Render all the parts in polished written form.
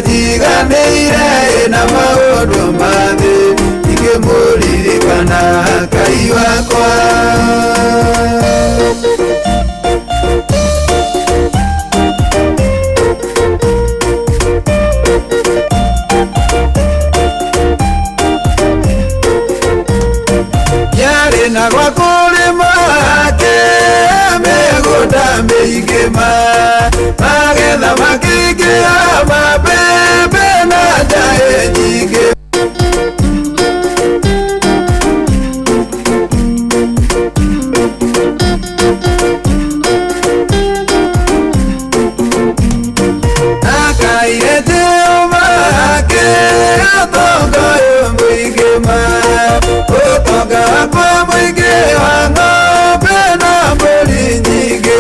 jiganĩire na maũndũ mathĩ ingĩmũririkana Ngai wakwa. Yarĩ na gwa kũrĩma mĩgũnda mĩingĩ magetha makĩingĩha mabebe na njaĩ nyingĩ. Akaire make ũtonga mũingĩ ũtonga wakwa mũingĩ wa ng'ombe na mbũri nyingĩ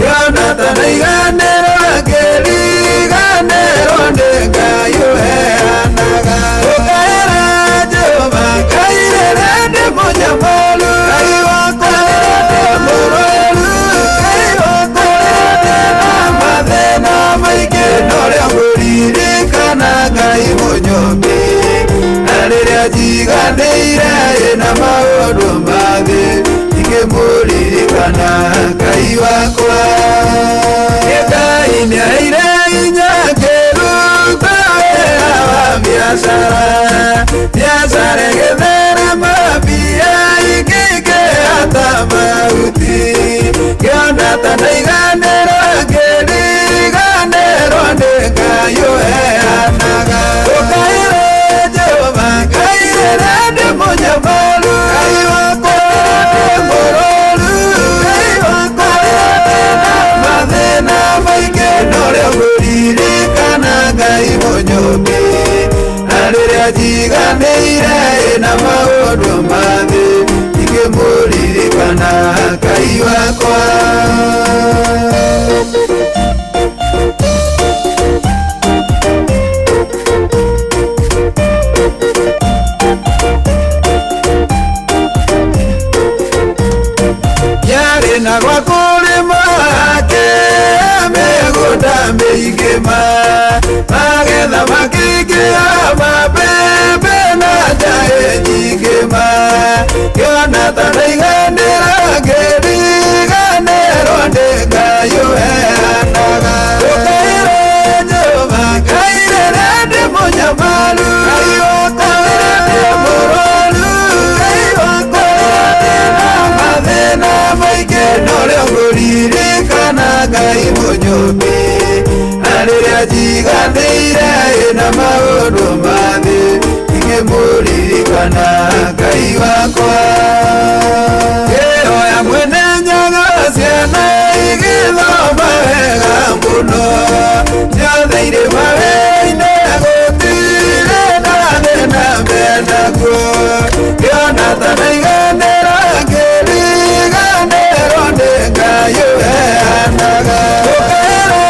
Jonathan aiganĩrwo ngĩriganĩrwo nĩ Ngai ũheanaga. Ũkaĩra Jehova Ngai rĩrĩa ndĩ mũnyamaru, Ngai wakwa rĩrĩa ndĩ mũrũaru, Ngai wakwa rĩrĩa ndĩ na mathĩna maingĩ na ũrĩa ngũririkana Ngai mũnyombi. Na rĩrĩa njiganĩire na maũndũ mathĩ ingĩmũririkana Ngai wakwa. Ngai nĩaheire hinya ngĩruta wĩra wa biacara ĩgĩtherema mbia ingĩngĩhata mahuti. Jonathan aiganĩrwo ngĩriganĩrwo nĩ Ngai ũheanaga. Ũkaĩra Jehova Ngai rĩrĩa ndĩ mũnyamaru, Ngai wakwa rĩrĩa ndĩ mũrũaru, Ngai wakwa rĩrĩa ndĩ na mathĩna maingĩ na ũrĩa ngũririkana Ngai mũnyombi. Na rĩrĩa njiganĩire na maũndũ mathĩ ingĩmũririkana Ngai wakwa. Yarĩ na gwa kũrĩma mĩgũnda mĩingĩ magetha makĩingĩha mabebe na njaĩ nyingĩ Jonathan aiganĩra ngĩriganĩrwo nĩ Ngai ũheanaga. Ũkaĩra Jehova Ngai rĩrĩa ndĩ mũnyamaru, Ngai wakwa rĩrĩa ndĩ mũrũaru, Ngai wakwa rĩrĩa ndĩ na mathĩna maingĩ na ũrĩa ngũririkana Ngai mũnyombi. Na rĩrĩa njiganĩire na maũndũ mathĩ ingĩmũririkana Ngai wakwa. Ngĩhoya mwene nyaga ciana igĩthoma wega mũno, ciothe irĩ mawĩra-inĩ gũtirĩ na thĩna menaguo. Jonathan aiganĩra ngĩriganĩrwo nĩ Ngai ũheanaga. Ũkaĩra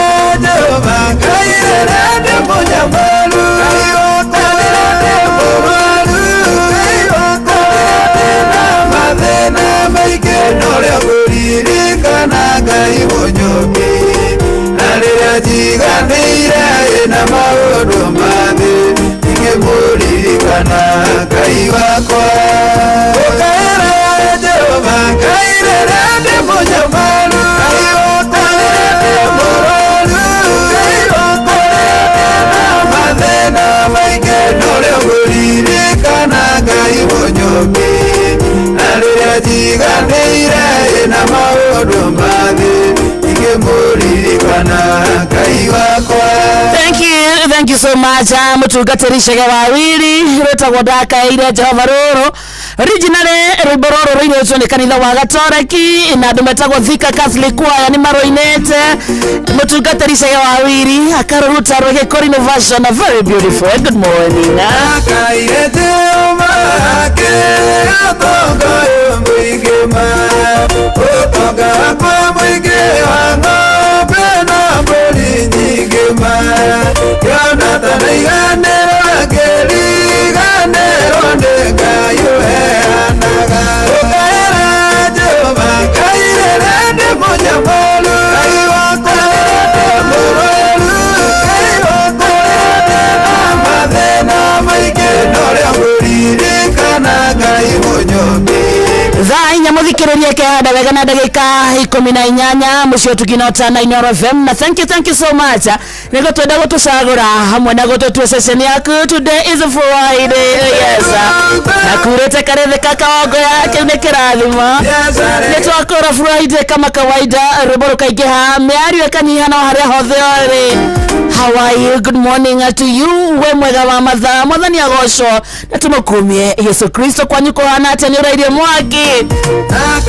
Jehova Ngai rĩrĩa ndĩ mũnyamaru, Ngai wakwa rĩrĩa ndĩ mũrũaru, Ngai wakwa rĩrĩa ndĩ na mathĩna maingĩ na ũrĩa ngũririkana Ngai mũnyombi. Na rĩrĩa njiganĩire na maũndũ mathĩ ingĩmũririkana Ngai wakwa. Ũkaĩra Jehova Ngai rĩrĩa ndĩ mũnyamaru, Ngai wakwa rĩrĩa ndĩ mũrũaru, Ngai wakwa rĩrĩa ndĩ na mathĩna maingĩ na ũrĩa ngũririkana Ngai mũnyombi. Na rĩrĩa njiganĩire na maũndũ mathĩ ingĩmũririkana Ngai wakwa. Thank you so much. Mũtungatĩri Chege Wawiri rwĩtagwo ndakaĩire Jehova rũrũ originally rwĩmbo rũrũ rũinĩtwo nĩ kanitha wa Gatoreki na andũ metagwo Thika Catholic Choir nĩ marũinĩte. Mũtungatĩri Chege Wawiri akarũruta rwĩgĩkũri version, very beautiful. Good morning. Akaire Jehova ũtonga mũingĩ ũtonga wakwa mũingĩ wa ng'ombe na mbũri nyingĩ Jonathan aiganĩrwo ngĩriganĩrwo nĩ Ngai ũheanaga. Ũkaĩra Jehova Ngai rĩrĩa ndĩ mũnyamaru, Ngai wakwa rĩrĩa ndĩ mũrũaru, Ngai wakwa muthikiririe kehanda wega na ndagika 18 mucio tukinota na Inooro FM na thank you so much nego twenda gutucagura hamwe na gututwe session yaku. Today is a Friday, yes, na kurete karethe kakaongo yake ni kirathimo nitwakora Friday kama kawaida ruboro kaigeha miario kanyiha no haria hothe ori. How are you? Good morning to you. We mwega wa mathaa mwathani agocwo na tumukumie Yesu Kristo kwanyu kuhana ati ni uraire mwaki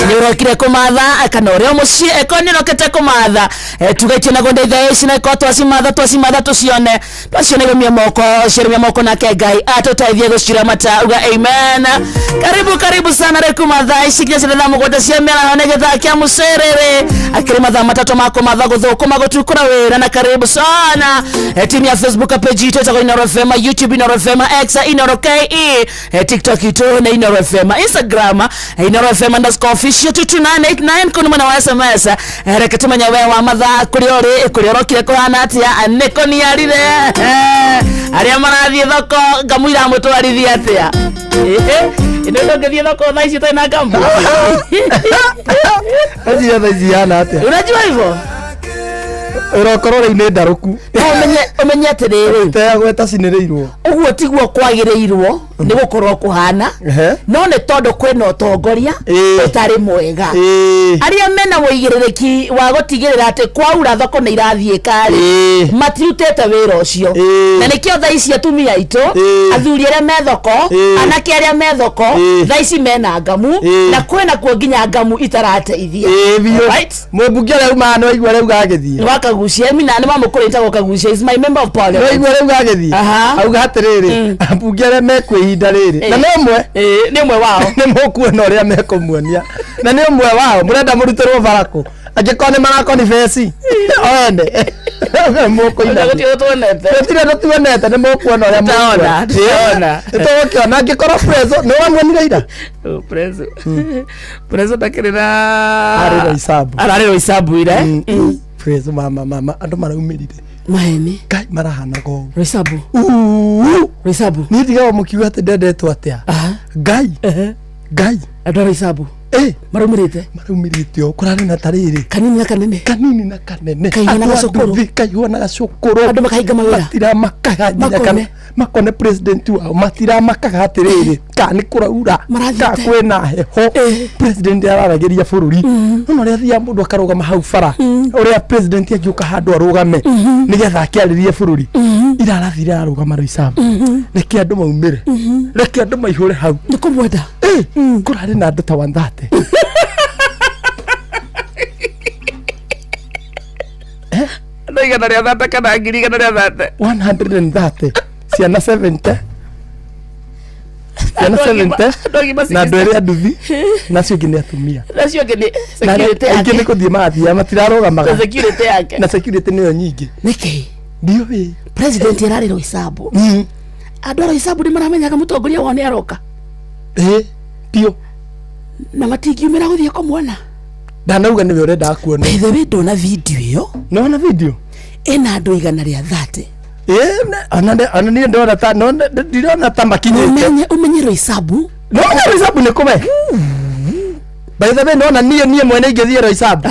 ni urokire kumatha kana uria mucie ekoni rokete kumatha tugaitie na gonda itha ici na ko twasimatha tucione gomia moko na ke Ngai atutaithie gucira mata uga amen. Karibu sana reku matha ici kinya cira mugonda cia mera honege thakia mucerere akiri matha matatu mako matha guthukuma gutukura wira na karibu sana timu ya Facebook page yetu ya Inooro FM, YouTube Inooro FM, X Inooro KE, TikTok ito na Inooro FM, Instagram Inooro FM_official 22989 kuna mwana wa SMS reketumanya wewa matha kuriorokire kuhana atia neko ni arire aria marathie thoko ngamwira mutwarithia atia ino ndongethie thoko thaici tena ngamba atia thaici yana atia unajua hivyo urokorora ine ndaruku umenye atiriri tegweta cinereirwo uguo tiguo kwagireirwo ni gukorwo kuhana no ne tondu kwena utongoria utari mwega aria mena muigirereki wa gutigirira ati kwaura thoko ni irathie kari matirutete wira ucio na nikio thaici atumia itu athuri aria me thoko anake aria me thoko thaici mena ngamu na kwena kuo nginya ngamu itarateithia right mwebunge aria maana igwa reu gagithie wakagucia mina ni mamukurita gukagucia is my member of parliament igwa reu gagithie auga atiriri ambunge aria mekwihinda riri na ni mwe wao ni mukuona uria mekumuonia na ni mwe wao murenda murutirwo barako angikone marako ni feci oende moko ina tuonete ni mukuona uria taona tukiona angikora preso no wamwonire ira preso takirira arariro isabu ira preso mama andu maraumirire maheni kai marahana go Risabu ni diga mukiuga ati ndendetwo atia Ngai adora Risabu marumirite ukurani na tariri kanini na kanene kaihona gacukuru andu makahinga mawira matira makaga makone president wao matira makaga atiriri kani kuraura ka kwena heho president araragiria bururi no ria thia mundu akaruga mahau bara uria president akiuka handu arugame nigetha akiaririe bururi irarathira arugama Risabu reke andu maumire reke andu maihure hau nikumwenda kurari na andu ta 130 Naiga ria thate kana ngiri kana ria thate 130 ciana 70 na ndwere nduthi nacio nginya atumia nacio nginya security yake ni kuthie mathia matirarugamaga security yake na security niyo nyingi niki ndio we president yarariro Risabu andora Risabu ni maramenyaga mutongoria wone aroka ndio na matingiumira guthie kumwona ndanauga niwe urenda kuona ithe windo na video iyo no video ena andu igana ria 30 ana ni ndona ta no ndirona ta makinyete umenye Risabu no Risabu ni kume by the way no nie mwene ingethie Risabu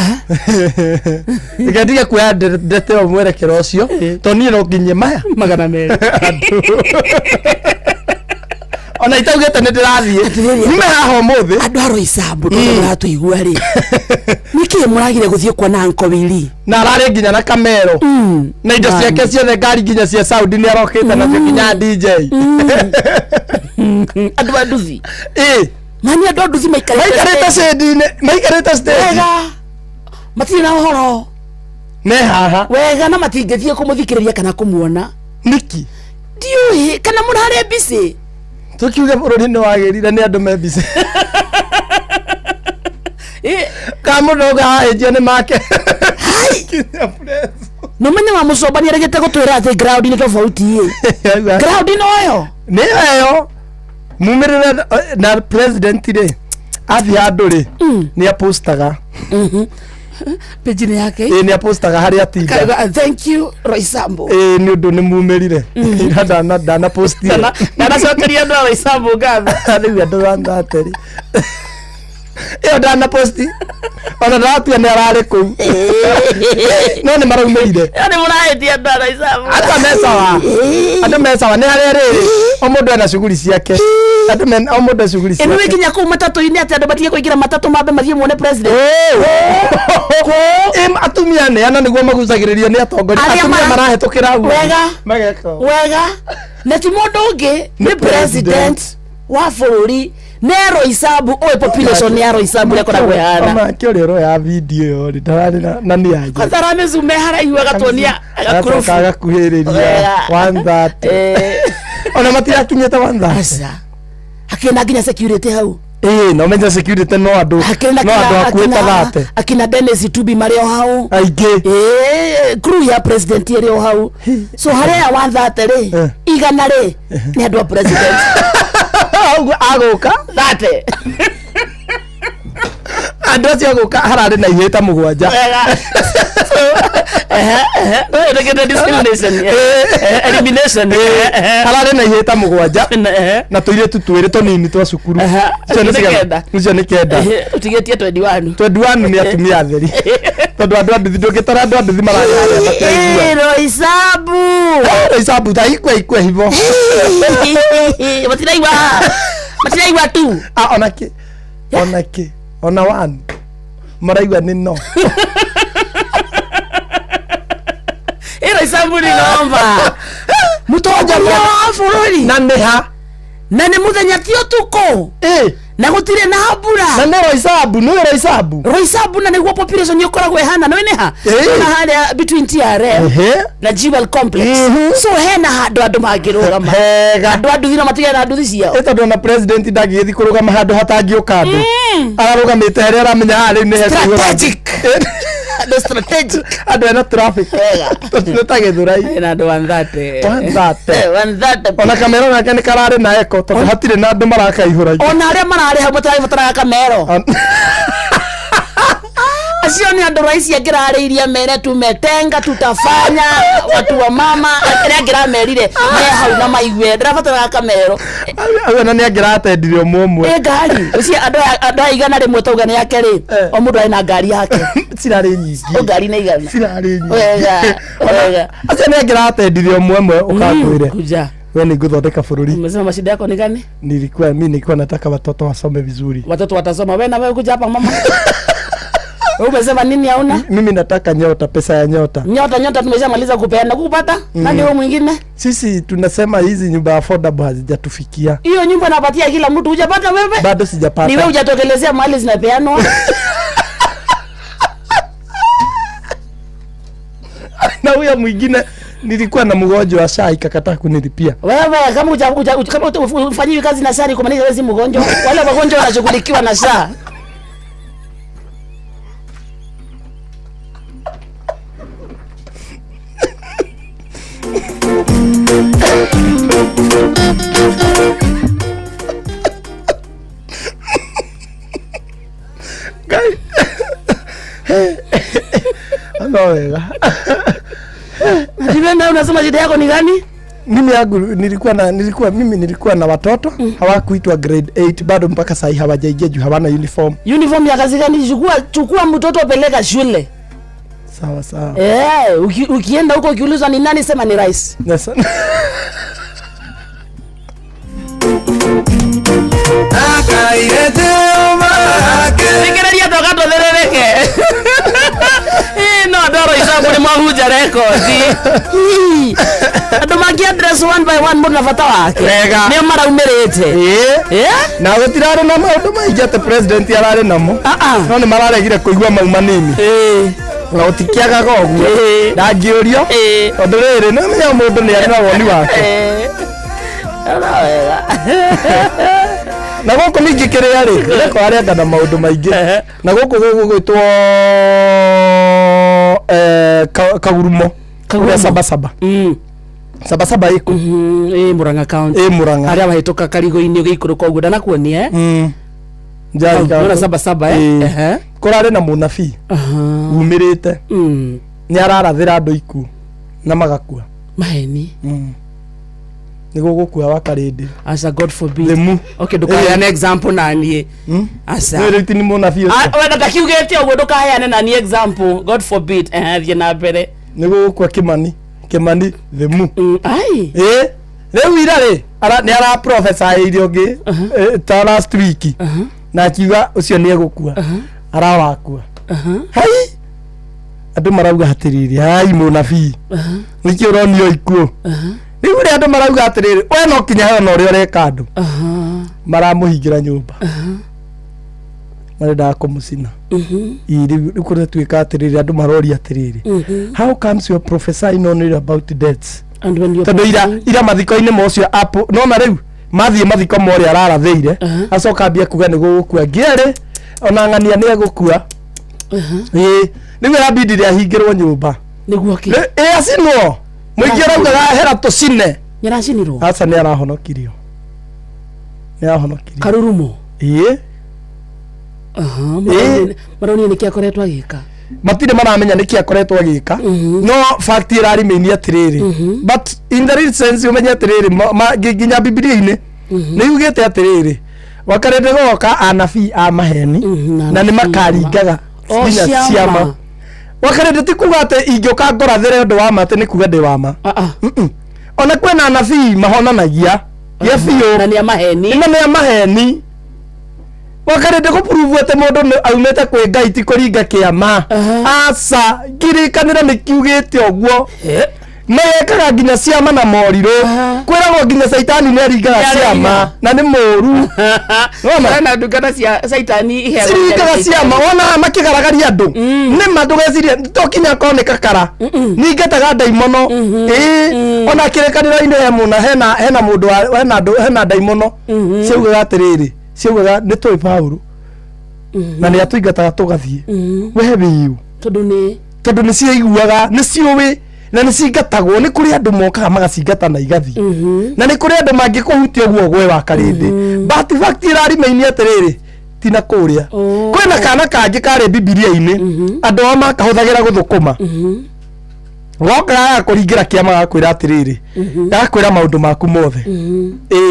igadiga kuya ndete o mwerekero ucio to nie no nginye maya magana meri ona itaugete ne ndirathie nime haho muthi andu a Risabu ndo ratuigua ri niki muragire guthie kuona Uncle Willy na arare nginya na kamero na indo ciake ciothe ngari nginya cia Saudi ni arokite na nginya DJ andu anduthi mani andu anduthi maikarete stage matiri na horo ne haha wega na matingethie kumuthikiriria kana kumuona niki ndiu kana murare busy tukiuge bururi ni wagirire ni andu me busy kamudoga ejia ni make no menye wa musobani aregete gutwira ati ground ni tofauti ground no yo mumirire na president ri athi andu ri ni apostaga page ni yake ni apostaga hari atinda thank you Risabu ni undu ni mumirire ndana posti ndana cokeria ndo Risabu gatha riu andu andateri Iyo ndana posti ona ndatua nĩ ararĩ kũu no nĩ maraumĩrire yani mũrahetia ndara isabu andũ mesawa nĩ harĩa rĩrĩ o mũndũ ena shughuli ciake o mũndũ shughuli ciake ĩno wĩkinya kũu matatu-inĩ atĩ andũ batige kũingĩra matatu mambe mathiĩ muone president atumia nĩ ana nĩguo magucagĩrĩrio nĩ atongoria atumia marahĩtũkĩra wega na ti mũndũ ũngĩ nĩ president wa bũrũri Nero Isabu oe population ni aro Isabu yako na kwehana ama kiori ro ya video yo ri tarari na ni aje kwa tarame zume hara iwa gatonia agakurufu agakuhiriria 130 ona matira kinyeta 130 asa akina ginya security hau no menja security no andu akweta thate akina Dennis Tubi mario hau aige crew ya president rio hau so harea 130 ri igana ri ni andu a president agoka thate andu acio agoka harare na iheta mugwanja elimination harare na iheta mugwanja na tuire tutwire tonini twa cukuru cio ni kenda utigetie 21 ni atumia theri tondu andu anduthi ndungitara andu anduthi mararĩa matego Isabu ikwe hivo matiraigua tu ona one maraigua ni no Isabu ni nomba mutonja wa bũrũri na nĩ mũthenya ti ũtukũ na gũtirĩ na mbura na nĩ Roysabu na nĩguo population yokoragwo ehana no nĩ ha na harĩa between TRM na Jewel Complex so hena handũ andũ mangĩrũgama andũ anduthi matige na nduthi ciao ĩtondũ na president ndagĩthi kũrũgama handũ hatangĩũka andũ ararũgamĩte harĩa aramenya harĩa nĩ strategic andũ ena traffic tũtinĩta Gĩthũrai na andũ 130 ona kamera nake nĩ kararĩ na eko tondũ hatirĩ na andũ marakaihũra ona arĩa mararĩ hau matarabataraga kamero acio ni andũ raisi angĩrarĩirie mere tumetenga tutafanya watu wa mama arĩa angĩramerire me hau na maigue ndĩrabataraga kamero na nĩ angĩratendirie ũmwe ngari ucio andũ aigana rĩmwe tauga nĩ yake rĩ o mũndũ arĩ na ngari yake cirarĩ nyingĩ o ngari nĩ igana cirarĩ nyingĩ wega acio nĩ angĩratendirie ũmwe ũkakwĩre kuja wewe ni guthondeka bũrũri umesema mashida yako ni gani nilikuwa nataka watoto wasome vizuri watoto watasoma wewe na wewe kuja hapa mama umesema nini hauna mimi nataka nyota pesa ya nyota tumeshamaliza kupeana kupata nani wewe mwingine sisi tunasema hizi nyumba affordable hazijatufikia hiyo nyumba napatia kila mtu hujapata wewe bado sijapata ni wewe hujatokelezea mahali zinapeanwa na huyo mwingine nilikuwa na mgonjwa wa SHA ikakataa kunilipia. Wewe kama ufanyii kazi na SHA kumaanisha wewe si mgonjwa. Wale wagonjwa wanashughulikiwa na SHA. Guys. Anaweza. Ndivyo unasema shida yako ni gani? Mimi yangu nilikuwa na watoto hawakuitwa grade 8 bado mpaka sasa hawajaingia juu hawana uniform. Uniform ya kazi gani? Chukua mtoto peleka shule. Sawa. Ukienda huko ukiulizwa ni nani sema ni rais. Yes. Nikiredia toka totherereke. No ndoro Isabu ni mwahuja rekodi. Ando magi address one by one mbona fata wake. Ni mara umerete. Na gutirare na maundu maigete president yarare namo. No ni mararegire kuigua mauma nini. Na utikiaga goguo. Ndangĩũrio. Tondu rĩrĩ nĩ menya mũndũ nĩ arĩ na woni wake. Na gũkũ ningĩ kĩrĩa rĩ reko arenda na maũndũ maingĩ na gũkũ gwĩtwo Kagurumo Sabasaba Sabasaba iko Murang'a County Murang'a aria bahituka karigo-ini ugikũrũka ũguo ndanakuonia njari Sabasaba kũrarĩ na mũnabii umĩrĩte nĩ ararathĩra andũ ikuũ na magakua maheni nigo gukua wakarindi asa God forbid Themu. okay ndukaya an example nani asa wewe riti ni munabii wenda takiugete ogwo ndukaya nani example God forbid thie na mbere nigo gukua Kimani Themu ai rĩu ira rĩ nĩ ara professor iriongi ta last week na kiuga ucio nĩ egũkua arawakua hai andũ marauga hatiriri hai munabii nĩkĩ ũronio ikuo rĩu rĩ andũ marauga hatiriri we no kinya he no ũrĩa ũreka andũ maramũhingĩra nyũmba marenda kũmũcina rĩu kũrĩa tuĩka hatiriri andũ maroria hatiriri how comes your prophesying knowing about deaths tondå ira mathiko-inä mocio nona rä u mathiä mathiko morä ararathä acoka ambia kuga nä gå gå kua ngä ona ng'ania nä egå kua nä guo yambindi rä ahingä rwo nyå mba acinwo må ingä raugaga hera tå cine aca nä arahonokirio karurumo maronia nä kä akoretwo agä ka matirä maramenya nä kä akoretwo agä ka no fact ä rarimä-ini atä rä rä but in the real sense umenye atä rä rä nginya bibilia-inä nä yugä te atä rä rä wakarende goka anabii a maheni na nä makaringaga nginya ciama wakarende ti kuga atä ingä å ka ngorathere å ndå wa ma atä nä kuga ndä wa ma ona kwena anabii mahonanagia gä biå na nä a maheni wakarende gå prove atä må ndå aumä te kwä ngai ti kå ringa kä ama aca ngirikanä ra nä kiugä te å guo na yekaga nginya ciama na morirå kwä ragwo nginya caitani nä aringaga ciama na nä må ru ciringaga ciama wona makä garagaria andå nä ma ndå geciria to kinya konä kakara ningataga ndaimono ona kä rä kanä ra-inä he må na hena må ndå hena ndaimono ciaugaga atä rä rä ciaugaga nä tå ä Paulo na nä atå ingataga tå gathiä we wä tondå nä ciaiguaga nä ciå na nä cingatagwo nä kå rä andå mokaga magacingata na igathi na nä kå rä andå mangä kå hutia guo gwe wa karĩndĩ but fact ĩrarimä-ini atä rä rĩ tina kå rä a kwĩna kana kangĩ karĩ bibilia-inĩ andũ ao makahũthagĩra gå thũkũma gokaga gakũringĩra kĩama gakwĩra atä rä rĩ gakwĩra maũndũ maku mothe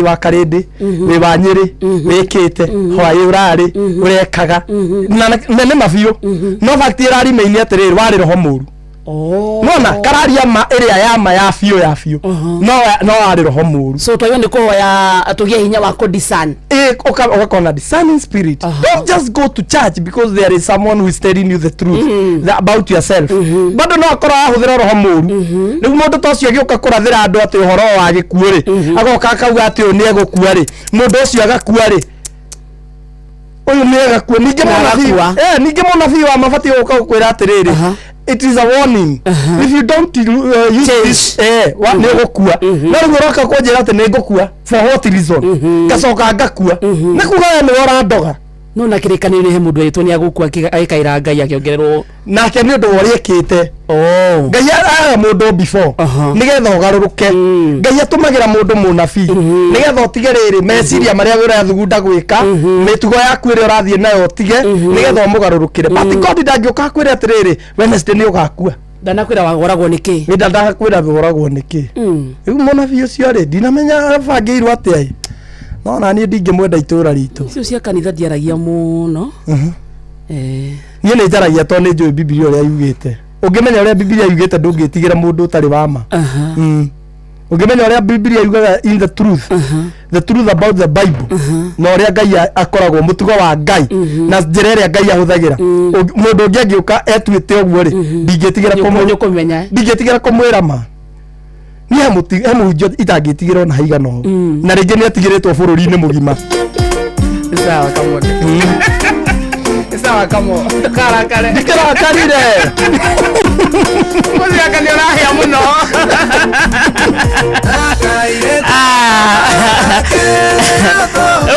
wa karĩndĩ wĩ wa Nyĩrĩ wĩkĩte hwaĩ ũrarĩ ũrekaga na nĩ mabiũ no fact ĩrarimĩ-ini atä rĩ rĩ warĩ roho mũru nona kararia ma ĩrĩa ya ma ya biũ no warĩ roho mũru so twayo nĩ kũhoya tũgĩe hinya wa kũ-discern ũgakona discerning spirit don't just go to church because there is someone who is telling you the truth about yourself bado no akorwo ahũthĩra roho mũru rĩu mũndũ ta ũcio agĩũka kũrathĩra andũ atĩ ũhoro wa gĩkuũ rĩ agoka akauga atĩ ũyũ nĩ egũkua rĩ mũndũ ũcio agakua rĩ ũyũ nĩ egakua ningĩ mũnabii wa mabatiĩ gũka gũkwĩra atĩ rĩrĩ it is a warning if you don't use this nĩ ũgũkua no rĩu ũroka kũnjĩra atĩ nĩ ngũkua for what reason ngacoka ngakua nĩ kuga we nĩwe ũrandoga no na kĩrĩkanĩro he mũndũ wĩtwo nĩ agũkua agĩkaĩra Ngai akĩongererwo nake nĩ ũndũ wa ũrĩa ĩkĩte Ngai araga mũndũ before nĩgetha ũgarũrũke Ngai atũmagĩra mũndũ mũnabii nĩgetha ũtige rĩrĩ meciria marĩa ũrathugunda gwĩka mĩtugo yaku ĩrĩa ũrathiĩ nayo ũtige nĩgetha ũmũgarũrũkĩre but God ndangĩũka akwĩre atĩ rĩrĩ Wednesday nĩ ũgakua ndanakwĩra woragwo nĩkĩ ndanakwĩra woragwo nĩkĩ rĩu mũnabii ũcio rĩ ndinamenya abangĩirwo atĩa no na niĩ ndingĩmwenda itũũra ritũ icio cia kanitha ndiaragia mũno niĩ nĩ njaragia tondũ nĩ njũĩ bibilia ũrĩa yugĩte ũngĩmenya ũrĩa bibilia yugĩte ndũngĩtigĩra mũndũ ũtarĩ wa ma ũngĩmenya ũrĩa bibilia yugaga in the truth about the Bible na ũrĩa Ngai akoragwo mũtugo wa Ngai na njĩra ĩrĩa Ngai ahũthagĩra mũndũ ũngĩ angĩũka etuĩte ũguo rĩ ndingĩtigĩra kũmwĩra ma ni he mũhunjia itangĩtigĩra ona haigana ũũ na rĩngĩ nĩ atigĩrĩtwo bũrũri-inĩ mũgima sawa kamo karakare ndikarakarire mũthaka nĩ ũrahĩa mũno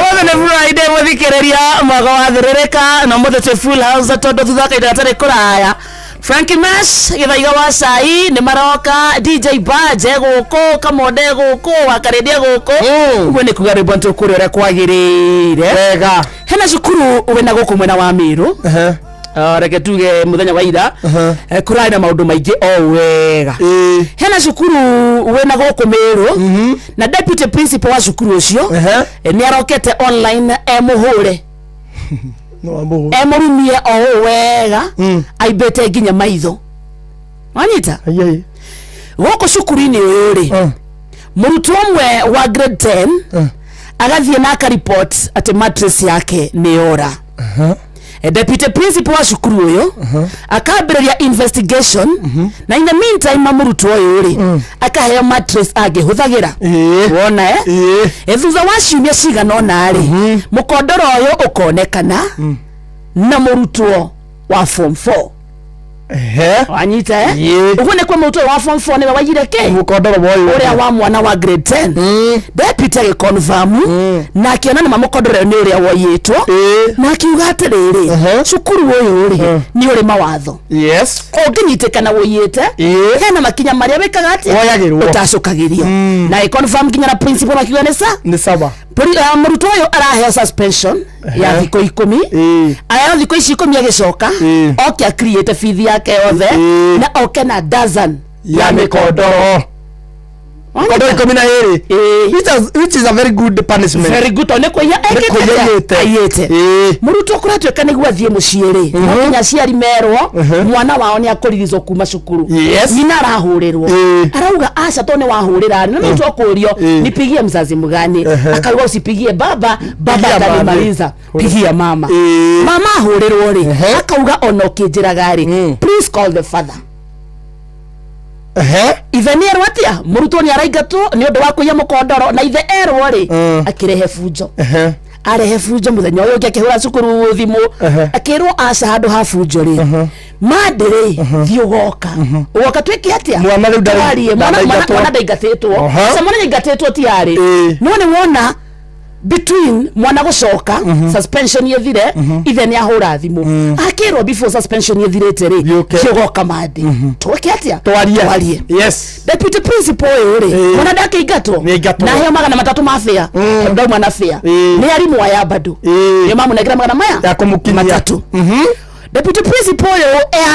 wothe nĩ Friday mũthikĩrĩria mwaga wa thĩrĩrĩka na mũthĩ twĩ full house tondũ thutha kaita atarĩ kũraya Frankie Mesh githaiga wa cai nĩ maroka DJ Baje gũkũ Kamonde gũkũ Wakarĩndĩ gũkũ ũguo nĩ kuga rĩmbo tũkũrĩ ũrĩa kwagĩrĩire wega hena cukuru wĩna gũkũ mwena wa Mĩrũ reke tuge muthenya wa ira kurari na maundu maingi o wega hena cukuru wena goko Meru na deputy principal wa cukuru ucio ni arokete online muhure no amu emurumie o wega aibete nginya maitho wanyita ayai goko cukuru-ini uyu ri murutwo umwe wa grade 10 agathie na aka report ati mattress yake ni ora deputy principal wa cukuru uyu akambiriria investigation na in the meantime murutwo uyu ri akaheo mattress angihuthagira wona thutha wa ciumia cigana ona ri mukondoro uyu ukonekana na murutwo wa form 4 wanyita uguo ni kwa murutwo wa form 4 ni wajire ke mukondoro boy uria wa mwana wa grade 10 deputy confirm na akiona ni mamukondoro ni uria woyitwo na akiuga atiriri cukuru uyu ri ni uri mawatho yes unginyitikana woyite hena makinya maria wikaga ati utacukagirio na confirm kinya na principal akiuga ni sawa murutwo uyu araheo suspension ya thiko 10 aya thiko 10 agicoka oke create feed yake yothe na oke na dozen ya mikondoro kodoro 12 which is a very good punishment very good one kwa ya ayete murutwo kuratweka niguo athie muciiri kinya ciari merwo mwana wao ni akuririzwo kuma cukuru nyina arahurirwo arauga aca to ni wahurira ni murutwo kurio nipigie mzazi mgani akaruga usipigie baba atanimaliza pigia mama mama ahurirwo ri akauga ono kinjiraga ri please call the father ithe ni erwatia murutwo ni araigatwo ni undu wa kuya mukondoro na ithe erwo ri akirehe funjo arehe funjo muthenya uyu ngi akihura cukuru thimu akirwo aca handu ha funjo ri mandiri thiugoka ugoka twiki atia mwana riu ndari mwana ndaigatitwo samwana ndaigatitwo tiari no ni wona between mwana gucoka suspension yethire ithe ni ahura thimu akirwo before suspension yethirete ri kiugoka mandi twiki atia twarie yes deputy principal uri mwana ndake igato na heo magana matatu mafia ndo mwana fia ni arimu wa yabadu ni mamu na gira magana maya ya kumukinia matatu deputy principal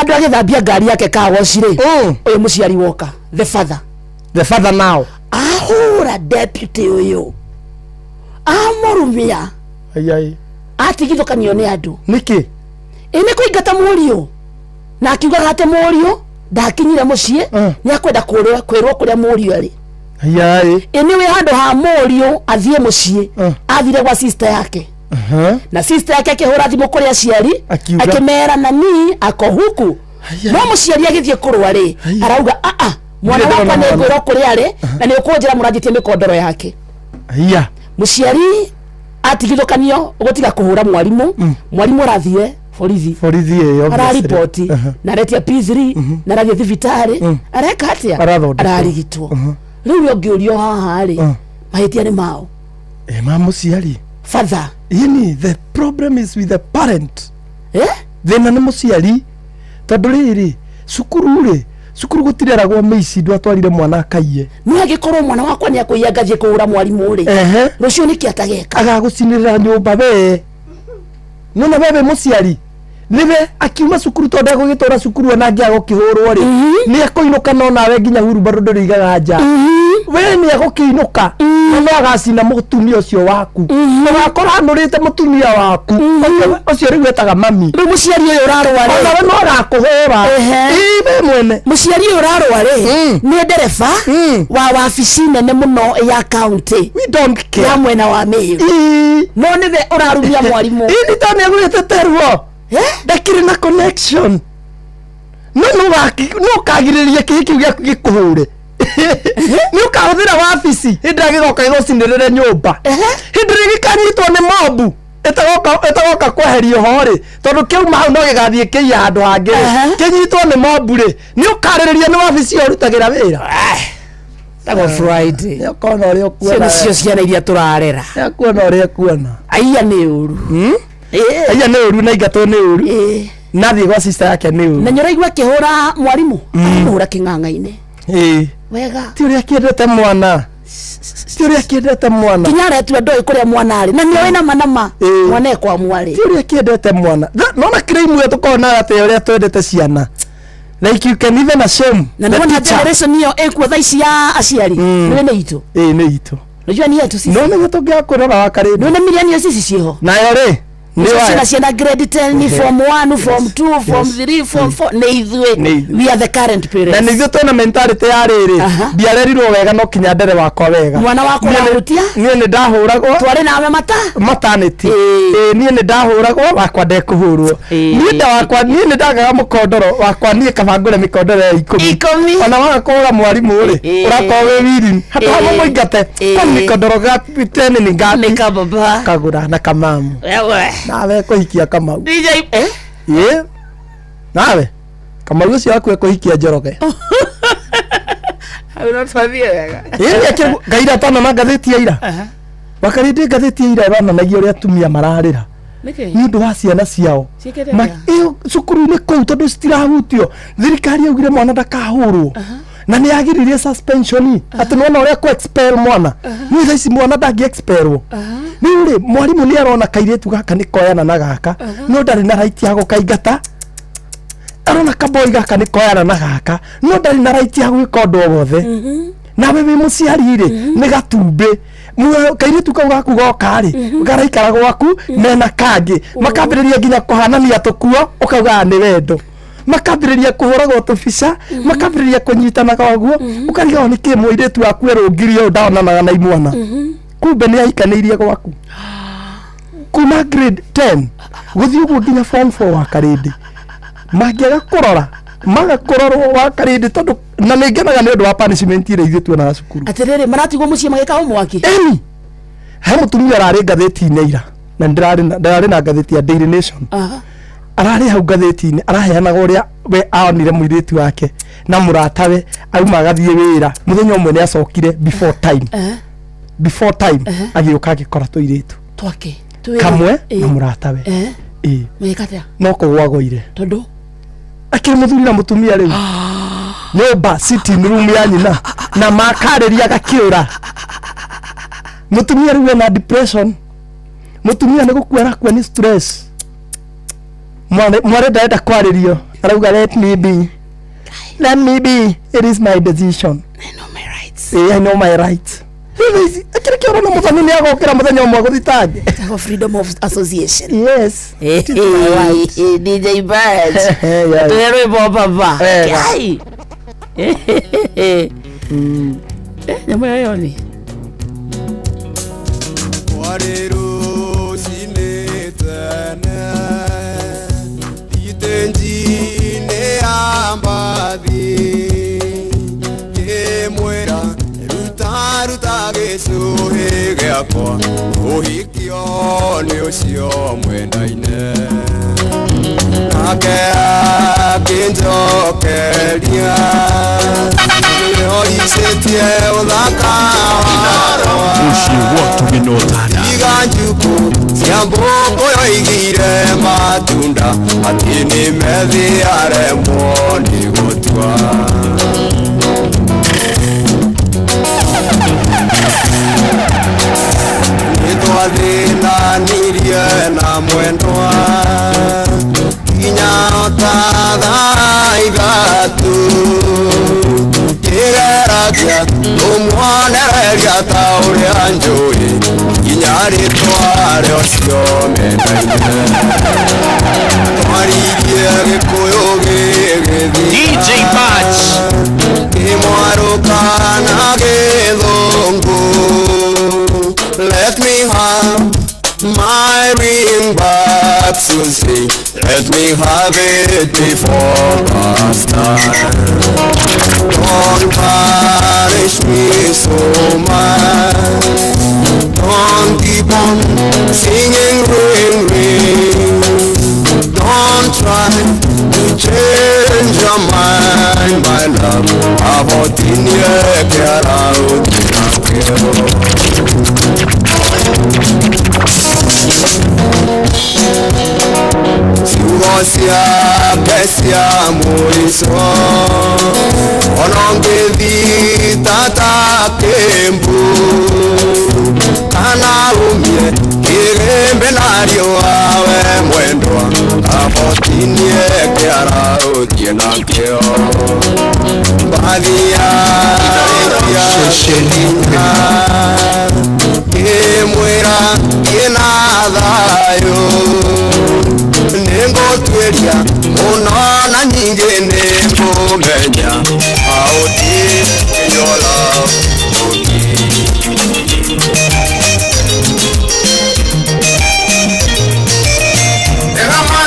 andu agithambia ngari yake kawocire uyu muciari woka the father now ahura deputy uyu amorumia ayai atigithukanio ni andu niki ene kuingata murio na akiuga ate murio ndakinyire mucie ni akwenda kwirwo kuria murio ari ayai ene handu ha murio athie mucie athire kwa sister yake na sister yake akihura thimu kuri aciari akimera nani ako huku no muciari agithie kurwa ri arauga mwana wakwa ni ngwirwo kuri ari na ni ukunjira muranjitie mikondoro yake aya muciari atigithukanio gutiga kuhura mwarimu arathie borithi yo ara report na retia P3 na rathie thibitari areka atia ararigitwo riu yo ngiurio haha ri mahitia ni mao mamuciari father yini the problem is with the parent thina ni muciari tondu riri cukuru gutireragwo meici ndu atwarire mwana akaiye ni agikorwo mwana wakwa ni akuiya ngathie kuhura mwarimu ri rucio ni kiatageka agagucinirira nyumba we nona bebe muciari nibe akiuma cukuru tondu agugitora cukuru na ngia gukihurwo ri ni akuinuka no nawe nginya huru bado ndurigaga nja we ni agukiinuka no agacina mutumia ucio waku agakora nurite mutumia waku ucio riu etaga mami ri muciari uyu urarwa ri ona we no arakuhura ibe mwene muciari uyu urarwa ri ni ndereba wa wabici nene muno ya county we don't care ya mwena wa Meru no ni we urarumia mwarimu ini tani agweteterwo ndakiri na connection no kagiririe kikiu giaku gikuhure ni ukahuthira wabici hindi agigoka igucinirire nyumba hindi rigikanyitwo ni mobu etagoka kweherio hori tondu kiuma hau no gigathie kiya handu hangi kinyitwo ni mobu ri ni ukaririria ni wabici urutagira wira tago Friday yakona uri okuona cio ciana iria turarera yakuona uri akuona aiya ni uru aiya ni uru na ingatwo ni uru nathie gwa sister yake ni uru na nyuraigua kihura mwarimu ahura king'ang'a-ini wega ti uri akiendete mwana Tiuri akiendete mwana. Kinyare tu ndoi kuria mwana ari. Na niwe na manama. Mwana kwa mwari. Tiuri akiendete mwana. Nona kirimu yetu kona ate uria twendete ciana. Like you can even assume. Na nona generation hiyo ekuo thaici ya aciari. Niwe ne itu. Ne itu. Unajua ni yetu sisi. Nona ngatongea kurora wakari. Niwe milioni sisi ciho. Na yore. Sina grade 10 form 1 form 2 form 3 form 4 neithwe we are the current parents na nithio tuna mentality ya riri ndiarerirwo wega no kinya ndere wakwa wega mwana wakwa arutia nie ni ndahuragwo twari nawe maternity nie ni ndahuragwo wakwa ndekuhurwo nie nda wakwa nie ni ndagaga mukondoro wakwa nie kabangure mikondoro ya 10 ona wakora mwarimu uri urakowe wiri hata hamo moingate kwa mikondoro ga 10 ni ngani kababa kagura na kamamu wewe nawe kuhikia Kamau DJ nawe Kamau ucio akwe kuhikia Njoroge unatwambia wega yake gaira tano na gatheti ya ira wakarinde gatheti ya ira bana nagio ria tumia mararira ni ndu wa ciana ciao cukuru ni kuu tondu citirahutio thirikari augire mwana ndakahurwo na ni agiririe suspension ati nona uria ku expel mwana ni thaici mwana ndangi expelwo ni uri mwarimu ni arona kairetu gaka ni koyana na gaka no ndari na right ya gukaingata arona kaboi gaka ni koyana na gaka no ndari na right ya gwika undu wothe na wewe muciari ri ni gatumbe kairetu kau gaku gokari garaikara gwaku mena kangi makambiriria nginya kuhanania tukuo ukauga ni wendo makambiriria kuhuragwo tubica makambiriria kunyitana gwaguo ukariga ni ki muiretu waku erungirio ndaonanaga na imwana kumbe ni aikaneirie gwaku kuma grade 10 guthii uguo nginya form 4 wa karindi mangiaga kurora magakororwo wa karindi tondu na ningenaga ni undu wa punishment ire ithuĩ tuonaga cukuru atiriri maratigwo muciĩ magika umwaki he mutumia ararĩ ngathĩti-inĩ ira na ndararĩ na ngathĩti ya Daily Nation ararĩ hau ngathĩti-inĩ araheanaga ũrĩa we aonire mũirĩtu wake na mũratawe auma agathiĩ wĩra mũthenya ũmwe nĩ acokire before time agĩũka agĩkora tũirĩtu twake kamwe na mũratawe mekatia no kũgwagũire tondu akĩrĩ mũthuri na mũtumia rĩu nyũmba sitting room ya nyina na makarĩria gakĩũra mutumia rĩu ena depression mutumia nĩ gũkua arakua ni stress mware ndaenda kwarĩrio arauga let me be it is my decision I know my rights I know my rights akĩrĩ kĩoro na mũthoni nĩ agokĩra mũthenya ũmwe gũthitange freedom of association yes DJ Bird tuerwe baba kai nyamwe yoyo ni Warero sinetana itenji ne ambathi kemwera ruta gesuhe gyakwa uhikio ni ucio mwendaine nake akinjokeria oisetie uthaka iganjuku cia mbũkũ yoigire matunda atĩ nĩ methiaremwo nĩ gũtua nĩ twathĩnanirie na mwendwa nginya ta thaa ithatũ kĩgeragia ũmwonereria ta ũrĩa njũĩ nginya rĩtwa rĩocio mendaine twaririe gĩkũyũ gĩgĩthiĩ DJ Batch kĩmwarũka na gĩthũngũ let me have my ring back Susie let me have it before past time don't punish me so much don't keep on singing ring ring don't try to change your mind my love abotinie kiara utinakero Sugo ciake cia mũico onongĩthitata kĩmbu kana umie kĩgĩmbe na riũa we mwendwa abotinie kĩara ũthiĩ nakĩo mbathi ya kĩmwĩra kĩna thayũ nĩngũtuĩria mũno na nyingĩ nĩngũmenya aũtĩyola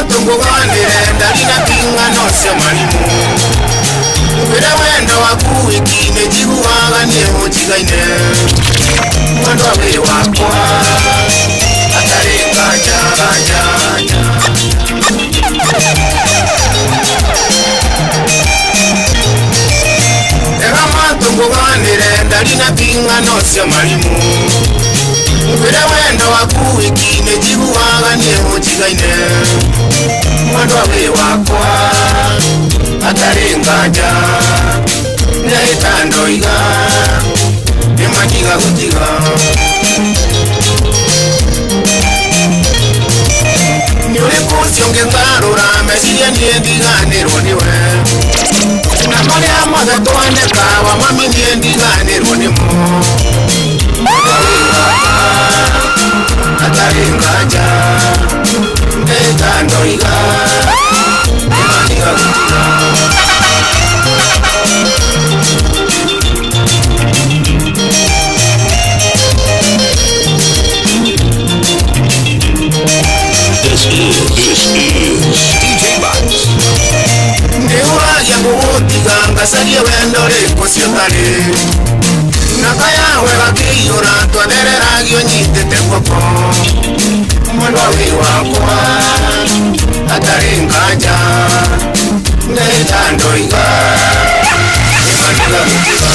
tũngũganĩre ndarina king'ano cia marimũ mbere wendo waku wiki nĩnjiguaga niĩ mũnjigaine mwendwa wĩ wakwa atarĩ nganja egama tũngũganĩre ndarina king'ano cia marimũ mbere wendo waku wiki nĩnjiguaga niĩ mũnjigaine mwendwa wĩ wakwa atarĩ nganja nĩĩtandoiga nĩmatiga gũtiga nĩ ũrĩkũ ũcio ũngĩngarũra meciria niĩ ndiganĩrwo nĩwe na marĩa mothe twaneka wa mami niĩ ndiganĩrwo nĩmo mwendwa wĩ wakwa atarĩ nganja nĩĩtandoiga nĩmatiga gũtiga This is DJ Bots. Nĩũragia gũgũtiga ngacaria wendo rĩkũ ciotari naka yawe gakĩiyũra twanereragio nyitĩte guoko mwendwa wĩ wakwa atarĩ nganja nĩĩtandoiga nĩmatiga gũtiga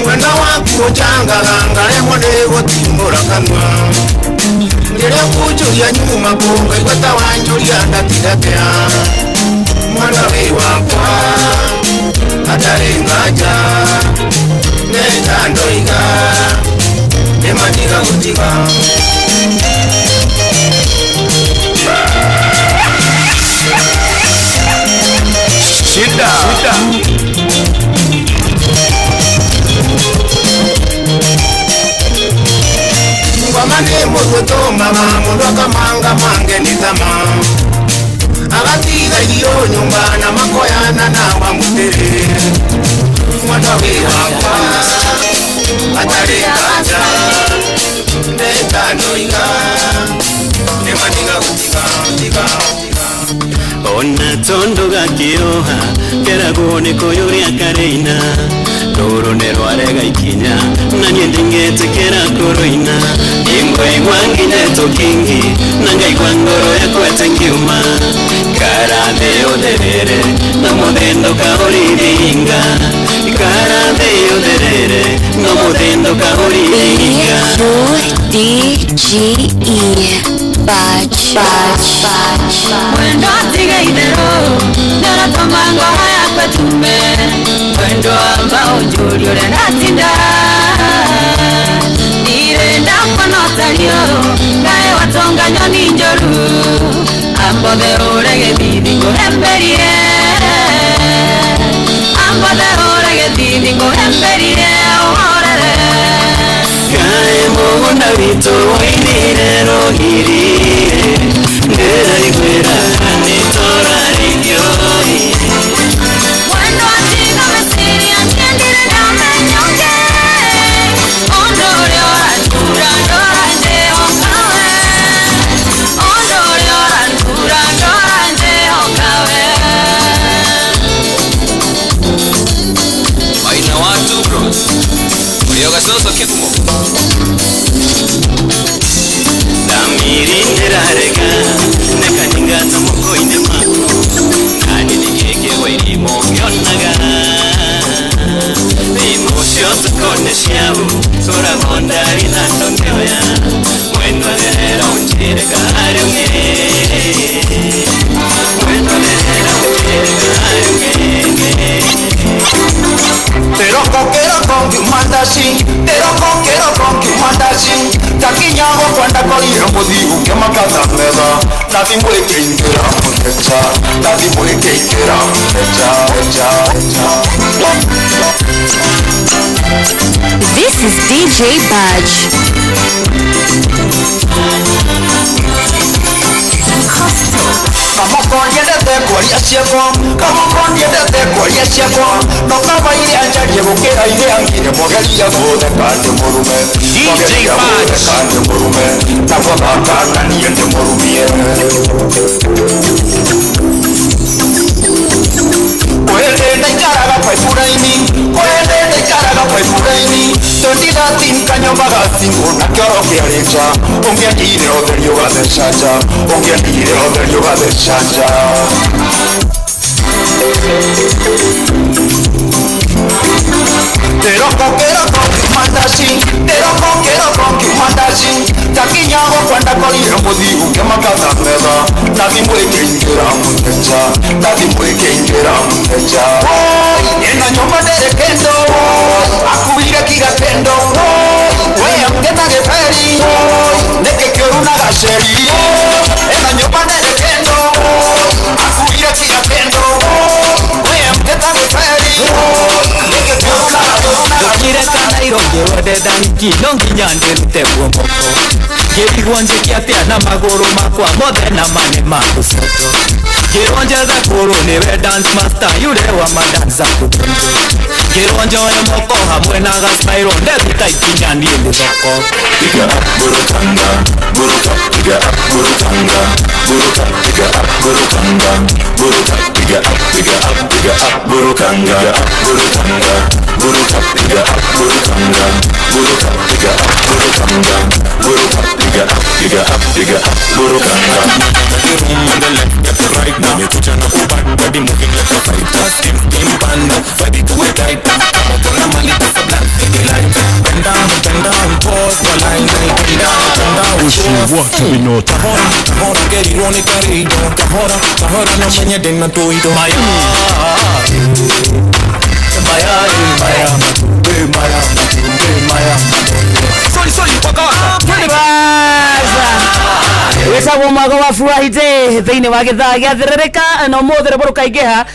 mwenda waku ũnjangaga ngaremwo nĩ gũtimbũra kanua rĩrĩa kũnjũria nyuma kũngaigua ta wanjũria ndatigatea mwenda wĩ wakwa atarĩ nganja nĩĩtandoiga nĩmatiga gũtiga shida ngoma nĩ mũndũ ũtũmaga mũndũ akamanga mange nĩ tama agatiga irio nyũmba na makoyana na wamũtĩrĩ mwendwa wĩ wakwa atarĩ nganja nĩĩtandoiga nĩmatiga gũtiga ona tondo gakĩoha keragwo nĩ kũyũria kareina rũrũ nĩ rwarega ikinya na niĩ ndingĩtĩkĩra kũrũina ingũigua nginyĩtwo kingi na ngaigua ngoro yakwete ngiuma karathĩ ũtherere na mũthĩndo kahũririinga karathĩ ũtherere na mũthĩndo kahũririinga DGE Batch Mwendo tiga itherũ nĩũratũma ngoro yakwa tume mwendo ambao njũri ũrenatinda ndirenda kũnotario ngae watonganywo nĩ njũru ambothe ũrege thithi ngũhemberie ambothe ũrege thithi ngũhemberie ũhorere ngae mũgũnda witũ woinire rũgirire ndĩraiguĩra nĩtũrarigio mwendo atiga meciria nĩendire ndamenyonge ũndũ ũrĩa ũratura ndora njĩhokawe ũndũ ũrĩa ũratura ndora njĩhokawe maina watu bros ũrĩa gacoco kĩgumo damiri ndĩrarega nekaningata moko-inĩ maku nani nĩgĩkĩgwa irimo ngĩonaga thimo cio tũkone ciaũ tũragwo ndari na tũngĩoya mwendwa Pero con que mandashi, pero con que mandashi. Takinyamo kwanda koliro mudigu kema katameza. Nati mweke ingera mtecha, nati mweke ingera mtecha. This is DJ Budge. Kama kondiete kwa yasheko, kama kondiete kwa yasheko. Nokava ile anjaje bukera ile angine mogelia gode kande morume. DJ Budge kande morume. Takwa baka niende morumie. Kwende ndikaraga kwa furaini, kwende ndikaraga kwa furaini. Tondida tin kanyomba gasingo na kyoro kyerecha. Ongiandire odelio gadeshaja, ongiandire odelio gadeshaja. Pero con que mandashi, pero con que mandashi. Takinyamo kwanda koliro mudigu kema katameza. Nati mweke ingera mtecha, nati mweke ingera mtecha. Ena nyomba dere kendo, akuira kiga kendo. Wea mketa geferi, neke kyoruna gasheri. Ena nyomba dere kendo, akuira kiga kendo. Wea mketa geferi, neke kyoruna gasheri. Kireka ironge wode danki nongi nyande rutebwo moko Kirigonje kiatia na magoro makwa mothe na mane makusoto Kironje za kuro niwe dance master yule wa madanza kutundu Kironje wa moko hamwe na gaspyro ndekuta ikinyani ndoko Piga up burukanga, buruka, piga up burukanga, buruka, piga up burukanga, buruka, piga up burukanga, burukanga, buruka, piga up burukanga, buruka, piga up burukanga, buruka, piga up burukanga. The room on the left, get the right now. You put your knuckle back, body moving like a fighter. Steam panda, body to a tight. Come up on a man, it's a black city light. Bend down, pause for line. Bend down, Kahora, kerironi karido. Kahora no mwenye dena tuido. Maya Sorry, waka wetagwo mwago wa furahite thiini wa githaa giathirika no muthere buruka ingiha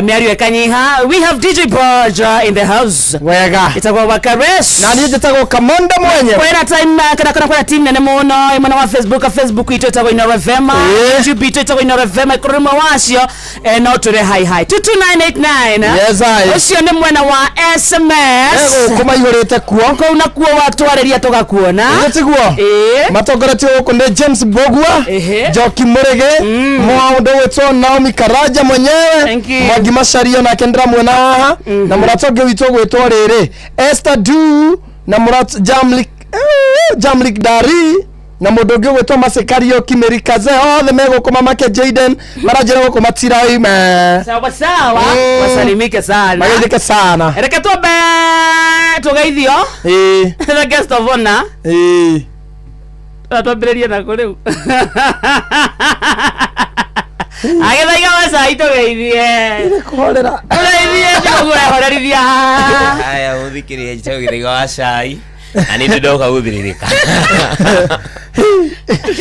miario ekanyiha. We have DJ Budge in the house. Wega Itagwo Wakares na niĩ njĩtagwo Kamonda mwenye. Kwena time kana kwena team nene muno imana wa Facebook ito itagwo Inoro FM, YouTube ito itagwo Inoro FM, kuruma wacio no turi hi 22989. Yes I. Ucio ni mwena wa SMS. Kuma ihorete kuo. Ko na kuo watwareria tugakuona. Nĩtiguo. Matongoretio gũkũ nĩ James Bogua, Joki Murege, Mwaũndũ wĩtwo Naomi Karaja mwenyewe, Mwangi Macharia na Kendra mwena haha, na mũratonge witũ gwĩtwo rĩrĩ Esther Du na mũrat Jamlik Dari na mũndũ ũngĩ gwĩtwo Masekario Kimerikaze. Othe megũkoma make Jaden maranjĩra gũkoma Tiraime. Sawa wasalimike sana. Magĩthĩke sana. Reke tuombe tugeithio. The guest of honor. Atwambĩrĩrie na kũrĩu. Agethaiga waca itugeithie. Nĩkũhorera. Tugeithie nĩguo ehorerithia. Aya uthikirie chogithaiga wa cai ani ndoka guthiririka.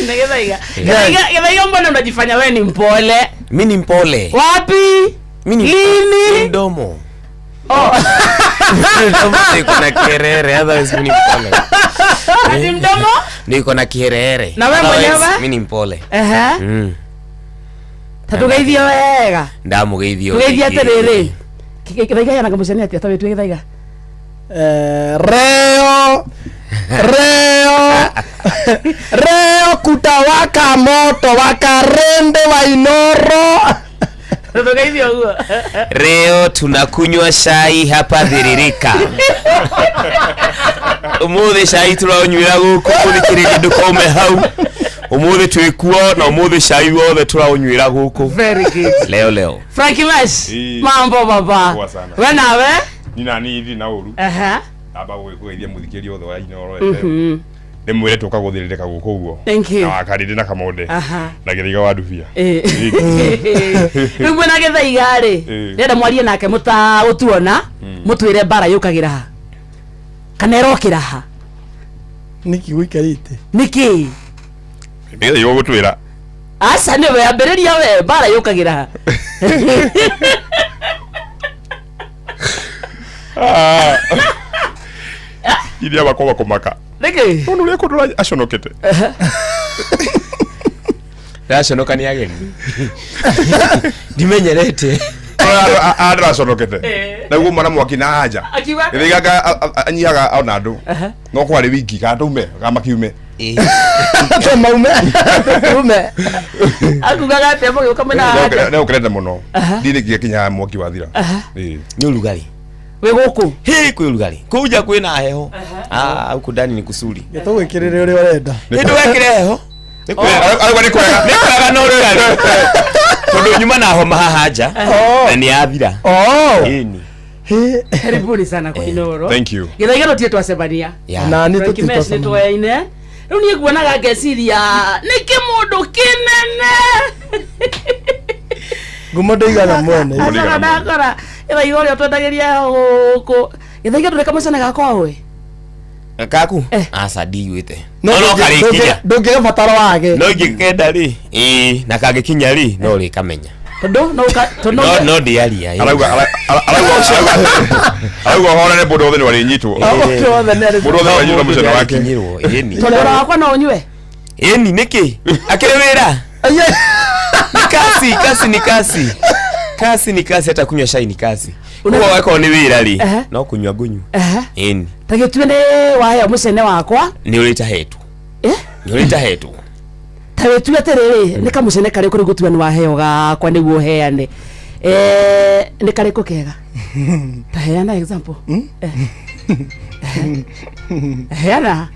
Gethaiga mbona unajifanya wewe ni mpole? Mimi ni mpole. Wapi? Lini? Mdomo. Mdomo niko na kierere, otherwise mimi ni mpole. Ni mdomo? Niko na kierere. Na wewe mwenyewe? Mimi ni mpole. Tatugeithio wega. Ndamugeithio. Tugeithia terere. Gethaiga yana kamucania ati atawe tugeithaiga. Reo kutawaka moto wakarende wa Inoro. Tugeithio huo. Leo tunakunywa chai hapa Thiririka. Umuthi chai turaunywira guku kurikirira ndukome hau. Umuthi twikuo na umuthi chai wothe turaunywira guku. Very good. Leo. Frankie Mesh. Mambo baba. Wewe nawe? Nina ni hivi na uru. Aba wewe muthikiri othe wa Inoro FM. Nimwire tukaguthirire guko uguo. Thank you. Na akarinde na kamonde. Na Githaiga wa Ndubia. Rĩu mwena Githaiga rĩ, ndenda mwarie nake mũtuona, mũtwĩre mbara yũkagĩra ha. Kana ĩrokĩra ha. Niki gũikarĩte. Niki. Nĩ yo gũtwĩra. Aca nĩ we ambĩrĩria we mbara yũkagĩra ha. Iria bakoma kumaka. Niki. Nĩ ũrĩa kũndũra aconokete. Ndaconoka nĩ ageni. Ndimenyerete. Andra aconokete. Naguo mwana mwaki na haja. Githaiga anyihaga ona andu. No kwari wiki ka tume ga makiume. Maume. Maume. Akugaga atĩa mũgĩũka mwena haja. Nĩ ũkerete mũno. Ndirikia kinya mwaki wathira. Nĩ ũrugarĩ. We gũkũ. Hĩ kwĩ ũrugarĩ. Kũu kwĩna heho. Huku ndani ni kusuri. Gĩtũgwĩkĩrĩre ũrĩa ũrenda. Nĩ ndwekĩre heho. Arauga nĩ kwega no ũrugarĩ. Tondũ nyuma na homa haja. Na nĩ athira. Ĩni. Karibuni sana kwa Inooro. Thank you. Githaiga rũtie twacemania. Na nĩ tũtĩtwa tũtoyaine. Rĩu niĩ nguonaga ngeciria nĩ kĩmũndũ kĩnene. Ngumo ndĩigana mwene. Ndakora Githaiga ũrĩa twendagĩria gũkũ. Githaiga ndũrĩ kamũcene gakwa we. Kaku? Aca ndiiguĩte. No karĩkinya. Ndũngĩga bataro wake. No ingĩkenda rĩ. Na kangĩkinya rĩ no rĩ kamenya. Tondũ no ndiaria. Arauga hora nĩ mũndũ othe nĩ warĩ nyitwo. Mũndũ othe warĩ nyitwo mũcene wake. Tondũ wakwa no nyue. Ĩni nĩkĩ? Akĩrĩ wĩra. Kasi ni kasi hata kunywa chai ni kasi. Kwa wako ni wĩra rĩ no kunywa ngunyu. Ĩni. Ta gĩtue nĩ waheo mũcene wakwa. Nĩ ũrĩtahetwo. Nĩ ũrĩtahetwo. Ta wĩtue atĩrĩrĩ nĩ kamũcene karĩ kũrĩ gũtua nĩ waheo gakwa nĩguo heane. Nĩ karĩkũ kega? Ta heana example. Heana.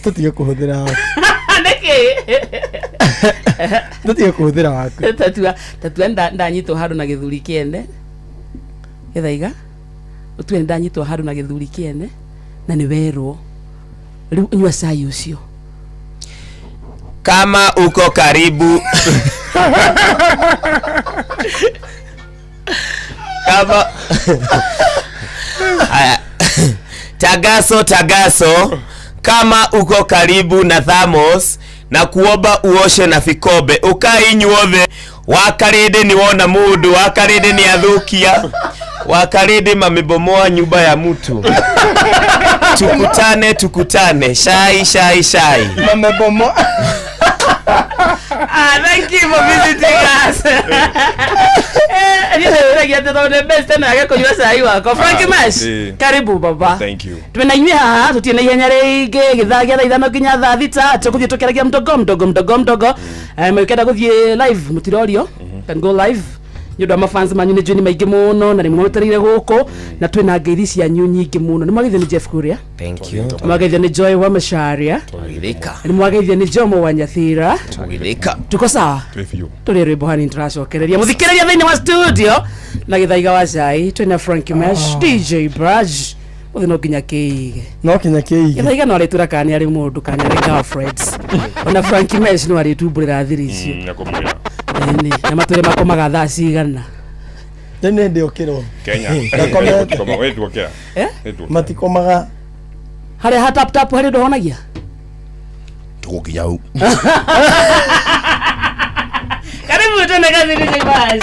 Tutige kuhũthĩra Nĩkĩ? Kuhũthĩra waku. Tatua ndanyitwo handũ na gĩthuri kĩene. Githaiga ũtue ndanyitwo handũ na gĩthuri kĩene na nĩ werwo rĩu nyua cai ũcio. Kama uko karibu kama Tagaso kama uko karibu na Thamos na kuomba uoshe na vikombe ukainyuothe wakarinde ni wona mundu wakarinde ni athukia wakarinde mamebomoa nyumba ya mtu tukutane shai mamebomoa. Thank you for visiting us. Frankie Mesh, karibu baba. Thank you. Tumenaimia haha tutiena ihenya rĩngĩ gĩthagia thaa 5 nginya thaa 6 tũgũthiĩ tũkĩaragia mdogo. Mwĩkenda gũthiĩ live mũtirorio. Can go live. Nĩũndũ wa mafans manyu nĩ njũni maingĩ mũno na nĩ mũtereire gũkũ na twĩna ngeithi cianyu nyingĩ mũno. Nĩ mwagithio nĩ Jeff Kuria. Thank you. Nĩ mwagithio nĩ Joy wa Macharia. Twagithĩka. Nĩ mwagithio nĩ Jomo wa Nyathira. Twagithĩka. Tuko sawa? Twĩbiũ. Tũrĩ rwĩmbo hani tũracokereria mũthikĩrĩria thĩinĩ wa studio na Githaiga wa Cai twĩna Frankie Mesh DJ Braj ũthĩ no nginya kĩige. No kinya kĩige. Githaiga no arĩtura kani arĩ mũndũ kani arĩ girlfriends. Ona Frankie Mesh no arĩtumbũrĩra thiri icio. Nakumwĩra. Na matũrĩ makomaga thaa cigana. Nĩ ndĩ okĩrwo. Kenya. Koma wewe tuokea. Matikomaga. Harĩa ha tap tap harĩ ndohonagia. Tugokinya hau. Karibu tena kazi DJ Braj.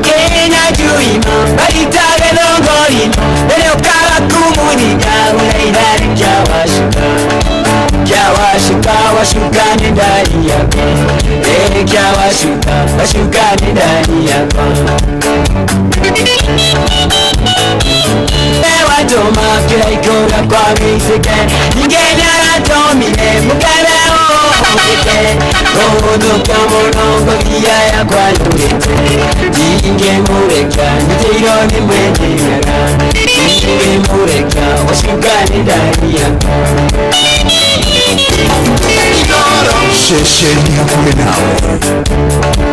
Kenya juima, baitare longorino, leo kala kumuni kaguna idari washuka ni ndani yako. Washuka ni ndani yako. Ewa toma kila ikora kwa misike, ningenya ratomine mukale oke. Oduka monongo kia ya kwa yurete, jinge mureka, niteiro ni mwenye ngara. mureka washugani daria Shesheni hakuwe nawe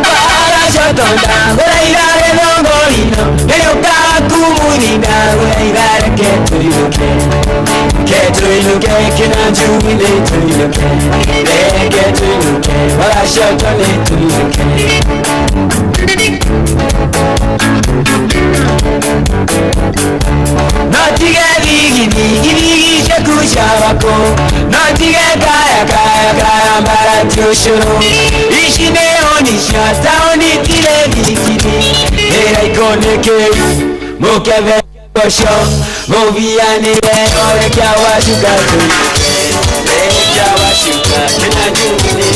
Parajotonda Gurairare nongorino Neyoka kumunina Gurairare keturiluke Keturiluke kinanjumile turiluke Keturiluke Parajotone turiluke Natige digi shekushabako Natige kaya mbara tioshoro Ishine onisha taoni tile dikini Era ikoneke mukeve kosho Moviani ore kya washuka tuike Kya washuka kena jumine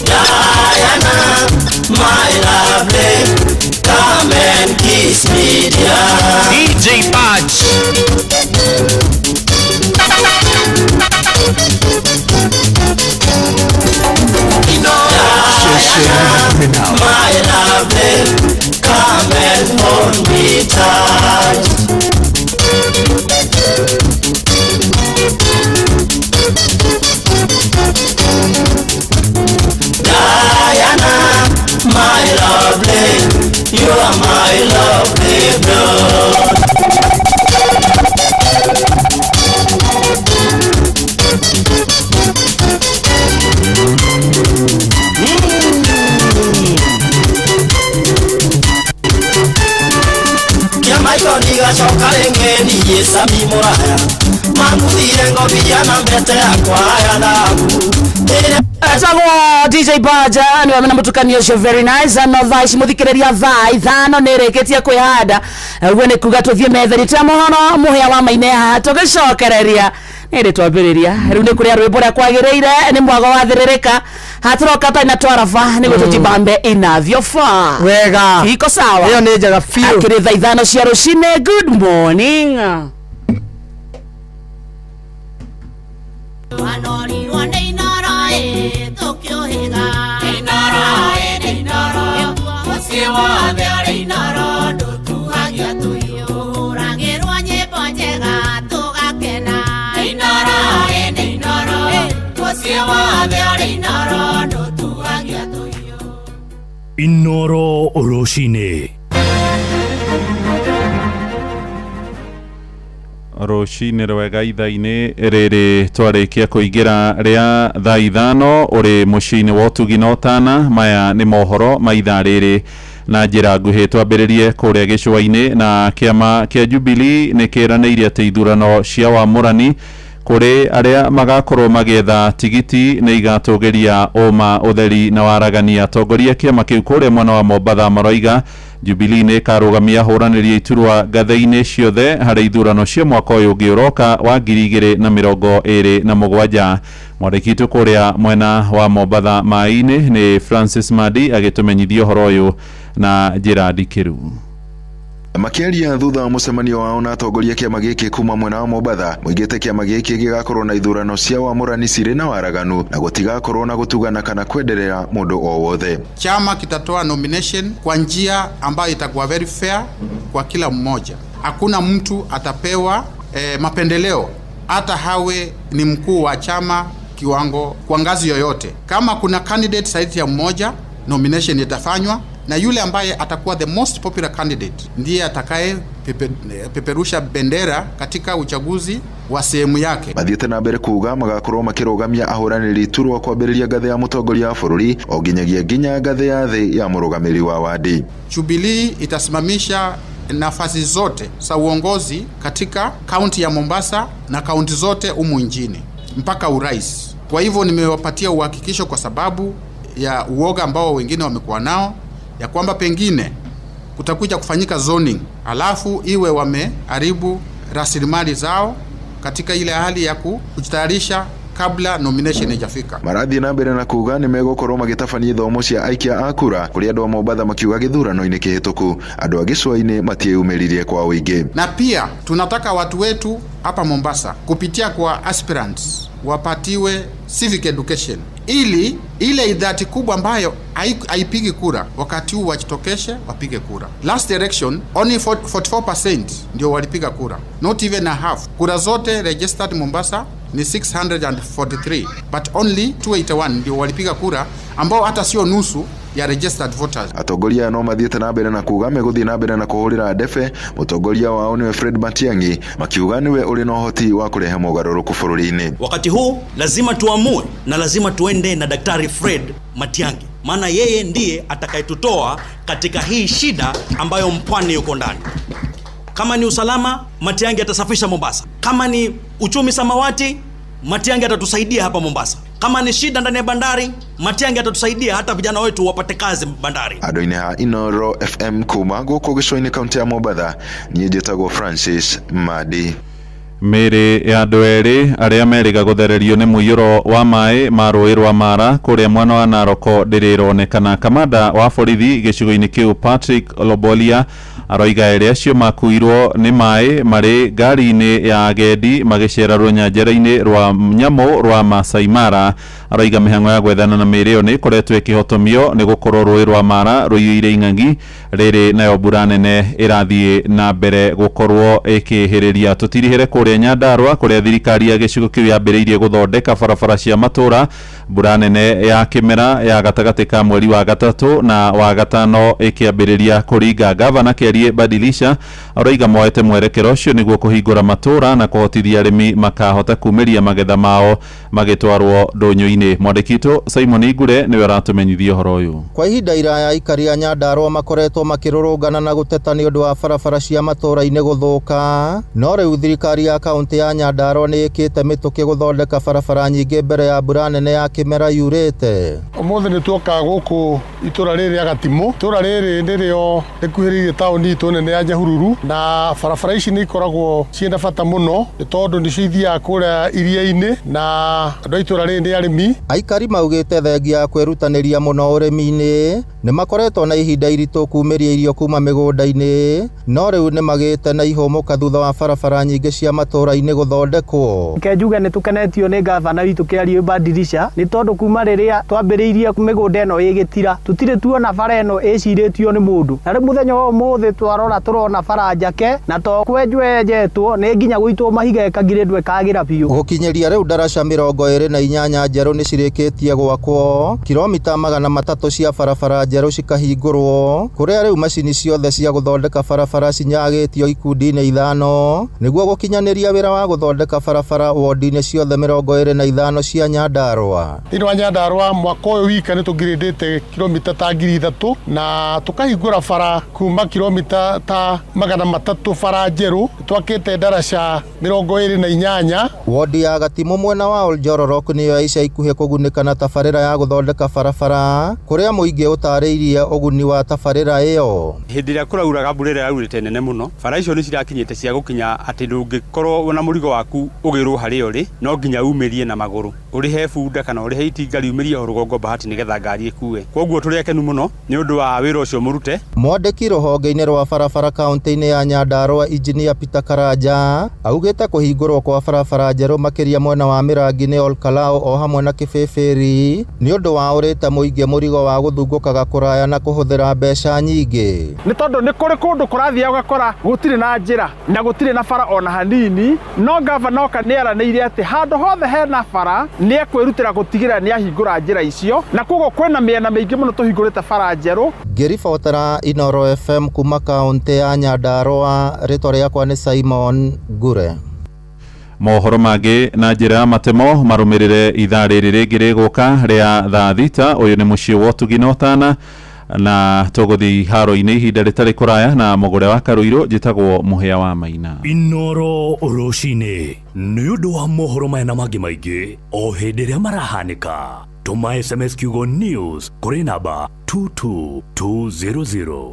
Diana, my lovely, come and kiss me, dear. DJ Badge. Diana, my lovely, come and hold me tight. Diana, my lovely, you are my lovely blood. Kia maiko niga choka rengeni yesa mimoraya Mangu dhirengo vijana mbete yakwa ya damu Atagwo DJ Baja ni wamena mutukanio cio very nice no thaici muthikiriria thaa ithano nirikitie kwihanda we ni kuga tuthie metherite muhono muhia wa maine ha tugicokereria niri twambiriria riu ni kuria rwimbo ria kwagiriire ni mwago wa thiririka haturoka ta na twarafa ni gututibambe inavyofa wega iko sawa hiyo ni njega fiu akiri thaa ithano cia rucine good morning Anori wande inara Tokyo higa inara Usiwa dhari inara Dutu hagia tuyo Rangirwa nyebo njega Tugakena inara Usiwa dhari inara Dutu hagia tuyo Inoro Oroshine Roshine rwega ithaini riri twarikia kuingira ria thaa ithano uri mucini wa utugina utana maya ni mohoro ma ithaa riri na njira nguhi twambiririe kuria gicua-ini na kiama kia Jubilee ni kiraniire ati ithurano cia wamurani kuri aria magakorwo magietha tigiti ni igatugeria uma utheri na waragania atongoria kiama kiu kuria mwena wa Mombatha maroiga Jubilee ni karugamia huraniria iturwa gathe-ini ciothe hari ithurano cia mwaka uyu ngiuroka wa 2027 mwandiki kuria mwena wa Mombatha mai-ini ni Francis Madi agitumenyithia horo uyu na njira ndikiru Makiaria thutha wa mucemanio wao na atongoria kiama giki kuma mwena wa Mombatha muigite kiama giki gigakorwo na ithurano cia wamurani cire na waraganu na gutigakorwo na gutugana kana kwendelea mundu o wothe. Chama kitatoa nomination kwa njia ambayo itakuwa very fair kwa kila mmoja. Hakuna mtu atapewa mapendeleo hata hawe ni mkuu wa chama kiwango kwa ngazi yoyote. Kama kuna candidate zaidi ya mmoja, nomination itafanywa na yule ambaye atakuwa the most popular candidate ndiye atakaye peperusha bendera katika uchaguzi wa sehemu yake. Mathiete na mbere kuga magakorwo makirugamia ahuraniri iturwa kwambiriria ngathe ya mutongoria wa bururi o nginya ngathe ya thi ya murugamiri wa wadi. Jubilee itasimamisha nafasi zote za uongozi katika kaunti ya Mombasa na kaunti zote humu nchini mpaka urais. Kwa hivyo nimewapatia uhakikisho kwa sababu ya uoga ambao wengine wamekuwa nao ya kwamba pengine kutakuja kufanyika zoning alafu iwe wameharibu rasilimali zao katika ile hali ya kujitayarisha kabla nomination haijafika. Marathi na mbere na kuga ni megukorwo magitabania ithomo cia aikia a kura kuri andu a Mombatha makiuga githurano-ini kihituku andu a gicua-ini matiumiririe kwa uingi. Na pia tunataka watu wetu hapa Mombasa kupitia kwa aspirants wapatiwe civic education ili ile idadi kubwa ambayo haipigi kura wakati huu wajitokeshe wapige kura. Last election only 44% ndio walipiga kura, not even a half. Kura zote registered Mombasa ni 643 but only 281 ndio walipiga kura, ambao hata sio nusu ya registered voters. Atongoria no mathiete na mbere na kuga meguthii na mbere na kuhurira ndebe. Mutongoria wao niwe Fred Matiang'i, makiuga niwe uri na uhoti wa kurehe mogaruruku bururi-ini. Wakati huu lazima tuamue na lazima tuende na Daktari Fred Matiang'i, maana yeye ndiye atakayetutoa katika hii shida ambayo mpwani yuko ndani. Kama ni usalama, Matiang'i atasafisha Mombasa. Kama ni uchumi samawati, Matiang'i atatusaidia hapa Mombasa. Kama ni shida ndani ya bandari, Matiang'i atatusaidia hata vijana wetu wapate kazi bandari. Adoine ha Inoro FM kuma guku gicoini kaunti ya Mombasa, nie njitagwo Francis Madi. Mĩrĩ ya andũ erĩ arĩa merĩga gũthererio nĩ mũiyũro wa maĩ ma rũĩ rwa Mara kũrĩa mwena wa Naroko ndĩrĩronekana. Kamanda wa borithi gĩcigo-inĩ kĩu Patrick Lobolia aroiga erĩ acio makuirwo nĩ maĩ marĩ ngari-inĩ ya agendi magĩcera rũnyanjara-inĩ rwa nyamũ rwa Masai Mara. Aroiga mĩhang'o ya gwethana na mĩrĩ ĩyo nĩ ĩkoretwo ĩkĩhotomio nĩ gũkorwo rũĩ rwa Mara rũiyũire ing'ang'i rĩrĩ nayo mbura nene ĩrathiĩ na mbere gũkorwo ĩkĩhĩrĩria. Tũtirihĩre kũrĩa Nyandarua kũrĩa thirikari ya gĩcigo kĩu yambĩrĩirie gũthondeka barabara cia matũra. Mbura nene ya kĩmera ya gatagatĩ ka mweri wa gatatũ na wa gatano ĩkĩambĩrĩria kũringa. Gavana Kĩarie Badilisha aroiga moete mwerekero ũcio nĩguo kũhingũra matũra na kũhotithia arĩmi makahota kumĩria magetha mao magĩtwarwo ndũnyũ-inĩ. Mwandĩki witũ Simon Igure nĩwe aratũmenyithia ũhoro ũyũ. Kwa ihinda iraya aikari a Nyandarua makoretwo makĩrũrũngana na gũteta nĩ ũndũ wa barabara cia matũra-inĩ gũthũka, no rĩu thirikari ya kaunti ya Nyandarua nĩ ĩkĩte mĩtũkĩ gũthondeka barabara nyingĩ mbere ya mbura nene ya kĩmera yurĩte. Ũmũthĩ nĩ tuoka gũkũ itũra rĩrĩ rĩa Gatimũ. Itũra rĩrĩ nĩrĩo rĩkuhĩrĩirie taũni itũ nene ya Nyahururu, na barabara ici nĩ ikoragwo ciĩna bata mũno nĩ tondũ nĩcio ithiaga kũrĩa iria-inĩ na andũ a itũra rĩrĩ nĩ arĩmi. Aikari maugĩte thengia ya kwĩrutanĩria mũno ũrĩmi-inĩ nĩ makoretwo na ihinda iritũ kumĩria irio kuma mĩgũnda-inĩ, no rĩu nĩ magĩte na ihũmũka thutha wa barabara nyingĩ cia matũra-inĩ gũthondekwo. Kenjuge nĩ tũkenetio nĩ gavana witũ Kĩarie Badilisha nĩ tondũ kuma rĩrĩa twambĩrĩirie mĩgũnda ĩno ĩgĩtira tũtirĩ tuona bara ĩno ĩcirĩtio nĩ mũndũ, na rĩu mũthenya wa ũmũthĩ twarora tũrona bara njake na to kwenjetwo nĩ nginya gũitwo mahiga ĩkagirĩndwo ĩkagĩra biũ. Gũkinyĩria rĩu ndaraca 28 njerũ nĩ cirĩkĩtie gwakwo, kilomita 300 cia barabara njerũ cikahingũrwo, kũrĩa rĩu macini ciothe cia gũthondeka barabara cinyagĩtio ikundi-inĩ 5 nĩguo gũkinyanĩria wĩra wa gũthondeka barabara wodi-inĩ ciothe 25 cia Nyandarua. Thĩinĩ wa Nyandarua mwaka ũyũ wika nĩ tũngirĩndĩte kilomita ta 3,000 na tũkahingũra bara kuma kilomita ta 300 bara njerũ. Twakĩte ndaraca 28. Wodi ya Gatimũ mwena wa Oljororok nĩyo ya ica ikuhĩ kũgunĩka na tabarĩra ya gũthondeka barabara, kũrĩa mũingĩ ũtarĩirie ũguni wa tabarĩra ĩyo. Hĩndĩ ĩrĩa kũrauraga mbura ĩrĩa yaurĩte nene mũno, bara icio nĩ cirakinyĩte cia gũkinya atĩ ndũngĩkorwo na mũrigo waku ũgĩrwo harĩa ũrĩ, no nginya umĩrie na magũrũ, ũrĩhe bunda kana ũrĩhe itinga riumĩrie rũgongo Bahati nĩgetha ngari ĩkue. Koguo tũrĩ akenu mũno nĩ ũndũ wa wĩra ũcio mũrute. Mwandĩki rũhonge-inĩ rwa barabara kaunti-inĩ ya Nyandarua Engineer Peter Karanja augĩte kũhingũrwo kwa barabara njerũ makĩria mwena wa Mĩrangi-inĩ Olkalau o hamwe na Kĩbĩbĩri nĩ ũndũ wa ũrĩte mũingĩ mũrigo wa gũthungũkaga kũraya na kũhũthĩra mbeca nyingĩ. Nĩ tondũ nĩ kũrĩ kũndũ kũrathiaga ũgakora gũtirĩ na njĩra na gũtirĩ na bara ona hanini, no gavana oka nĩ aranĩire atĩ handũ hothe hena bara nĩ ekwĩrutĩra gũtigĩrĩra nĩ ahingũra njĩra icio, na koguo kwĩna mĩena mĩingĩ mũno tũhingũrĩte bara njerũ. Ngĩribotera Inoro FM kuma kaunti ya Nyandarua, rĩtwa rĩakwa nĩ Simon Gure. Mohoro mangĩ na njĩra ya matemo marũmĩrĩre ithaa rĩrĩ rĩngĩ rĩgũka rĩa thaa thita. Ũyũ nĩ mũciĩ wa Ũtugi na Ũtana na tũgũthiĩ haro-inĩ ihinda rĩtarĩ kũraya na mũgũre wa Karũirũ njĩtagwo Mũhĩa wa Maina. Inoro rũcinĩ nĩ ũndũ wa mohoro maya na mangĩ maingĩ o hĩndĩ ĩrĩa marahanĩka. Tũma SMS kiugo news kũrĩ namba 22200.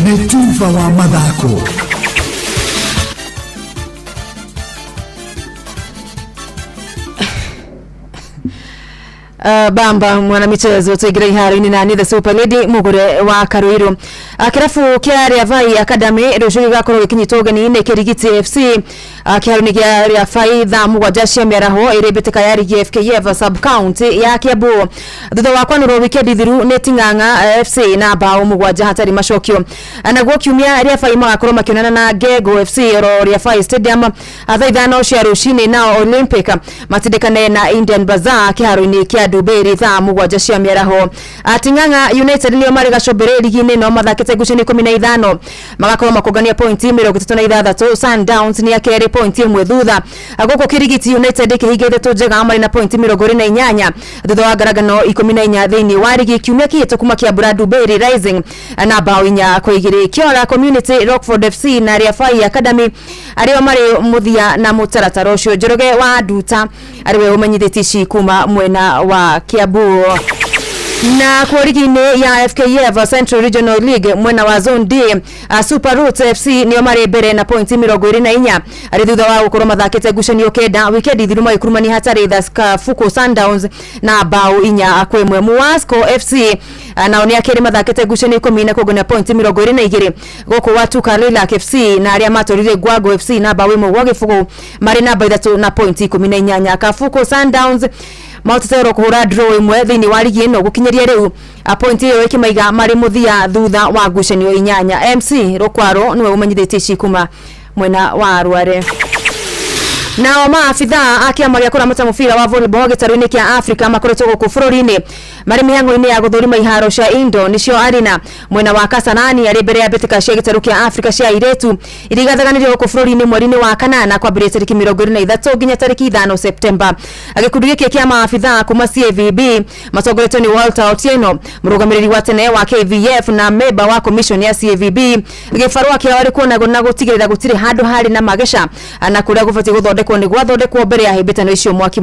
Netuva wa mathako. Bamba mwana michezo tuigira iharo-ini na ni the Super Lady mugure wa Karuiru. Kirafu kia Riavai Academy rujugi gakorwo gikinyitwo ugeni-ini Kirigiti FC kiharo-ini gia Riavai thaa mugwanja cia miaraho iri mbitika ya rigi FKF sub county ya Kiambu. Thutha wa kwanurwo wikendi thiru ni Ting'ang'a FC na bao mugwanja hatari macokio. Naguo kiumia Riavai magakorwo makionana na Gego FC ro Riavai Stadium thaa ithano cia rucini na Olympic matindikane na Indian Bazaar kiharo-ini kia Duberi thaa mugwanja cia miaraho. Ting'ang'a United nio mari gacobere ligi-ini no mathakite ngucini 15 magakorwo makongania pointi 36. Sundowns ni akere pointi 1 thutha. Goko Kirigiti United kihigithetwo njega mari na pointi 28 thutha wa ngaragano 14 thiini wa ligi kiumia kihito kuma kia Duberi Rising na bao 4 kwa 2. Kiora Community, Rockford FC na Riavai Academy ario mari muthia na mutaratara ucio. Njoroge wa Duta ariwe umenyithitici kuma mwena wa Kiambu. Na kwa ligi-ini ya FKF Central Regional League mwena wa Zone D Super Roots FC nio mari mbere na pointi 24 ari thutha wa gukorwo mathakite ngucanio kenda wikendi thiru magikurumani hatari Thaska Fuko Sundowns na bao 4 kwa 1. Muasco FC nao ni akiri mathakite ngucanio 10 na kugona pointi 22 goko watu Kalila FC na aria matorire Gwago FC na bao 1 gwa gifugo mari namba 3 na pointi 18. Kafuko Sundowns mautero kuhura draw imwe thini wa ligi ino gukinyeria riu pointi iyo ikimaiga mari muthia thutha wa ngucanio 8. MC Rokwaro niwe umenyithitici kuma mwena wa Arware. Nao maafitha akiama gya kuramata mufira wa volleyball gitaru-ini kia Africa makoretwo guku bururi-ini mari mihango-ini ya guthurima iharo cia Indo nicio Arena mwena wa Kasarani ari mbere ya mbitika cia gitaru kia Africa cia iretu irigathaganirio guku bururi-ini mweri-ini wa kanana kwambĩrĩria tariki 23 nginya tariki 5 September. Gikundi giki kia maafitha kuma CAVB matongoretwo ni Walter Otieno murugamiriri wa tene wa KVF na member wa commission ya CAVB gifarwa kia wari kuonagwo na gutigirira gutire handu hari na magesha na kuria gubati guthondekwo ni gwathondekwo mbere ya hibitano icio mwaki.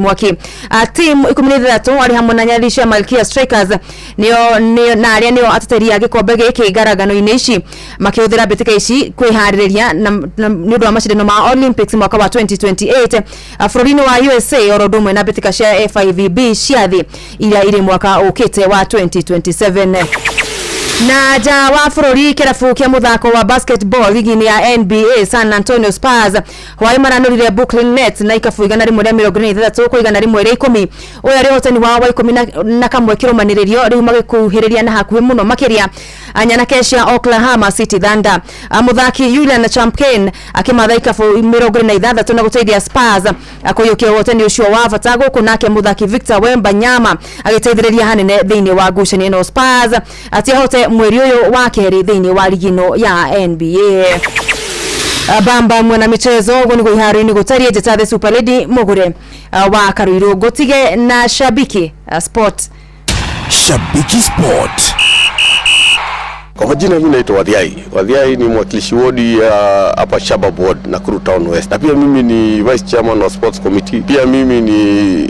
Team 13 ari hamwe na Nyalisha Malkia Strikers nio na aria nio ateteri ya gikombe giki garagano-ini ici makihuthira mbitika ici kwihariria ni undu wa macindano ma Olympics mwaka wa 2028 bururi-ini wa USA orodumwe na mbitika cia FIVB ciathi iria iri mwaka ukite wa 2027. Na ja wa bururi kirafu kia muthako wa basketball ligi-ini ya NBA San Antonio Spurs hwai maranurire Brooklyn Nets na ikafu 123 kwa 110 uya ri hotani wa 10 na kamwe kiromanirio riu magikuhiriria na hakuhi muno makiria anyana kesha Oklahoma City Thunder. Muthaki Julian Champagne akimatha ikafu 26 na guteithia Spurs akoyokia hotani ucio wa bata guku nake muthaki Victor Wembanyama agiteithiriria hanene thiini wa ngucanio ino. Spurs atihote mweri uyu wa keri thiini wa ligino ya NBA. Bamba mwana michezo gonigo iharo-ini gutarie jeta the Super Lady mugure wa Karuiru gotige na Shabiki Sport. Shabiki Sport. Kwa majina mimi naitwa Wadhiai. Wadhiai ni mwakilishi wodi hapa Shabab Ward Nakuru Town West. Na pia mimi ni vice chairman wa sports committee. Pia mimi ni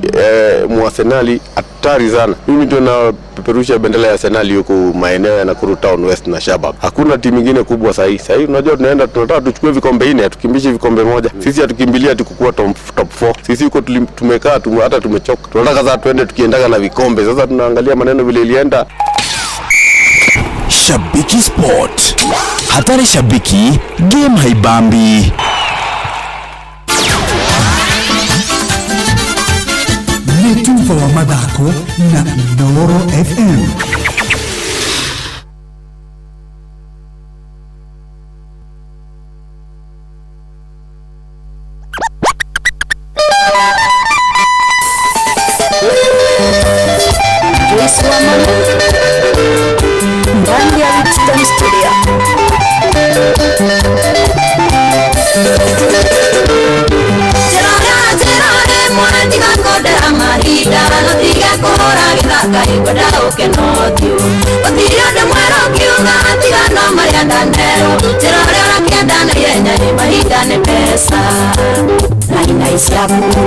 Arsenali hatari sana. Mimi ndio na peperusha bendera ya Arsenali huko maeneo ya Nakuru Town West na Shabab. Hakuna timu nyingine kubwa sahi. Sahi unajua tunataka tuchukue vikombe 4, tukimbishe vikombe moja. Sisi hatukimbilia tukukua top 4. Sisi huko tumekaa hata tumechoka. Tunataka sasa tuende tukiendaga na vikombe. Sasa tunaangalia maneno vile ilienda. Shabiki Sport. Hatari shabiki, game haibambi. Mituva wa madako na Noro FM.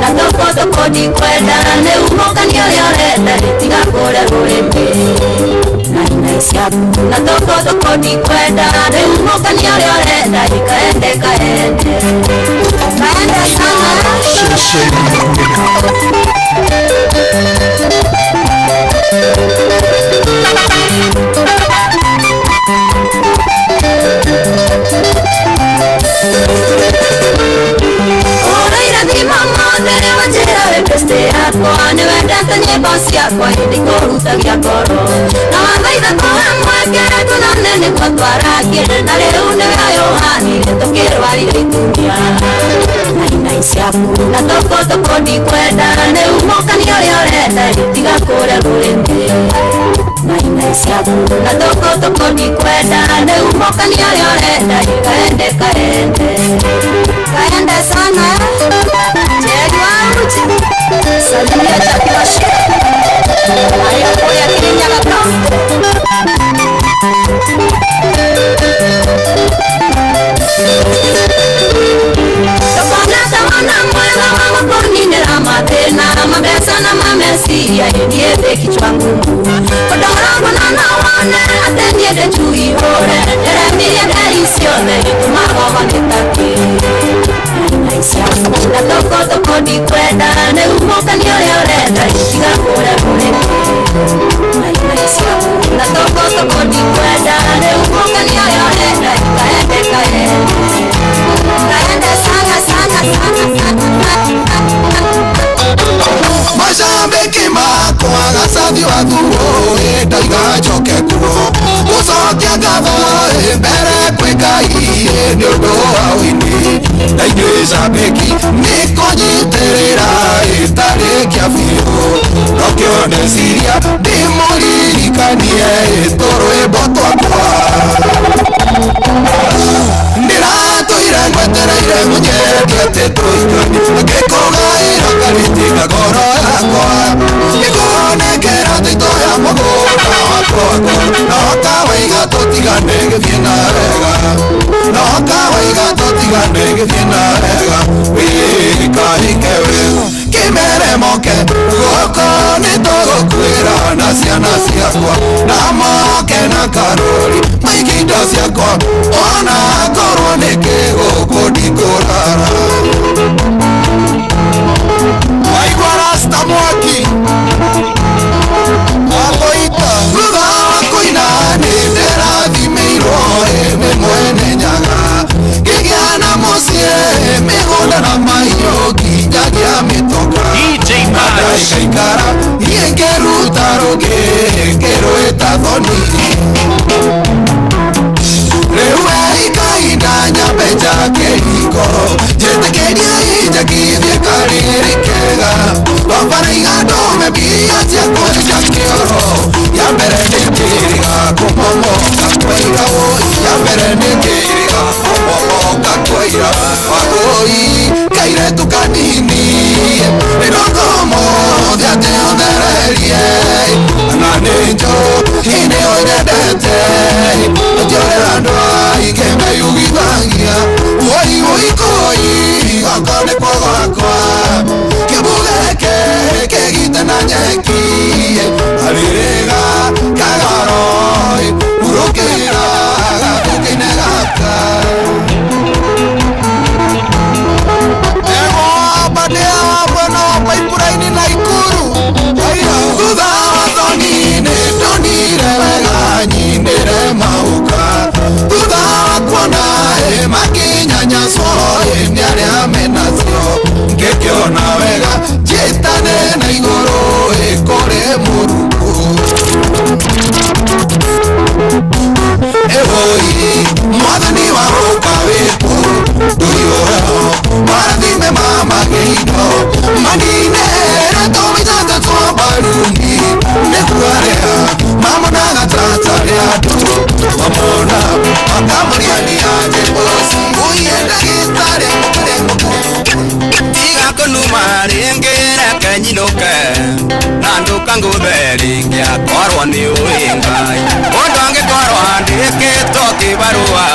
Na toko di kwenda ne umokanio yorenda tiga kore rurembe na isiabu na toko di kwenda ne umokanio yorenda ikaende kaende sana thima mothe wanjĩra wĩ besti yakwa nĩ wendete nyĩmbo ciakwa hĩndĩ kũhutagia ngoro na wathaitha kũhe mweke tũnone nĩguo twarangĩre na rĩu nĩwe yohanire tũkĩrwarire itumia nainai ciaku na tũkũ ndikwenda nĩ umũkania ũrĩa ũrenda tiga kũrĩa rũrĩmĩ nainai ciaku na tũkũ ndikwenda nĩ umũkania ũrĩa ũrenda kaende sana Jegi wangu salimia chakula shida haya kuya kirinyaga bro Tokona tawana mwega wangu kuninera matena mabesa na mamesiria ndiye kichwa ngumu Kodorangu na nawane atendie chui hore Jeremiah delisione tumago wangetaki na toko ndikwenda nĩ umũkania ũrĩa ũrenda tiga kũrĩa rũrĩmĩ na toko ndikwenda nĩ umũkania ũrĩa ũrenda kaende sana Mashabiki makwa gacathi wathuo ndaiga njoke kuo gũcokia ngatho mbere kwĩ Ngai nĩ ũndũ wa wĩini na inyuĩ shabiki nĩ kũnyitĩrĩra ĩtarĩkia biũ no kĩoneciria ndĩmũririkanie tũrwĩmbo twakwa ndĩratũire ngwetereire mũnyendi atĩ tũigani ngĩkũgaĩra karĩtinga ngoro yakwa ngĩkũnengera thito ya mũgũnda wakwa no kawaiga tũtigane gĩthiĩ na wega no kawaiga tũtigane gĩthiĩ na wega wĩkaike wega kĩmere moke gũkũ nĩ tũgũkuĩra na ciana ciakwa na moke na karũri maikindo ciakwa ona korwo nĩ kĩgũkũ ndikũrara waigua rasta mwaki wakoita thutha wa kũina nĩ ndĩrathimĩirwo ĩmwe mwene nyaga ngĩgĩa na mũciĩ mĩgũnda na mahiũ nginyagia mĩtoka ndaikaikara niĩ ngĩruta rũngĩ ngĩrwĩta thoni rĩu ikahinda nyambe njake riko njĩtĩkĩria injakithie karĩrĩ kega wabaraiga ndũme mbia cia kũnja kĩoro ya mbere nĩ kĩrĩga kũmomoka kwaira ya mbere nĩ kĩrĩga kũmomoka kwaira wagũi kairetu kanini rĩrogo mothe atĩ ũthererie na nĩ njũ hĩndĩ ũnyendete ũtĩorera andũ aingĩ meyugithagia woikoi goko nĩ kwa gwakwa kĩbugeke kĩgite na nyeki arĩrĩga kagaroi urũkĩra gathũkĩ-inĩ gaka egobanĩa mwena wa Pipeline na Ikuru thutha wa thoni nĩ ndonire wega nyinĩre mauka thutha wa kuona makinyanyaswo nĩ arĩa menacio ngĩkĩona wega njĩtane na igũrũ kũrĩ Mũrungu ewoi mwathani wa gũka wĩku ndũiyũrao marathime mamagĩindo maninere tũmĩtata twa mbaruni nĩguo arĩa mamonaga tata rĩa andũ mamona makamũriania njĩboci ũienda gĩtarĩ tiga kũnuma rĩngĩ reke nyinũke na ndũka ngũthe rĩngĩ akorwo nĩ ũĩ Ngai mũndũ angĩkorwo andĩkĩtwo kĩbarũa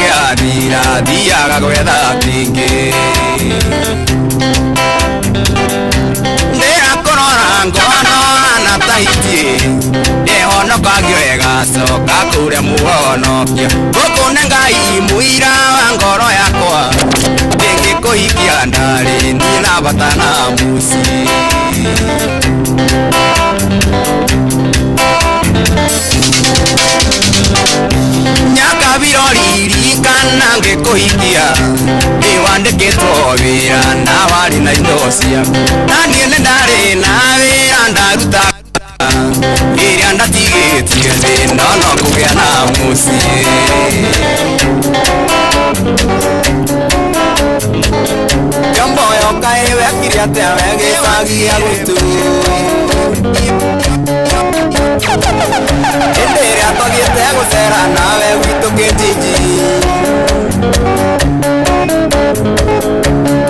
gĩathira thiaga gwetha kĩngĩ ndĩrakũrora ngono na tahiti ndĩhonokagio ĩgacoka kũrĩa mũhonokio gũkũ nĩ Ngai mũira wa ngoro yakwa ndĩngĩkũhikia ndarĩ niĩ na bata na mũciĩ nyakabirori ririkana ngĩkũhikia wandĩkĩtwo wĩra na warĩ na indo ciaku na niĩ nĩ ndarĩ na wĩra ndaruta ĩrĩa ndatigĩtie thĩ no kũgĩa na mũciĩ Jomboyo kaĩ wekire atĩa wegĩcagia gũtu hĩndĩ ĩrĩa twathiĩte gũcera nawe gwitũ Kĩnjinji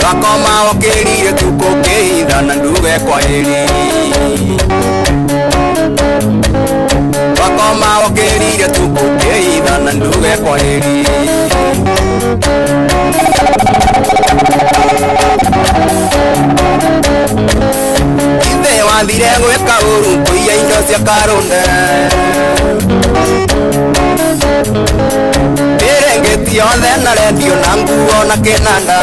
twakoma ũkĩrire tuko ũkĩhitha na nduge kwaheri twakoma ũkĩrire tuko ũkĩhitha na nduge kwaheri ithe wathire gwĩka ũru kũiya indo cia Karũnde Ĩrengeti yothe na redio na nguo na kĩnanda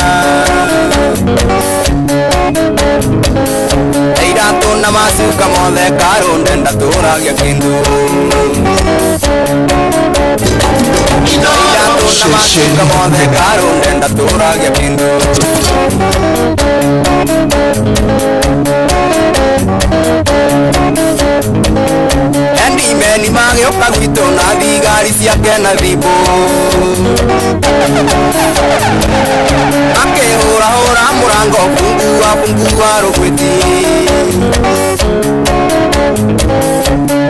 iratũ na macuka mothe Karũnde ndatũragia kĩndũ iratũ na macuka mothe Karũnde ndatũragia kĩndũ Endimeni magĩũka gwitũ na thigari ciake na thimũ akĩhũrahũra mũrango fungua rũgwĩti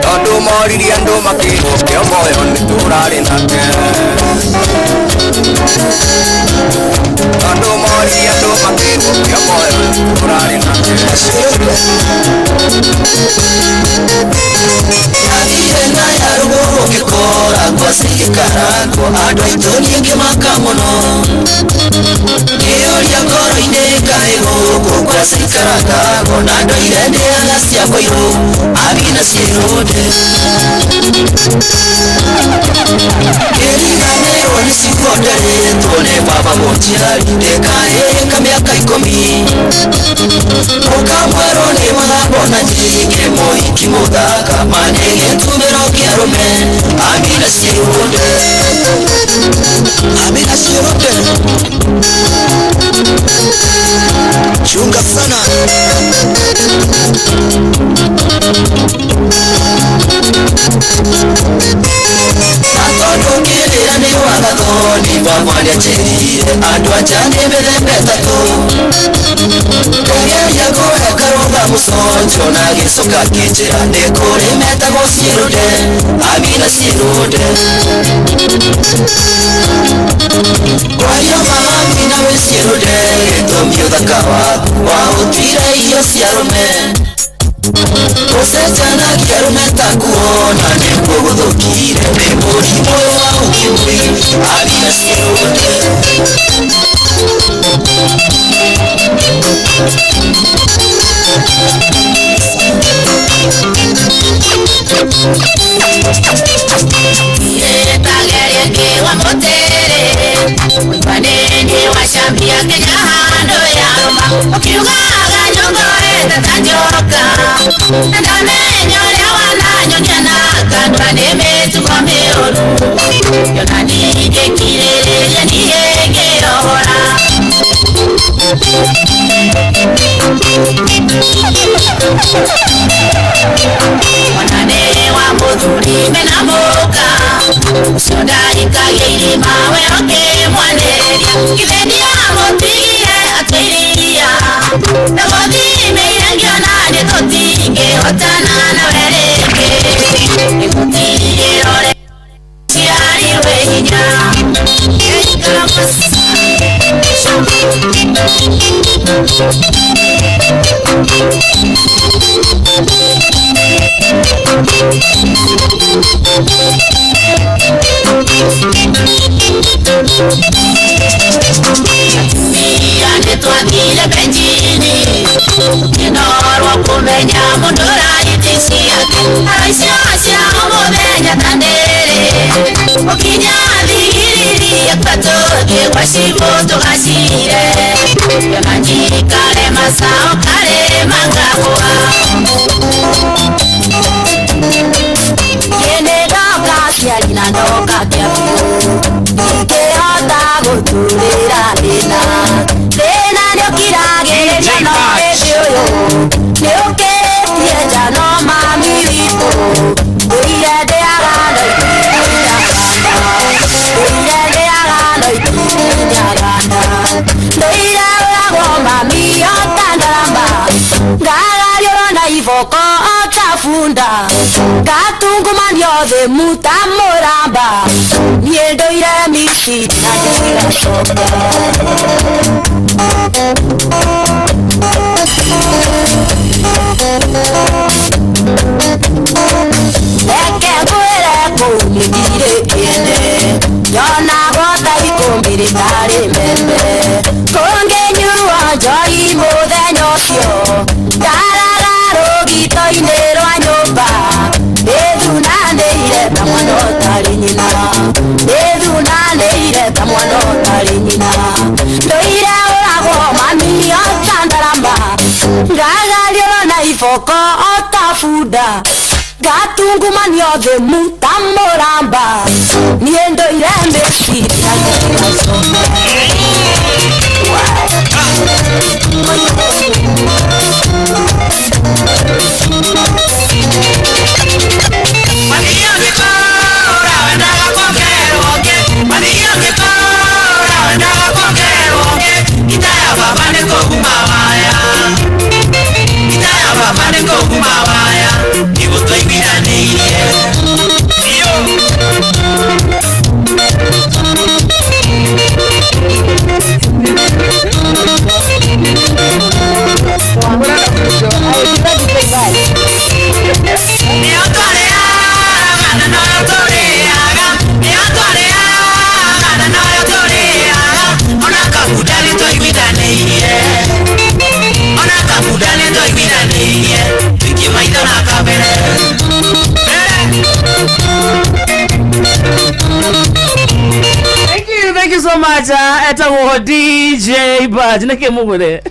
tondũ moririe andũ makĩrwo Kĩomoyo nĩtũrarĩ nake tondũ moririe andũ makĩrwo Kĩomoyo nĩtũrarĩ nake Yathire na yarugũ gĩkoragwo cikaragwo andũ aitũ ningĩ maka mũno kĩũria ngoro-inĩ kaĩ gũkũ kwa cikaragwo na andũ aire ndĩaga cia Mũirũ Amina Ciĩrũnde kĩriganĩrwo nĩ cigonderetwo nĩ baba mũciari ndĩkahĩka mĩaka 10 ũkamwerwo nĩ mathako na nyingĩ mũhiki mũthaka manĩgĩtumĩro kĩarũme Amina Ciĩrũnde Amina Ciĩrũnde chunga sana Atondo kĩrĩra nĩ wagatho nĩ baba nĩanjĩrire andũ anja nĩ mĩthemba ĩtatũ Kageria kũheka rũtha mũconjo na gĩcoka kĩnjĩra nĩ kũrĩ metagwo Ciĩrũnde Amina Ciĩrũnde Kwaria mama Amina wĩ Ciĩrũnde gĩtũmi ũthaka waku waũtuire irio cia arũme Ũcenjanagia arũme ta kuona nĩguo gũthũkire nĩ mũrimũ wa ũkimwi Amina Ciĩrũnde Yetageria kiwa mũtĩrĩ Mũibanĩni wa cambia Kenya handũ ya rũma Ũkiugaga nyongorete ta njoka Na ndamenya ũrĩa wananyonia na kandwa nĩ mĩtugo mĩũru Yona ningĩkirĩrĩria niĩ ngĩohora Mwana nĩ wa mũthuri mena mũka Ũcio ndarikagia irima we ũkĩmwanĩria Githĩnia mũtigie atũiria Na gũthimeire ngĩona nĩ tũtingĩhotana nawe rĩngĩ Nĩgũtigĩrore ciarĩ wĩ hinya Nĩ twathire benjini Kĩnorwo kũmenya mũndũ raiti ciake Araicio cia mũthenya ta ndĩrĩ Ũkinya thigiriria twatũthiĩ gwa cibũ tũgacire Yona njikare macaũ karĩ mangahũa Yene ndoka ciari na ndoka kĩabu Ngĩhota gũturĩra thĩna ifoko otafunda gatungumania othe mutamuramba niendoire misi na ndiracoka eke ngwire kumigire kiene yona gota ikumbiri tari membe kunginyurwa njoi muthenya ucio ndarara rugito-ini rwa nyumba nithunanĩire ta mwana ũtarĩ nyina nithunanĩire ta mwana ũtarĩ nyina ndũire ũragwo mami otandarama ngagario na iboko otafunda gatungumania othe mutamuramba niĩ ndũire mĩciria Thank you so much. Etagwo DJ Baj nake mugure.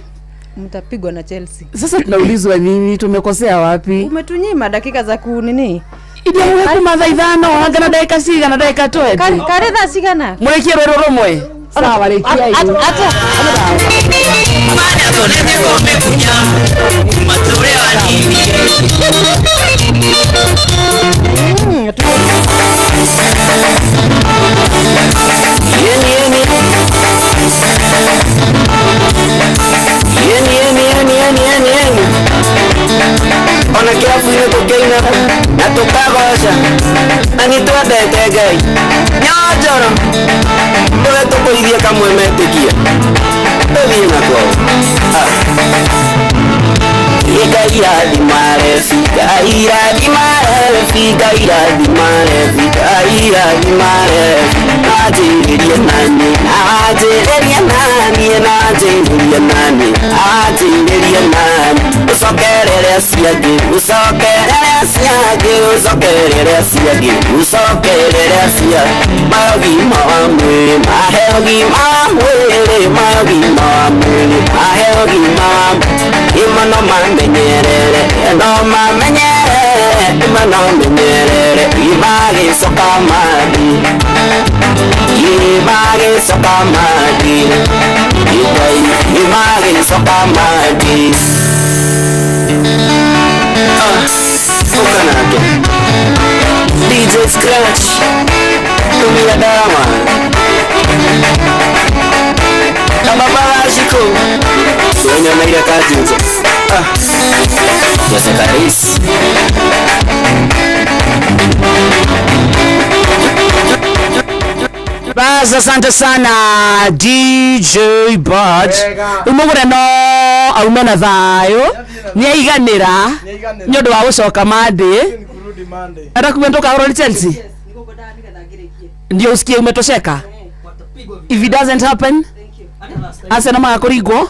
Mtapigwa na Chelsea. Sasa tunaulizwa nini? Tumekosea wapi? Umetunyima dakika za kunini? Idia wewe kuma dhaidhano hangana dakika siga na dakika 20. Karetha sigana. Murekie roro romwe. Sawa lekia hiyo. Hata Mana tonete kome kunya matore wanini ona kiafu tukeina na tukagosha ani twendete Ngai nyonjoro mbona tukoithia kamwe metikia tuthie nakwo ikairathimare najĩrĩrie nani ucokerere ciangĩ maogima wa mwĩrĩ mahe ũgima wa mwĩrĩ ima no mamenyerere imagĩcoka madi imagĩcoka madi ukanake DJ Scratch tumia dama ababashiko wenye maira kazinzo Jose Caris Bas, asante sana DJ Baj. Umugure no aumena thayo niaiganira nyondo wa gucoka mandi ara kumendoka oro Chelsea ndio usikie umetosheka. If it doesn't happen asa na makuringo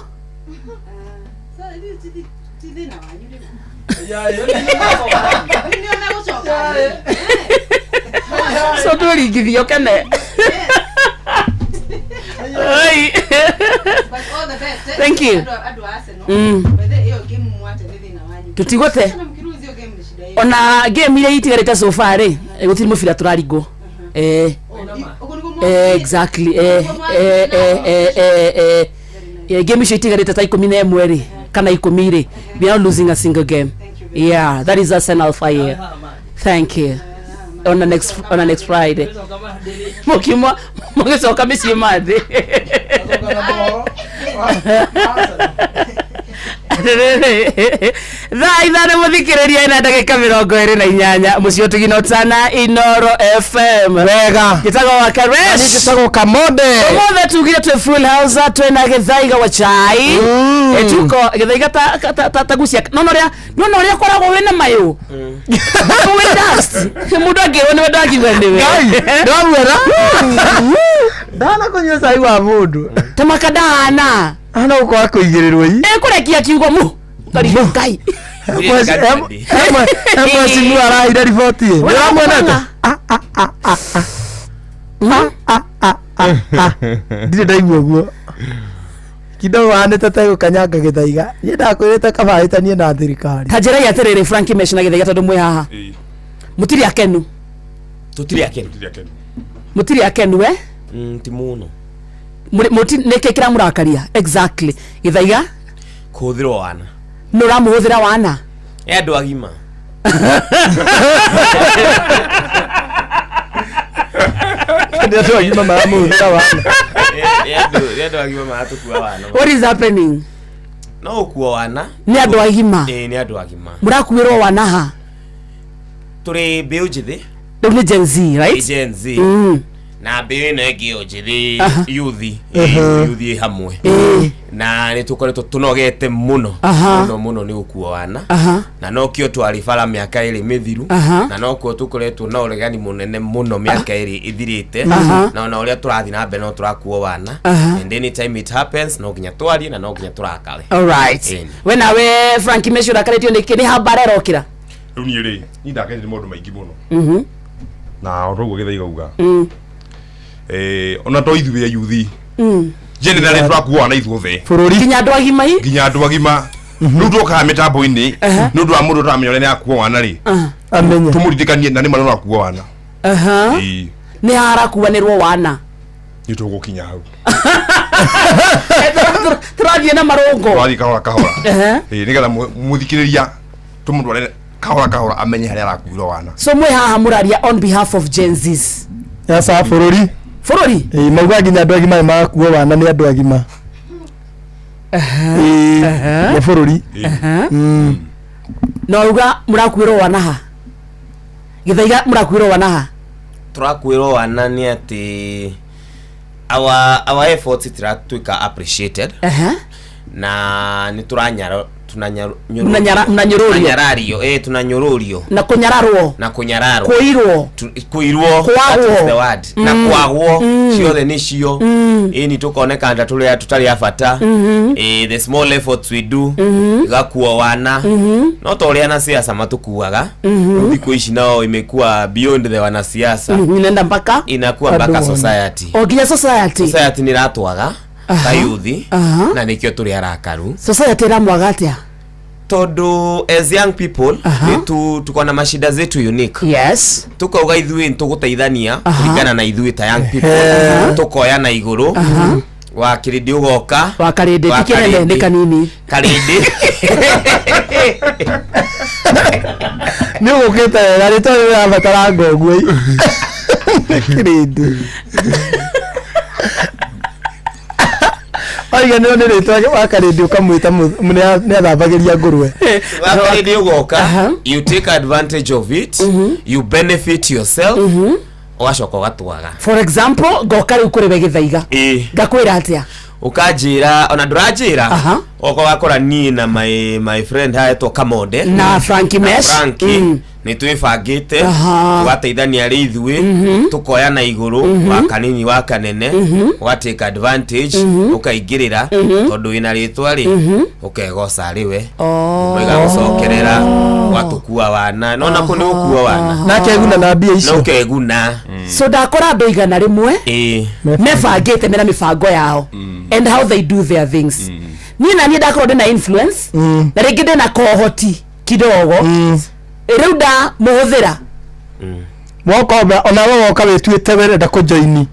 so turingithio kene Oi. Thank you. Tutigote. Ona game ile itigarite so far gutiri mufira turaringo. Exactly. Game icio itigarite ta 11 ri kana 10 ri. We are losing a single game. Yeah, that is Arsenal fire. Thank you. On the next Friday. Mokimwa mugicoka micii mathi. Thaithane muthikiriria ina ndagika 28 mucio tuginotana Inoro FM wega gitago wa Karesh gitago Kamode mothe tugire twe full house twena githaiga wa chai etuko githaiga ta gucia nono ria koragwo wena mayo we dust mudo ngiro ni ndagirwe niwe ndamwera ndana kunywa cai wa mundu tamakadana ana uko akuigirirwo yi kurekia kiugo mu karibu kai simu araida riboti ndiramwonete ndire ndaigua guo kidogo wanete tego kanyanga githaiga ni ndakwirite kabaitanie na thirikari tajira ya terere Frankie Mesh na githaiga tondu mwe haha mutiri akenu mutiri akenu we timuno muti nekekira murakaria exactly githaiga kuthirwo wana nura muhuthira wana andu agima ndio agima mamuhuthira wana andu agima matukuwa wana. What is happening? No kuwa wana ni andu agima ni andu agima murakuirwo wana ha turi mbeu njithi ni Gen Z right Gen Z na mbeu ino ingi njithi yuthi hamwe na ni tukoretwo tunogete muno muno ni ukuwa wana na no kio twarifara miaka iri mithiru na no kuo tukoretwo na uregani munene muno miaka iri ithirite na ona uria turathi na mbere no turakuwa wana and any time it happens no ginya twari na no ginya turakare. All right we nawe Frankie Mesh urakaretio ni habara rokira riu ni ri ni ndakete maundu maingi muno na orugo githaiga uga ona to ithuĩ yuthi jeni na turakuwa na ithuothe bururi ginya andu agima riu twokaga mitambo-ini ni undu wa mundu utamenya ni akuwa wana ri amenye tumuririkanie na ni mara no akuwa wana ni harakuwanirwo wana ni tugukinya hau turathie na marungo turathie kahora nigetha muthikiriria tumundware kahora amenye haria arakuirwo wana so mwe haha muraria on behalf of Gen Zs yasa bururi mauga nginya andu agima magakuwa wana ni andu agima ni bururi no uga murakuirwo wana ha githaiga murakuirwo wana ha turakuirwo wana ni ati our efforts tiratuika appreciated na ni tunanyororio tunanyororio na kunyararwo kuirwo the word na kwagwo ciothe nicio ni tukoneka nda turia tutari afata the small efforts we do gakuwa wana no toria na siasa matukuaga thiku ici nao imekuwa beyond the wana siasa inaenda mpaka inakuwa mpaka society ginya society ni ratwaga kayuthi na nikio turi arakaru society ramwaga atia todo as young people tuko na mashida zetu unique yes tukauga ithuĩ nituguteithania kuringana na ithuĩ ta young people tukoya na iguru wa kirindi ugoka wa karindi tikirene ni kanini karindi ni ugukite gari to ya batara ngogwe kirindi Aiga ndio ndirĩtwa wakarĩndi ukamwita ni athambagiria ngurwe wakarĩndi ugoka you take advantage of it you benefit yourself ugacoka ugatwaga for example ngoka riu kuri begithaiga ngakwira atia ukanjira ona nduranjira oko wakora ni na my friend haetwo Kamode na Frankie Mesh ni twibangite tugateithania ri ithuĩ tukoya na iguru wa kanini wa kanene ugatake advantage ukaingirira tondu wina ritwa ri ukegoca riwe mwiga gucokerera watukua wana nona kuni ukuwa wana na keguna na mbia icio no keguna so ndakora andu igana rimwe mebangite mena mibango yao and how they do their things ni na ni ndakora ndina influence na ringi ndina kohoti kidogo riu nda muhuthira woka ona woka wituite werenda kujoini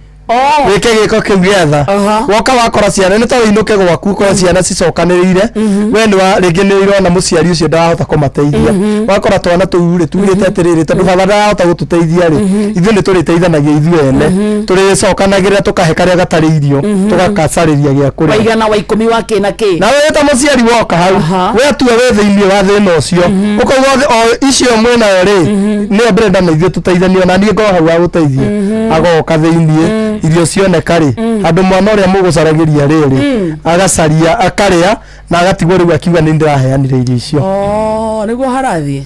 weke giko kiu getha woka wakora ciana ni to inuke gwaku kwa ciana cicokanirire we ni wa ringi ni irona muciari ucio ndahota kumateithia wakora twana tuure tuurite atiriri tondu baba ndahota gututeithia ri ithuĩ ni turiteithanagia ithuĩ ene turicokanagirira tukahe karia gatari irio tugakacariria gia kuria waigana wa 10 wa kina ki na we ta muciari woka hau we tu we thiini wa thina ucio ukauga icio mwena ri ni brenda na ithuĩ tuteithanio na niĩ ngoro hau wa guteithia agoka thiini irio cioneka ri andu mwana uria mugucaragiria riri agacaria akaria na agatigwo riu akiuga ni ndiraheanire irio icio niguo harathie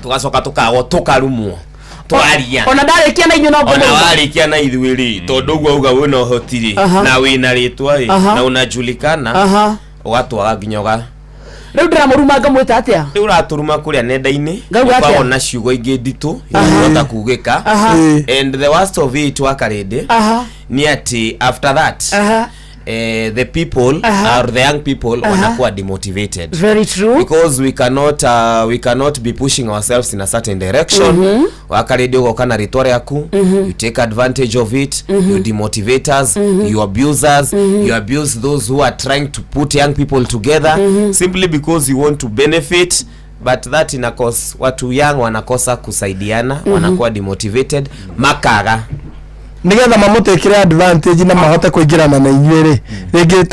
tugacoka tukago tukarumwo twaria ona ndarikia na inyu no ona warikia na ithuĩ ri tondu uguo uga wina uhotiri na wina ritwa ri na unajulikana ugatwaga nginyoga riu ndiramuruma ngamwita atia riu raturuma kuria nenda-ini ukabona ciugo ingĩ nditũ irota kugĩka and the worst of it wakarĩndĩ ni ati after that the people or the young people wanakuwa demotivated. Very true. Because we cannot be pushing ourselves in a certain direction. Wakarĩndĩ ũgoka na rĩtwa rĩaku, you take advantage of it, you demotivate us, you abuse us, you abuse those who are trying to put young people together simply because you want to benefit, but that inakos watu young wanakosa kusaidiana, wanakuwa demotivated, makaga nigetha mamutekire advantage na mahote kuingirana na inyuĩ ri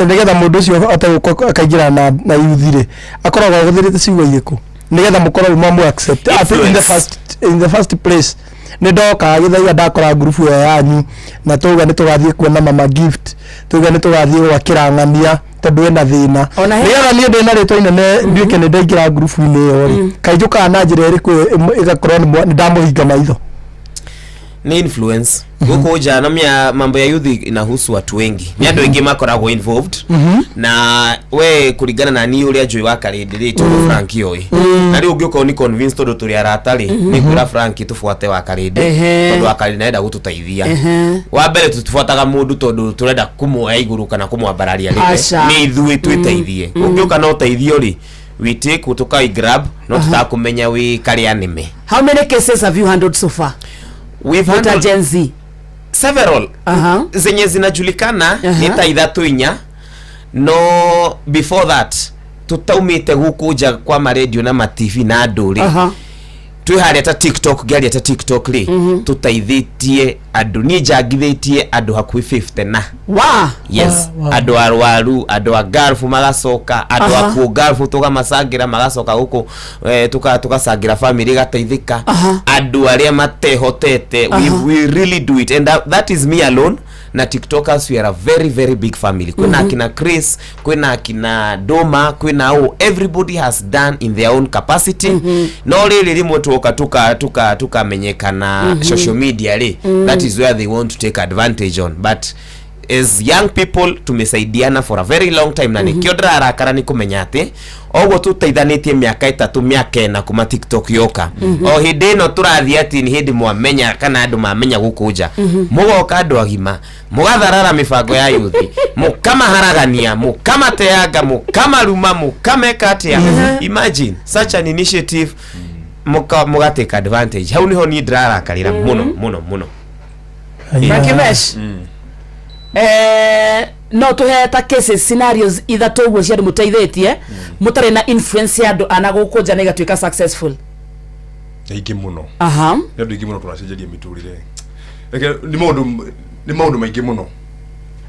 nigetha mundu ucio ate akaingirana na youth ri akoragwo guthirite ciugo iriku nigetha mukorwo mamu accept in the first place ni ndoka githaiga ndakora group ya yanyu na tuga ni tugathie kuona mama gift tuga ni tugathie gwakirang'ania tondu ena thina nigetha ni ndina ritwa inene nduike ni ndaingira group ini yo ri kainjuka na njira iriku igakorwo ni ndamuhinga maitho ni influence guko jana mia mambo ya youth inahusu watu wengi ni andu wengi makoragwo involved na we kuringana na ni uria njui wakarĩndĩ rĩtwo Frank yoi na riu ngĩuko ni convinced tondu turi aratari ni kura Frank tufuate wakarĩndĩ tondu wakarĩndĩ naenda gututeithia wa mbere tutufuataga mundu tondu turenda kumuoya iguru kana kumwambararia rĩke ni ithuĩ twĩteithie ngĩuka no teithio ri we take utuka grab no tutakumenya we karia nime. How many cases have you handled so far? We've handled Gen Z several zenye zinajulikana nita ithatu inya no before that tutaumite gukuja kwa ma radio na ma TV na nduri twihari ata TikTok gari ata TikTok ri tutaithitie andu ni njagithitie andu hakuhi 50 na yes andu arwaru andu a Gulf magacoka andu aku Gulf tugamacangira magacoka guku tukacangira family gateithika andu aria matehotete we really do it and that is me alone na TikTokers we are a very very big family kwina akina Chris kwina akina Doma kwina everybody has done in their own capacity no really rimwe tuka menyekana social media ri that is where they want to take advantage on, but as young people tumesaidiana for a very long time na nikio ndarakara ni kumenya ati ogwo tuteithanitie miaka 3 miaka 4 kuma TikTok yoka o hindi no turathia ati ni hindi mwamenya kana andu mamenya gukuja mugoka andu agima mugatharara mibango ya youth mukama haragania mukama teanga mukama ruma mukama katia imagine such an initiative muga take advantage hau niho ni ndarakarira muno Frankimesh no tuheta cases scenarios ithatu guo cia muteithĩtie mutare na influence ya andu anagukunja na igatuika successful ingi muno ndu ingi muno turacenjeria miturire ni maundu maingi muno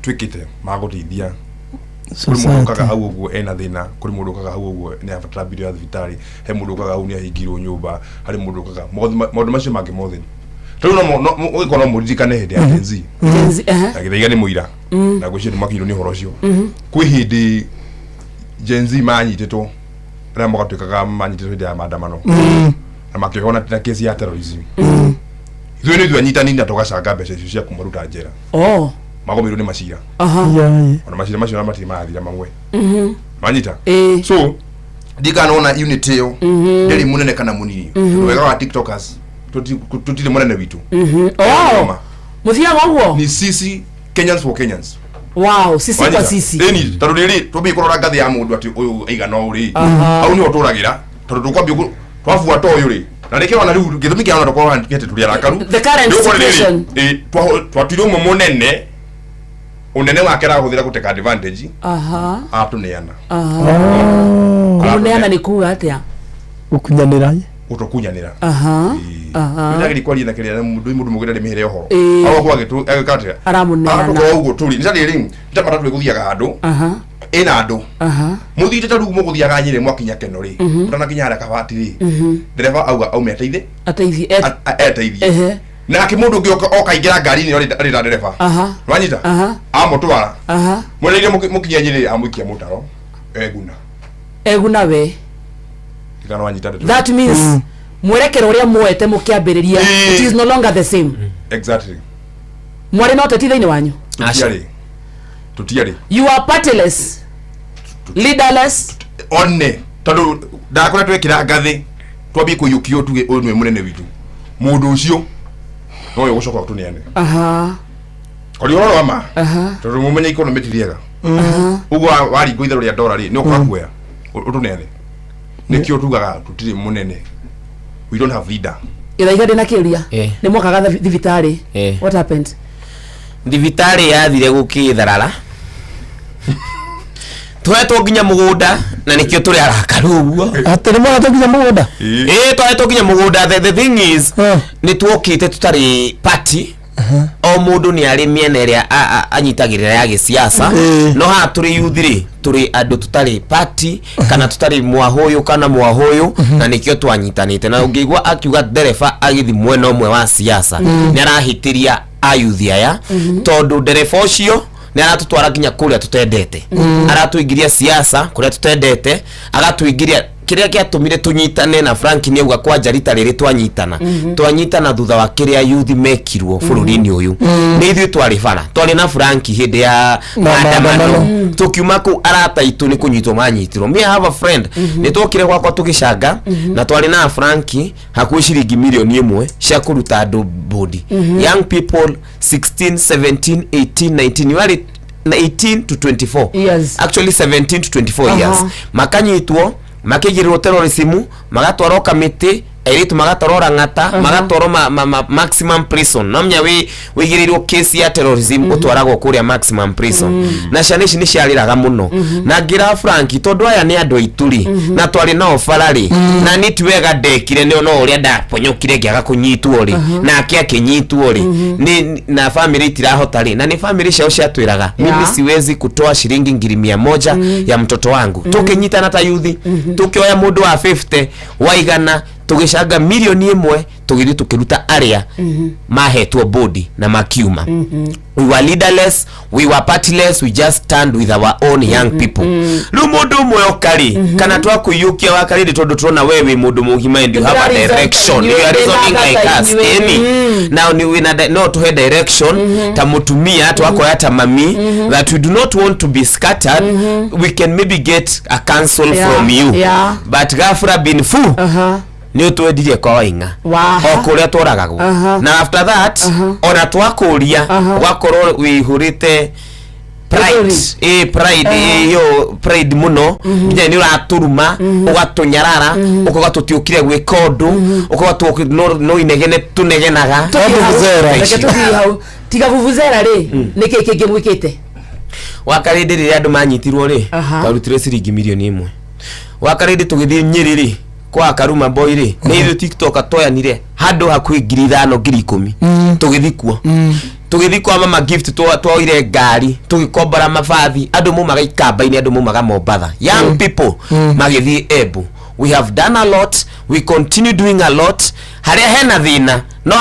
twikite maguteithia kuri mundu kaga hau uguo ena thina kuri mundu kaga hau uguo ni abatara bill ya thibitari he mundu kaga hau ni ahingirwo nyumba hari mundu kaga maundu macio mangi mothe tondũ no ũgĩkorwo mũririkane hĩndĩ ya Gen Z agĩthaiga nĩ mũira na gwĩciria nĩ makinyirwo nĩ ũhoro ũcio kwĩ hĩndĩ Gen Z manyitĩtwo arĩa magatuĩkaga manyitĩtwo hĩndĩ ya maandamano na makĩhona na kesi ya terrorism ithuĩ nĩ ithuĩ anyitanĩire na tũgacanga mbeca icio cia kũmaruta njera magomirwo nĩ macira ona macira macio na matirĩ marathira mamwe manyita so ndikanona unity ĩyo ndĩrĩ mũnene kana mũnini wega wa TikTokers tutile mwana witu muthia gwo ni sisi Kenyans for Kenyans sisi kwa sisi eni taruriri tubi kurora ngathi ya mundu ati uyu igana uri au ni oturagira tondu tukwambia twafuata uyu ri na reke wana riu githumi kia wana tokwa ngete tulia rakaru the current situation twatiro mu munene unene wake rahuthira guteka advantage atuneana kuneana ni kuga atia ukunyanira utokunyanira ndagiri kwali na kiria mundu mugire mihere ohoro aho kwa gitu agakatira aramuneana kwa ugo tuli ndari ring ndapata tuli guthiaga andu ina andu muthite taru muguthiaga nyire mwakinya keno ri utana kinyara kabati ri dereva auga aume ateithie na kimundu ngioka okaingira ngari ni ari dereva wanyita amotwara mwereire mukinya nyire amuikia mutaro eguna we that means mwerekero uria mwete mukiambiriria it is no longer the same exactly mwari no tetithaini wanyu tutiari you are partyless leaderless onne tondu ndakora twekira ngathi twambi kuyukio tuge onwe munene witu mundu ucio no yo gucoka tuniane kori oro ama tondu mumenye economy tiriega ugo wari ngoitha ria dollar ri no kwakuya utuniane nikio tugaga tutiri munene we don't have leader ira ndina kiuria ni mwakaga thibitari what happened thibitari yathire gukitharara twetwo nginya mugunda na nikio turi arakaru uguo atene mwana tukinya mugunda twetwo nginya mugunda the thing is ni twokite tutari party o mundu ni ari miene ria anyitagirira ya gisiasa no ha turi yuthiri turi andu tutari party kana tutari mwahoyo kana mwahoyo na nikio twanyitanite na ungigwa akiuga dereva agithi mwena umwe wa siasa ni arahitiria ayuthia ya tondu dereva ucio ni aratutwara nginya kuria tutendete aratuingiria siasa kuria tutendete agatuingiria kiria kiatumire tunyitane na Frank ni uga kwa jarita riri twanyitana thutha wa kiria youth mekirwo bururi-ini uyu ni ithu twari bara twari na Frank hindi ya maandamano tukiuma ku arata itu ni kunyitwo manyitirwo me have a friend ni twokire gwakwa tugicanga na twari na Frank hakuhi ciringi milioni 1 cia kuruta andu body young people 16 17 18 19 you are 18 to 24 years actually 17 to 24 years makanyitwo makigirwo terrorism magatwaro kamiti eritu magatwaro ngata magatwaro maximum prison namnya wigirirwo case ya terrorism utwaragwo kuria maximum prison na shanishi ni ciariraga muno na ngira Frank tondu aya ni andu ituri na twari no farari na ni twega ndekire ni ono uria ndaponyokire ngiaga kunyitwo ri na akinyitwo ri ni na family itirahota ri na ni family ciao ciatwiraga mimi siwezi kutoa shilingi 100 ya mtoto wangu tukinyitana ta youth tukioya mundu wa 50 waigana tugicanga milioni 1 tugiri tukiruta area mahetwo body na makiuma we were leaderless, we were partyless, we just stand with our own young people lu mundu mwe okari kana twa kuyukia wakari tondu turona wewe mundu muhima and you have a direction you are reasoning like us now ni wina no to head direction tamutumia twako yata mami that we do not want to be scattered we can maybe get a counsel from you but gafra bin fu ni utwedirie kwa wainga okuria twaragagwo na after that ona twakuria wakorwo wihurite pride yo pride muno nginya ni uraturuma ugatunyarara ukagatutyukire gwikondu ukagatu no inegene tunegenaga tiga vuvuzera ri niki kingi mwikite wakarindi ri andu manyitirwo ri tarutire ciringi milioni 1 wakarindi tugithie Nyeri kwa Karuma boy ri ni ithu TikTok atoyanire handu hakui 5,000 tugithikuo tugithikwa mama gift twaire ngari tugikombora mabathi andu mumaga ikamba-ini andu mumaga Mombatha young people magithie Embu we have done a lot we continue doing a lot haria hena thina no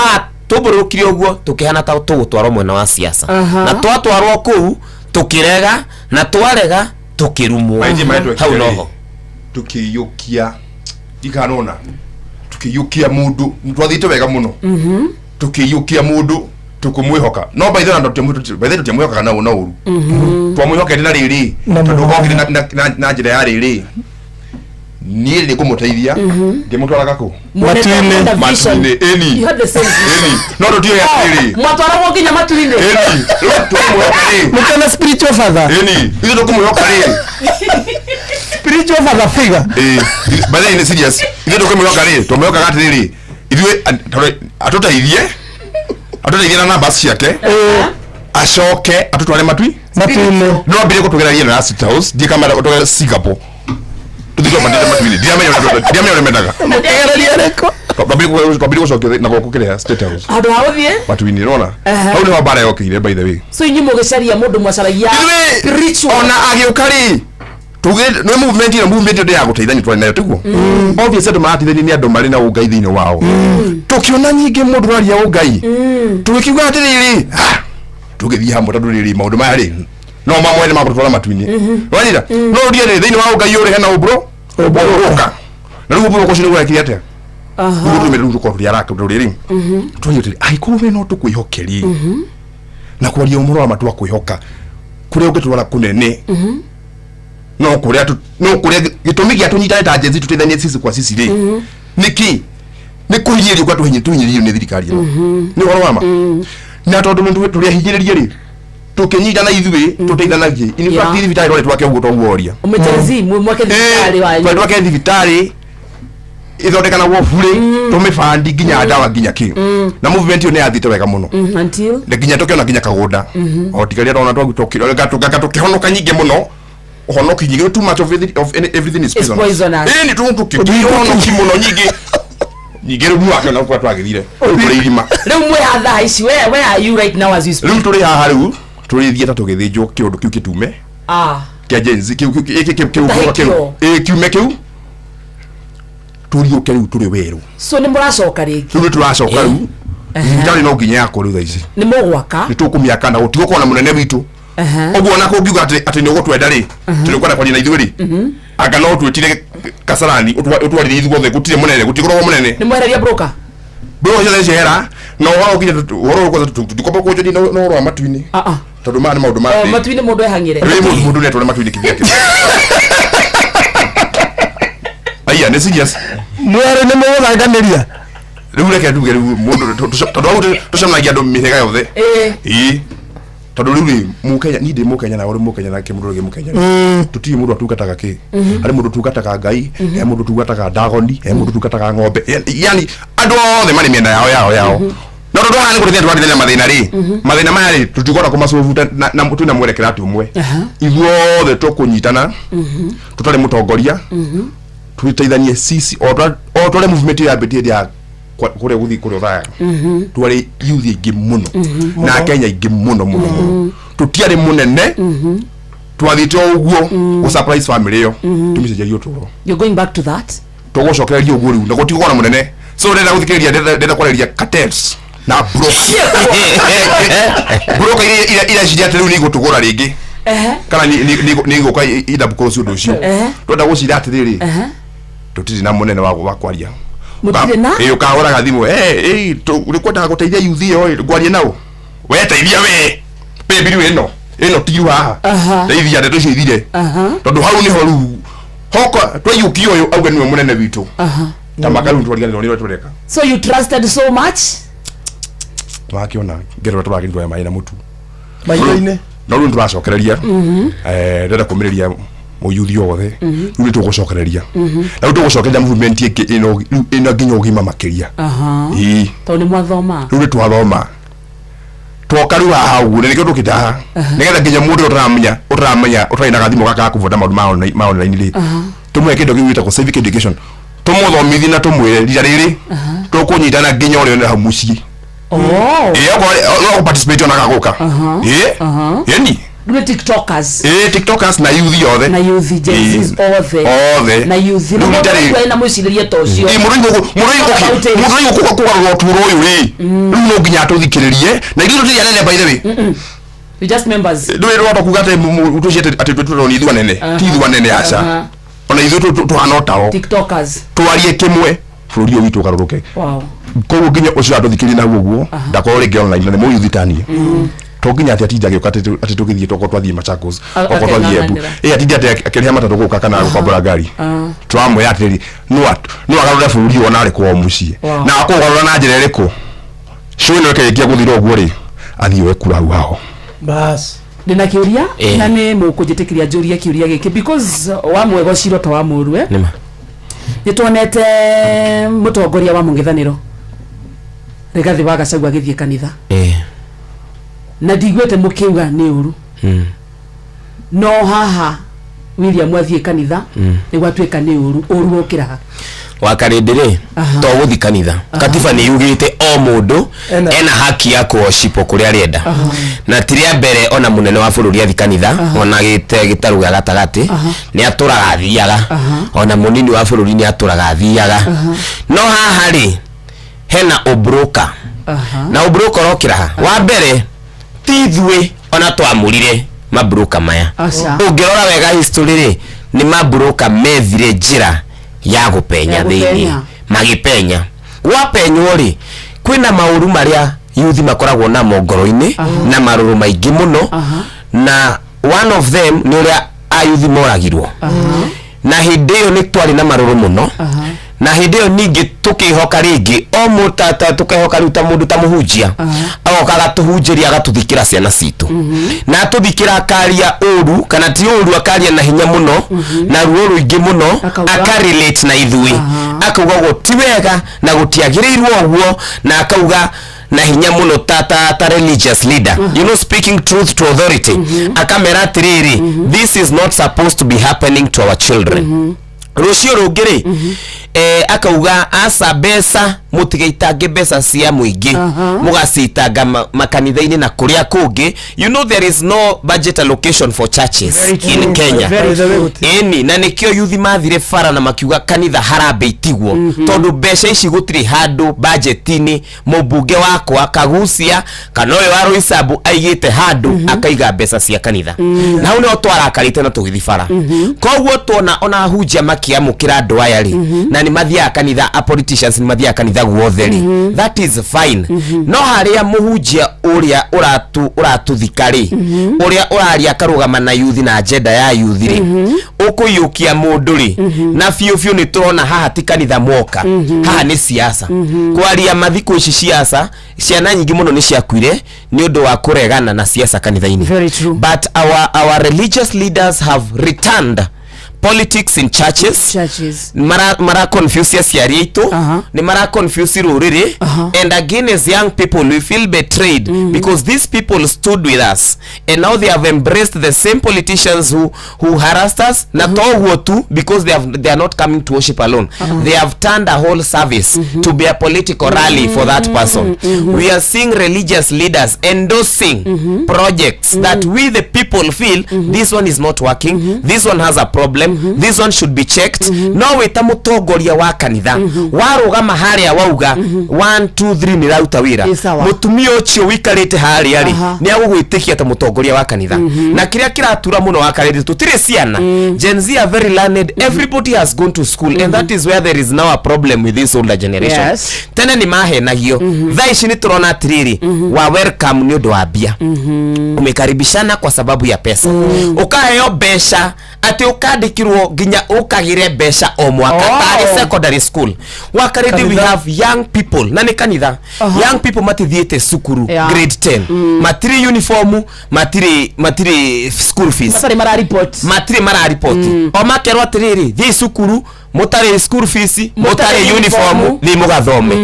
tuburukire uguo tukihana ta tugutwarwo mwena wa siasa na twatwarwo kuu tukirega na twarega tukirumwo hau noho tukiyukia ikanona tukiyukia mundu twathite wega muno tukiyukia mundu tukumwihoka no by the way tutimwihoka kana una uru twamwihoka ndina riri tondu gokire na njira ya riri ni ndi kumuteithia ngimutwaraga ku matine eni no ndio ya riri mwatwara nginya matine eni mukana spiritual father eni izo kumwihoka riri spiritual father figure by the way serious izo kumwihoka riri tumwihoka gati riri ithue atotaithie na namba ciake acoke atutware matwi no ambire gutugeragia na State House ndi kamera gutugera Singapore tuthiko bandera matwi ndiamenya ule mendaga mutegereria reko babiri gucokio na gukukira State House andu hauthie matwi ni rona hau ni wa bara yokire by the way so inyi mugicaria mundu mwacaragia ritual ona agiukari tuge no movement ndio ya guteithania twari nayo tiguo obvious ndo maratithania ni andu mari na ungai thini wao tukiona nyingi mundu aria ungai tukiuga atiriri tugithia hamwe tondu riri maundu maya ri no mamwe ni magutwara matwini wanira no ndiye thini wa ungai uri hena ubro uka na rugo bwo kushini gwa kiriate rugo tumeru ko ri araka ndo riri tunyutiri ai kume no tukwihokeri na kwaria umuro wa matu akwihoka kuria ugitwara kunene no kuria gitumi gia tunyitane ta jenzi tuteithanie sisi kwa sisi ri niki ni kuhinyiri kwa tuhinyiri ni thirikari ni horo wama na tondu mundu turia hinyiririe ri tukinyitana ithui tuteithanagie in fact thibitari rore twake ugo tongworia umejezi mwake thibitari wa twake thibitari ithondekana wo bure tumifandi nginya ndawa nginya ki na movement yo ni yathite wega muno until nginya tukiona nginya kagunda o tigaria rona twagutokira gatukihonoka nyinge muno honoki nyinge too much of everything is poisonous ni tukihono kimono nyinge nigero muake na kwa twagithire kuri irima riu mwe hatha ici where are you right now as you speak riu turi haha riu turi thie ta tugithinjwo kiundu kiu kitume kia jenzi kiu kiume kiu turiuke riu turi weru so ni muracoka riki riu turacoka riu ndari no nginya yako riu thaici ni mugwaka ni tukumiaka na gutigo kona munene witu oguo na kungiuga ati ni ugutwenda ri tulikwana kwa na ithuĩ ri anga no twitire Kasarani utwarire ithuĩ othe gutire munene gutigorwo munene ni mwehereria broker yothe cera no wao kinya woro kwa tutikopa kwa jodi no ro matwini tondu ma ni maundu ma matwini mundu ehangire mundu ne tole matwini kivyake aya ne serious mwere ne muguthanganiria riu reke nduge mundu tondu tucamagia andu mihega yothe tondu riu mukenya ni ndi mukenya na uri mukenya na ke mundu mukenya tutie mundu atungataga ki ari mundu tungataga ngai he mundu tungataga dagoni he mundu tungataga ng'ombe yani andu othe mani mienda yao no tondu hani kuthia twatithania mathina ri mathina maya ri tutigora kumacuvuta na mutu na mwerekera ati umwe ithuothe tukunyitana tutari mutongoria twiteithanie sisi o twale movement ya betie ya kure guthi kure thaya twari youth ingi muno na Kenya ingi muno tutiari munene twathite uguo u surprise family yo tumicejerio turo you're going back to that tugucokereria uguo riu na gutigora munene so ndenda guthikiriria ndenda kwareria cartels na broker ila shida telu ni gutugura ringi kana ni guka ida bukorosi undu ucio twenda gucira atiriri tutiri na munene wa kwaria mutire na ukahora gathimu urikwenda guteithia youth yo kwaria nao we teithia we bibiru ino tiru haha teithia ndeto cio ithire tondu hau ni horu hoko twayukio yo auga niwe munene witu tamakaru twaria ni tureka so you trusted so much twakiona ngero twagindwa mai na mutu mairo-ine no rundu twacokereria ndenda kumiriria muyuthi othe riu tugucokereria na riu tugucokereria movement ino nginya ugima makiria to ni mwathoma riu twathoma twokaru haha ugu nikio tukitaha nigetha nginya mundu utaramenya utaina gathimu gaka kuvunda maundu ma online ri tumwe kindo giwita ko civic education tumuthomithia na tumwire rira riri tukunyitana nginya uri na hamuci no participate na gaguka yani dule tiktokers tiktokers na youth yothe na youth jensis othe na youth na mwiciria tocio muringo kugarura turo uyu ri no nginya tuthikiririe na ithu tiri anene by the way we just members ndwe ro kuga ate utuciete ati tweturo ni ithu anene ti ithu anene aca ona ithu tuhanotao tiktokers twarie kimwe bururi witu ugaruruke wow koguo nginya ucio atuthikirie na guo ndakoro ringi online na mo yuthitanie toginya ati atija gioka ati tugithie toko twathie Machakos oko twathie Embu atija ati akiriha matatu guka kana gukombora ngari twamwe atiri no agarura bururi ona ari kwa mucie na akugarura na njira iriku cui no kekia guthira guo ri athiwe kura hau bas ndina kiuria na ni mukujitikiria njuria kiuria giki because wa mwego ciro to wa murwe nima nituonete mutongoria wa mungithaniro Rigathi wa Gachagua agithie kanitha na ndigwete mukiuga ni uru no haha William athie kanitha ni gwatuika ni uru okiraga wakarindire to guthi kanitha katiba ni yugite o mundu ena haki ya worship kuri arienda na tiria mbere ona munene wa bururi athi kanitha ona gite gitaru ga gatagati ni aturaga thiaga ona munini wa bururi ni aturaga thiaga no haha ri hena ubroka na ubroka rokiraga wa mbere tithwe ona twamurire mabroka maya ungirora wega history ri ni mabroka methire njira ya gupenya thiini magipenya wapenywo ri kwina mauru maria yuthi makoragwo na mongoro-ini na maruru maingi muno na one of them ni uria ayuthi moragirwo na hindi iyo ni twari na maruru muno na hindi iyo ningi tukihoka ringi o mutata tukihoka ruta mundu ta muhunjia agoka gatuhunjiria agatuthikira ciana citu na tuthikira akaria uru kana ti uru akaria na hinya muno na ruo ruingi muno akarelate na ithui akauga guti wega na gutiagirirwo uguo na akauga na hinya muno ta religious leader you know speaking truth to authority akamera tiriri this is not supposed to be happening to our children rucio rungiri akauga asa besa mutigaitange besa cia muingi mugacitanga makanitha-ini na kuria kungi you know there is no budget allocation for churches in Kenya eni na nikio yuthi mathire fara na makiuga kanitha harambe itigwo tondu besha ici gutiri handu budget-ini mubunge wakwa akagucia kana we waro isabu aigite handu akaiga besa cia kanitha na hau no twarakarite na tugithi fara koguo tuona ona hunjia makiamukira andu aya ri na ni mathia kanitha a politicians ni mathia kanitha guotheri that is fine no haria muhunjia uria uratuthikari uria uraria karugama na yuthi na agenda ya yuthi ri ukuyukia mundu ri na fiu ni turona haha ti kanitha mwoka haha ni siasa kwaria mathiku ici siasa ciana nyingi muno ni ciakuire ni undu wa kuregana na siasa kanitha-ini but our religious leaders have returned politics in churches mara confuse aciari aitu ni mara confuse ruriri and again as young people we feel betrayed because these people stood with us and now they have embraced the same politicians who harassed us na toguo tu because they are not coming to worship alone they have turned a whole service to be a political rally for that person we are seeing religious leaders endorsing projects that we the people feel this one is not working, this one has a problem, this one should be checked. No wita mutongoria wa kanitha warugama haria wauga 1 2 3 ni rauta wira mutumia ucio wikarite haria ri ni agugwitikia ta mutongoria wa kanitha na kiria kiratura muno wakarite tutire ciana Gen Z are very learned, everybody has gone to school and that is where there is now a problem with this older generation. Tena ni mahenagio thaici ni turona atiriri wa welcome ni undu wa bia umekaribishana kwa sababu ya pesa ukaheo besha ati ukandikirwo ginya ukagire besha o mwaka tari secondary school wakaridi we have young people na ni kanitha young people matithiete sukuru grade 10 matiri uniform matiri school fees matiri mara report o makerwa atiriri thi sukuru mutare school fees mutare uniform ni mugathome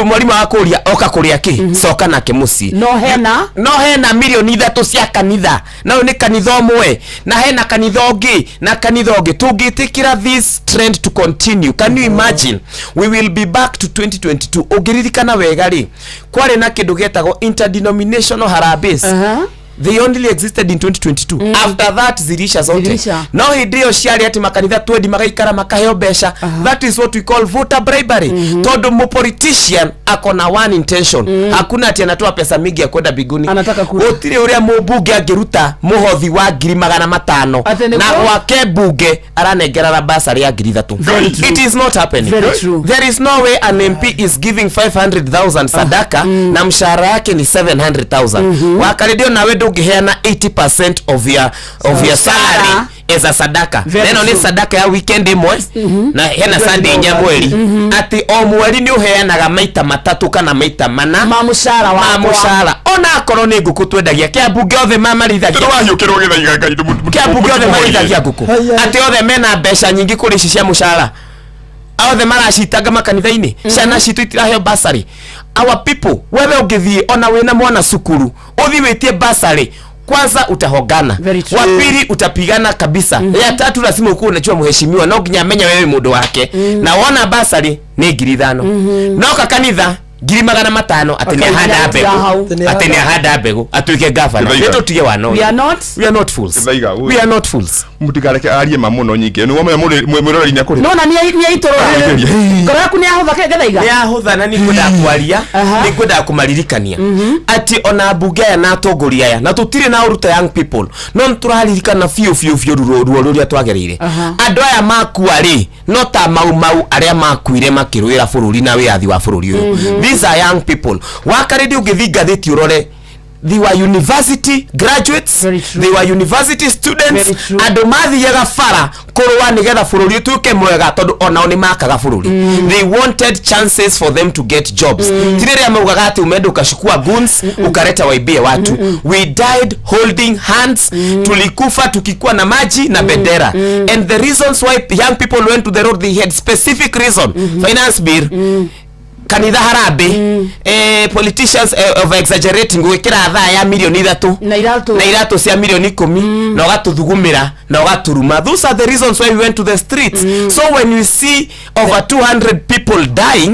mwalimu akuria oka kuria ki soka nake muci no hena milioni 3 cia kanitha na ni kanitha omwe na hena kanitha ongi na kanitha ongi tungitikira this trend to continue. Can you imagine we will be back to 2022 ugiririkana wega ri kware na kindu getagwo interdenominational harambes they only existed in 2022 after that zirisha zote no hidio ciari ati makanitha 20 magaikara makaheo besha that is what we call voter bribery todo mo politician akona one intention hakuna ati anatoa pesa mingi ya kwenda biguni anataka utire uria mubunge angiruta muhothi wa 500 na wake bunge aranengera basari ya 3 it is not happening. There is no way an MP is giving 500,000 sadaka na mshahara yake ni 700,000 wakaridio na wedo ukiheana 80% of your salary as a sadaka then only sadaka ya weekend imwe na hena Sunday nya mweri ati o mweri ni uheanaga maita 3 kana maita 4 mamushara ona akoro ni nguku twendagia kia bunge othe mamarithagia wanyukirwo githaiga ngai kia bunge othe marithagia nguku ati othe mena besha nyingi kuri cia mushara othe maracitaga makanitha-ini ciana citu itiraheo basari. Our people, wewe ungithie ona wina mwana cukuru uthi witie basari, kwanza utahogana, wa pili utapigana kabisa, ya tatu lazima ukue unajua mheshimiwa no nginya amenya wewe mundu wake, na wona basari ni 5,000 no kakanitha 5,500 atene hada mbegu atuike gavana. Leto tuge wano. We are not fools. We are not fools. Mutigareke arie mamuno nyingi. Ni wame mwirori nya kuri. No na ni itoro. Ngoro yaku ni ahotha kegethaiga. Ni ahotha na ni kwenda kwaria, ni kwenda kumaririkania. Ati ona bunge ya na atongoria ya na tutire na uruta young people. No turaririkana fio ruo ruria twagereire. Andu aya makua ri, no ta mau aria makuire makirwira bururi na wiathi wa bururi uyu. These are young people. Wakaridi ugithinga thithi urore, they were university graduates, they were university students, andu mathiaga bara kurwa nigetha bururi utuke mwega tondu ona oni makaga bururi. They wanted chances for them to get jobs. Tirere maugaga ati umenda ukashukua guns ukareta waibie watu. We died holding hands, tulikufa tukikuwa na maji na bendera. And the reasons why young people went to the road, they had specific reason. Finance bill, kanitha harambe, politicians of exaggerating gwikira thaa ya milioni 3 na iratu cia milioni 10 na ugatuthugumira na ugaturuma. Those are the reasons why we went to the streets. So when you see over 200 people dying,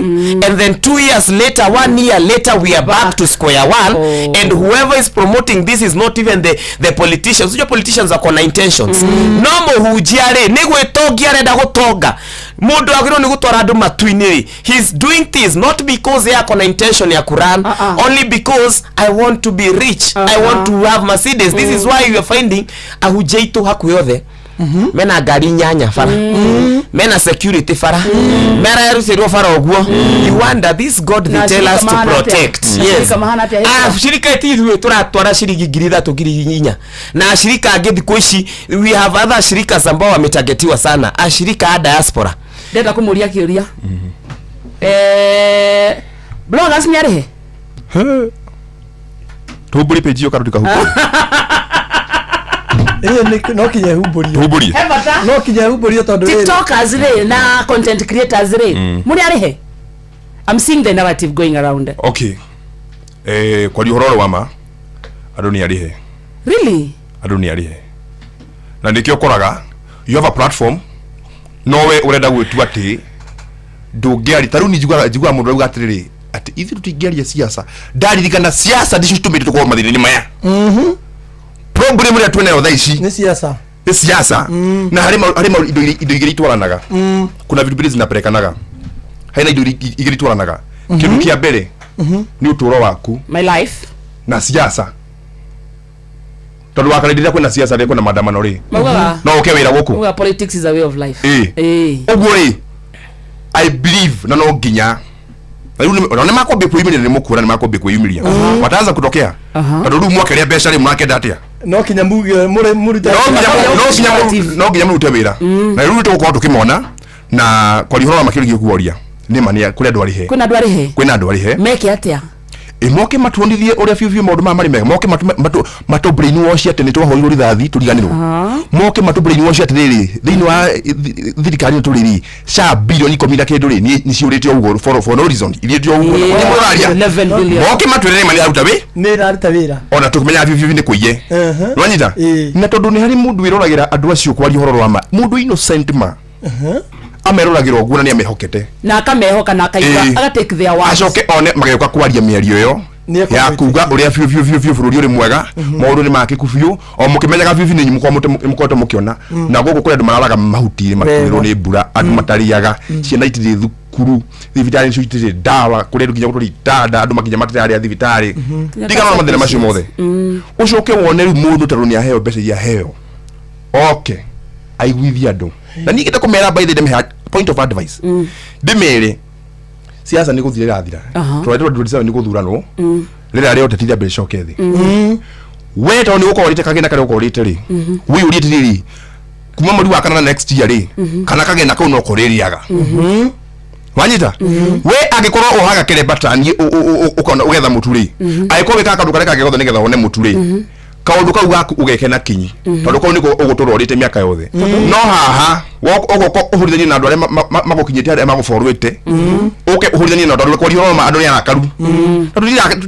and then 2 years later, 1 year later, we are back to square one, and whoever is promoting this is not even the politicians. Your politicians are con intentions. No muhujiare ni gwetongia arenda gutonga mundu agiro ni gutwara andu matuini. He's doing this not because they are con intention ya Quran, only because I want to be rich, I want to have Mercedes. This is why you are finding ahujaitu haku yothe mena gari nyanya fara, mena security fara, mera yarusirwo fara oguo. You wonder this God they tell us to protect. Yes. Shirika itiwe turatwara shiringi 3,000 na shirika ange thiku ici we have other shirika ambao wametagetiwa sana. Ashirika ya diaspora ndenda kumuria kiuria bloggers ni arihe tuburi page yo karudika huko no kinye humburi no kinye humburi tondu TikTokers na content creators muri arihe. I'm seeing the narrative going around. Okay, kwa lihororo wama adoni arihe really adoni arihe na nikio koraga you have a platform nowe urenda gwitu ati ndungiari taru ni jigwa mundu auga atiriri ati ithi tutingiaria siasa ndaririkana siasa ndicio citumite tukwo mathini maya problem ria twena yo thaici ni siasa na harima indo igiri itwaranaga kuna vitu mbili zinapelekanaga haina indo igiri itwaranaga kindu kia mbere ni uturo waku my life na siasa tondu wakarindira kwena siasa ri kwena maandamano ri no uke wira guku politics is a way of life uguo ri I believe na no nginya na makombe kuimiria ni mukura ni makombe kuimiria wataanza kutokea tondu ru mwake ria mbeca ri mwakenda atia no kinya muge muri no kinya murute wira na ru tuko tukimona na kwa lihoro makirigio kuoria ni mania kuri andu arihe kwina andu arihe meke atia moke matuonithie uria fiu maundu mari mega moke matu brainwash ati ni twahoirwo rithathi turiganirwo moke matu brainwash ati riri thiini wa thirikari turiri sha bilioni 10 na kindu ri ni ciurite uguo for no reason irietio uguo ni muraria moke matwirere mani aruta wi ni raruta wira ona tukumenya fiu ni kuiye nwanyita na tondu ni hari mundu wirораgira andu acio kwa lihoro rwa mundu innocent ma ameroragirwo guo na ni amehokete na akamehoka na akaiga agatake their words acoke one mageuka kwaria miario yo ya kuga uria fiu bururi uri mwega maundu ni makiku fiu o mukimenyaga fiu ni mukote mukiona na gogo kuri andu mararaga mahuti makwirwo ni mbura andu matariaga ciana itiri thukuru thibitari cio itiri dawa kuri andu nginya guturi dada andu makinya matari ya thibitari digana na mathina macio mothe ucoke wone ru mundu taru ni aheo mbeca ya heo okay aiguithia andu na nigita kumera by the point of advice ndimere siasa ni guthira thira twaitwa ndurisa ni guthuranwo rira rio tetithia mbere coke thi we to ni ukorite kagena kare ukorite ri wi urite riri kuma mweri wa kana next year ri kana kagena kau no koririaga wanyita we agikorwo uhaga kere batani ukona ugetha muturi aiko wika kandu kare kagegothe nigetha one muturi kaundu kau gaku ugekena kinyi tondu kau niko uguturorite miaka yothe no haha woko uhurithania na andu aria magukinyite aria maguforwite uke uhurithania na andu kwa rioma andu ya akaru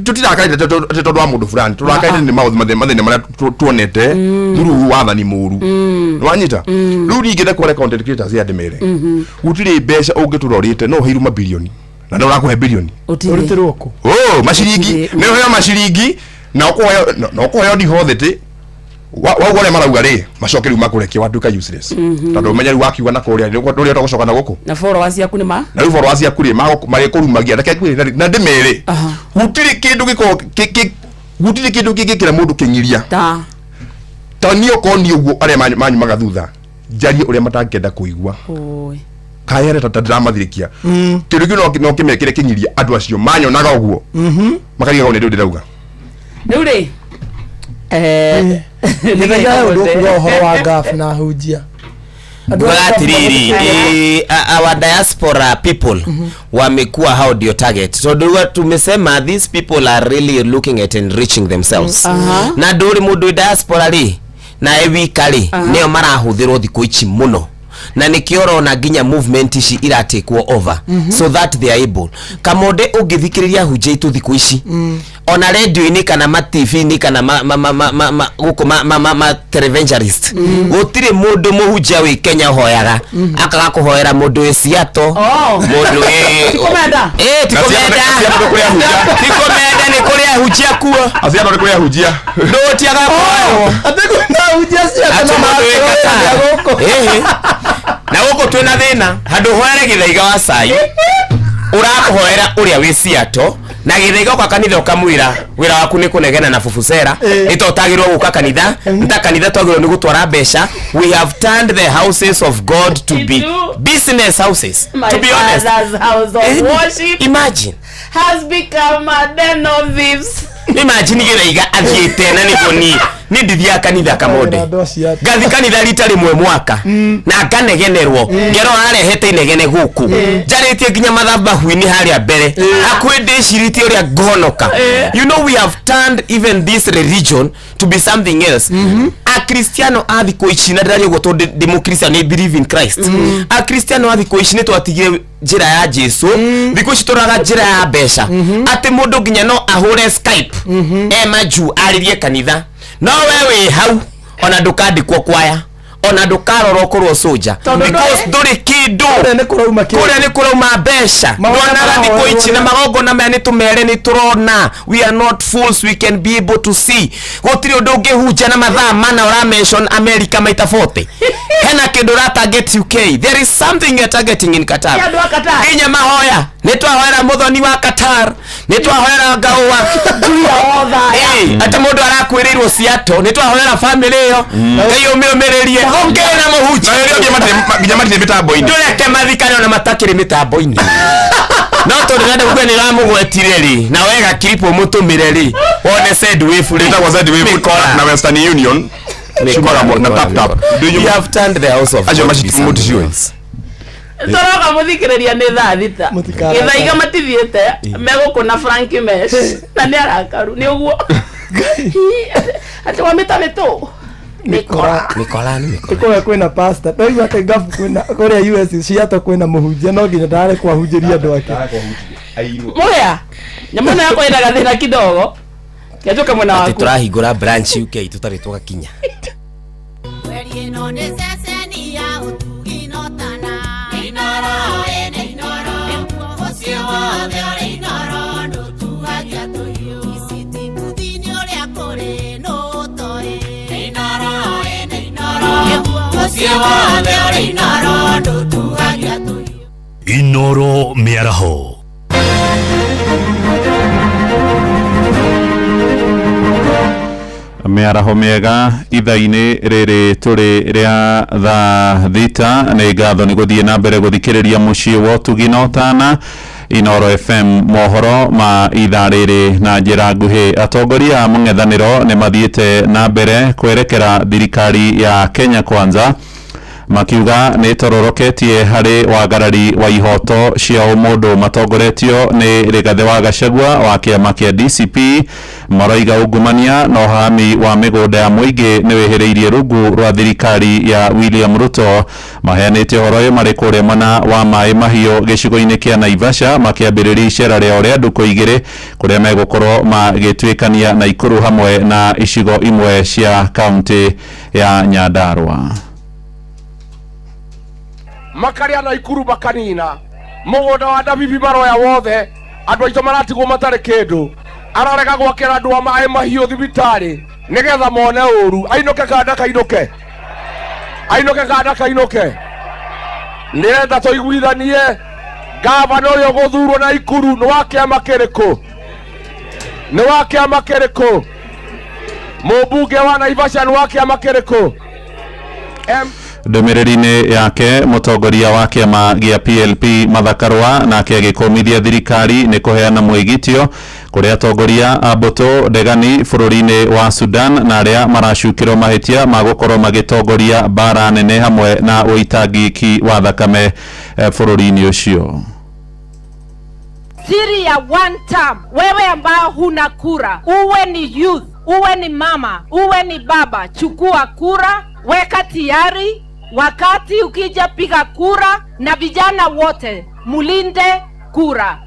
tutirakarite tondu wa mundu fulani turakarite ni mathina maria tuonete through wathani muru wanyita riu ringite kware content creators ya ndemere gutiri mbeca ungiturorite no hiru mabilioni na ndo rakuhe bilioni uritirwo ku mashiringi ne hoya mashiringi na ukoyo ndi hothete wagore marauga ri macokeri makurekia watuka useless tondu menya ri wakiwa na kuria ndo togocoka na guku na followers yaku ni ma na ri followers yaku ri mari kurumagia ndake kwira na ndimere gutiri kindu giko gutiri kindu gikira mundu kinyiria ta niyo koni uguo aria manyu magathutha jari uria matangenda kuigua kayere tatadramathirikia kindu no kimekire kinyiria andu acio manyonaga uguo makariga gone ndio ndirauga riu ri nĩgetha ũndũ kuga ũhoro wa ngafu na hunjia Gwatiriri our diaspora people wamekuwa how do you target so do tumesema these people are really looking at enriching themselves na nduri mundu diaspora ri na ewikari neo marahuthirwo thikũ ici muno na nikioro na ginya movement ici iratekwo over so that they are able kamode ungithikiriria huje itu thikũ ici ona radio-ini kana ma TV-ini kana ma televangelist gutire mundu muhunjia wi Kenya hoyaga akaga kuhoera mundu wi Seattle mundu tikomenda ni kuria hujia kuo Seattle ni kuria hujia ndo tiaga kuo atiko na hujia Seattle na guko twina thina handu hoere githaiga wa sai urakuhoera uria wi Seattle na githaiga kwa kanitha ukamwira wira waku ni kunegena na fufusera itotagirwo guka kanitha nta kanitha twagirwo ni gutwara mbeca we have turned the houses of God to be business houses to be honest house of worship imagine has become a den of thieves imagine githaiga athiete na nigoni ni ndithia kanitha kamode gathi kanitha rita rimwe mwaka na nganegenerwo ngero arehete inegene guku njaritie nginya mathabahu-ini haria mbere akwendiciritie uria ngonoka you know we have turned even this religion to be something else a Cristiano athi kuichina ndari ugo to democracy ni believe in Christ a Cristiano athi kuichina twatigire njira ya Jesu thikũ ici tũraga njira ya mbeca ati mundu nginya no ahure Skype maju aririe kanitha no wewe hau ona ndukandikwo kwaya ona ndukarorwo kurwo soja because nduri kindu kuria ni kurauma mbeca ndona thikũ ici na magongo na meni tumere ni turona we are not fools we can be able to see gutiri undu ungihunja na mathaa mana ora mention America maita 40 hena kindu ra target UK there is something you are targeting in Qatar kinya mahoya nitwahoera muthoni wa Qatar nitwahoera ngawa ati mundu arakwirirwo Seattle nitwahoera family yo kayo miomeririe ongera muhuji nginya matire mitambo-ini ndureke mathikane na matakire mitambo-ini no tondu nenda kugwe ni ramugwetire ri na wega clip umutumire ri one said wave ri was said wave na Western Union na tap do you have turned the house of motivations toroka muthikiriria ni thaa thita githaiga matithiete megukuna Frankie Mesh na ni arakaru ni uguo ati wamitameto Nikola kwena pasta ndio ate gafu kwena korea US Seattle kwena muhunjia no nginya ndare kwahunjiria andu ake moya nyamana yako enda thina kidogo kiajoka mwana wako turahingura branch UK tutari tugakinya Inoro miaraho miaraho miega itha-ini riri turi ria thaa thita ni ngatho ni guthie na mbere guthikiriria mucii wa utugi na utana Inoro FM mohoro ma itha riri na njira nguhi atongoria a mung'ethaniro ni mathiite na mbere kwerekera thirikari ya Kenya Kwanza makiuga nĩ tororoketie harĩ wagarari wa ihoto cia ũmũndũ matongoretio nĩ Rigathi wa Gachagua wa kĩama kĩa DCP. Maroiga ungumania na ũhami wa mĩgũnda ya mũingĩ nĩ wĩhĩrĩirie rungu rwa thirikari ya William Ruto. Maheanĩte ũhoro ũyũ marĩ kũrĩa mwena wa Maĩ Mahiũ gĩcigo-inĩ kĩa Naivasha makĩambĩrĩria icera rĩao rĩa ndukũ igĩrĩ kũrĩa megũkorwo magĩtuĩkania Naikuru hamwe na icigo imwe cia kaunti ya Nyandarua. Makaria Naikuru makanina mũgũnda wa Dabibi Maroya wothe andũ aitũ maratigwo matarĩ kĩndũ, ararega gwakĩra andũ a Maĩ Mahiũ thibitarĩ nĩgetha mone ũru. Ainũke kanda kainũke, ainũke kanda kainũke. Nĩrenda tũiguithanie gavana ũyũ gũthurwo Naikuru nĩ wa kĩama kĩrĩkũ? Nĩ wa kĩama kĩrĩkũ? Mũmbunge wa Naivasha nĩ wa kĩama kĩrĩkũ? Ndũmĩrĩri-inĩ yake mũtongoria wa kĩama gĩa PLP Martha Karua nake agĩkũmithia thirikari nĩ kũheana mwĩgitio kũrĩ atongoria a mbũtũ ndegani bũrũri-inĩ wa Sudan na arĩa maracukĩrwo mahĩtia ma gũkorwo magĩtongoria mbara nene hamwe na ũitangĩki wa thakame bũrũri-inĩ ũcio. Siri ya one term, wewe ambao huna kura, uwe ni youth, uwe ni mama, uwe ni baba, chukua kura, weka tayari. Wakati ukija piga kura, na vijana wote mulinde kura.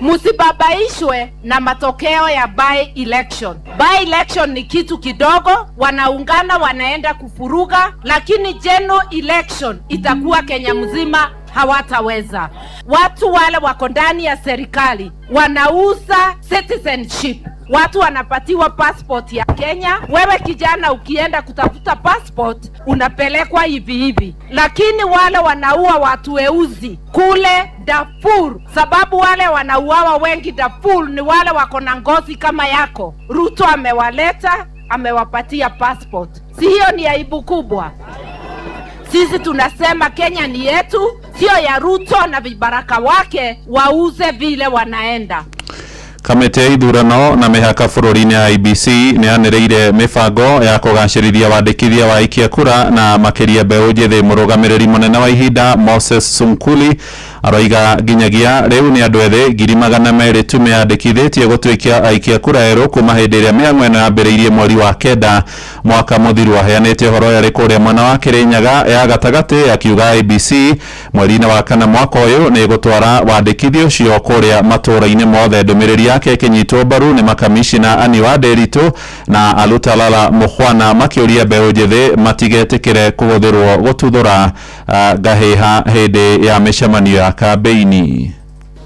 Musibabaishwe na matokeo ya by election. By election ni kitu kidogo, wanaungana wanaenda kufuruga, lakini general election itakuwa Kenya mzima hawataweza. Watu wale wako ndani ya serikali wanauza citizenship. Watu wanapatiwa passport ya Kenya. Wewe kijana ukienda kutafuta passport unapelekwa hivi hivi. Lakini wale wanaua watu weusi kule Darfur, sababu wale wanauawa wengi Darfur ni wale wako na ngozi kama yako. Ruto amewaleta, amewapatia passport. Si hiyo ni aibu kubwa? Sisi tunasema Kenya ni yetu, sio ya Ruto na vibaraka wake wauze vile wanaenda. Kamĩtĩ ya ithurano na mĩhaka bũrũri-inĩ ya IEBC nĩyanĩrĩire mĩbango ya kũgacĩrithia wandĩkithia wa aikia kura na makĩria mbeũ njĩthĩ. Mũrũgamĩrĩri mũnene wa ihinda Moses Sunkuli aroiga nginyagia rĩu nĩ andũ ethĩ 200,000 tu meyandĩkithĩtie gũtuĩka aikia kura erũ kuma hĩndĩ ĩrĩa mĩhang'o ĩno yambĩrĩirie mweri wa kenda mwaka mũthiru. Aheanĩte ũhoro yarĩ kũrĩa mwena wa Kĩrĩnyaga ya gatagatĩ, akiuga IEBC mweri-inĩ wa kana mwaka ũyũ nĩ gũtwara wandĩkithio ũcio kũrĩa matũũra-inĩ mothe. Ndũmĩrĩri yake ĩkĩnyitwo mbaru nĩ makamishina Ani wa Nderitu na Alutalala Mukhwana makĩũria mbeũ njĩthĩ matigetĩkĩre kũhũthĩrwo gũtuthũra ngahĩha hĩndĩ ya mĩcemanio ya kampeini.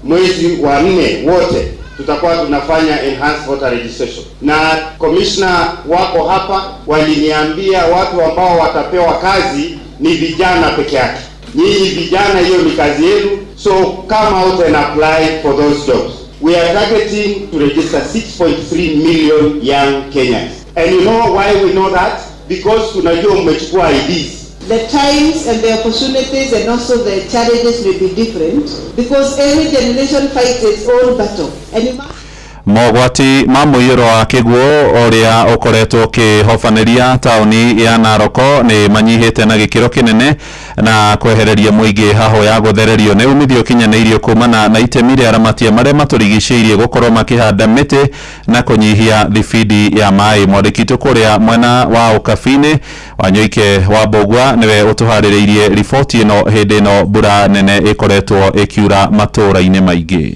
Mwezi wa 4 wote tutakuwa tunafanya enhanced voter registration, na commissioner wako hapa waliniambia watu ambao watapewa kazi ni vijana peke yake. Nyinyi vijana, hiyo ni kazi yenu, so come out and apply for those jobs. We are targeting to register 6.3 million young Kenyans. And you know why we know that? Because tunajua mmechukua IDs. The times and the opportunities and also the challenges may be different because every generation fights its own battle. And you must Mogwati ma mũiyũro wa kĩguũ ũrĩa ũkoretwo ũkĩhobanĩria taũni ya Narok nĩ manyihĩte na gĩkĩro kĩnene na kwehereria mũingĩ haho ya gũthererio nĩ umithio kinyanĩirio kumana na itemi rĩa aramatia marĩa matũrigicĩirie gũkorwo makĩhanda mĩtĩ na kũnyihia thibindi ya maĩ. Mwandĩki kũrĩa mwena wa ũkabi-inĩ Wanyoike wa Mbogwa nĩwe ũtũharĩrĩirie riboti ĩno hĩndĩ ĩno mbura nene ĩkoretwo ĩkiura matũũra-inĩ maingĩ.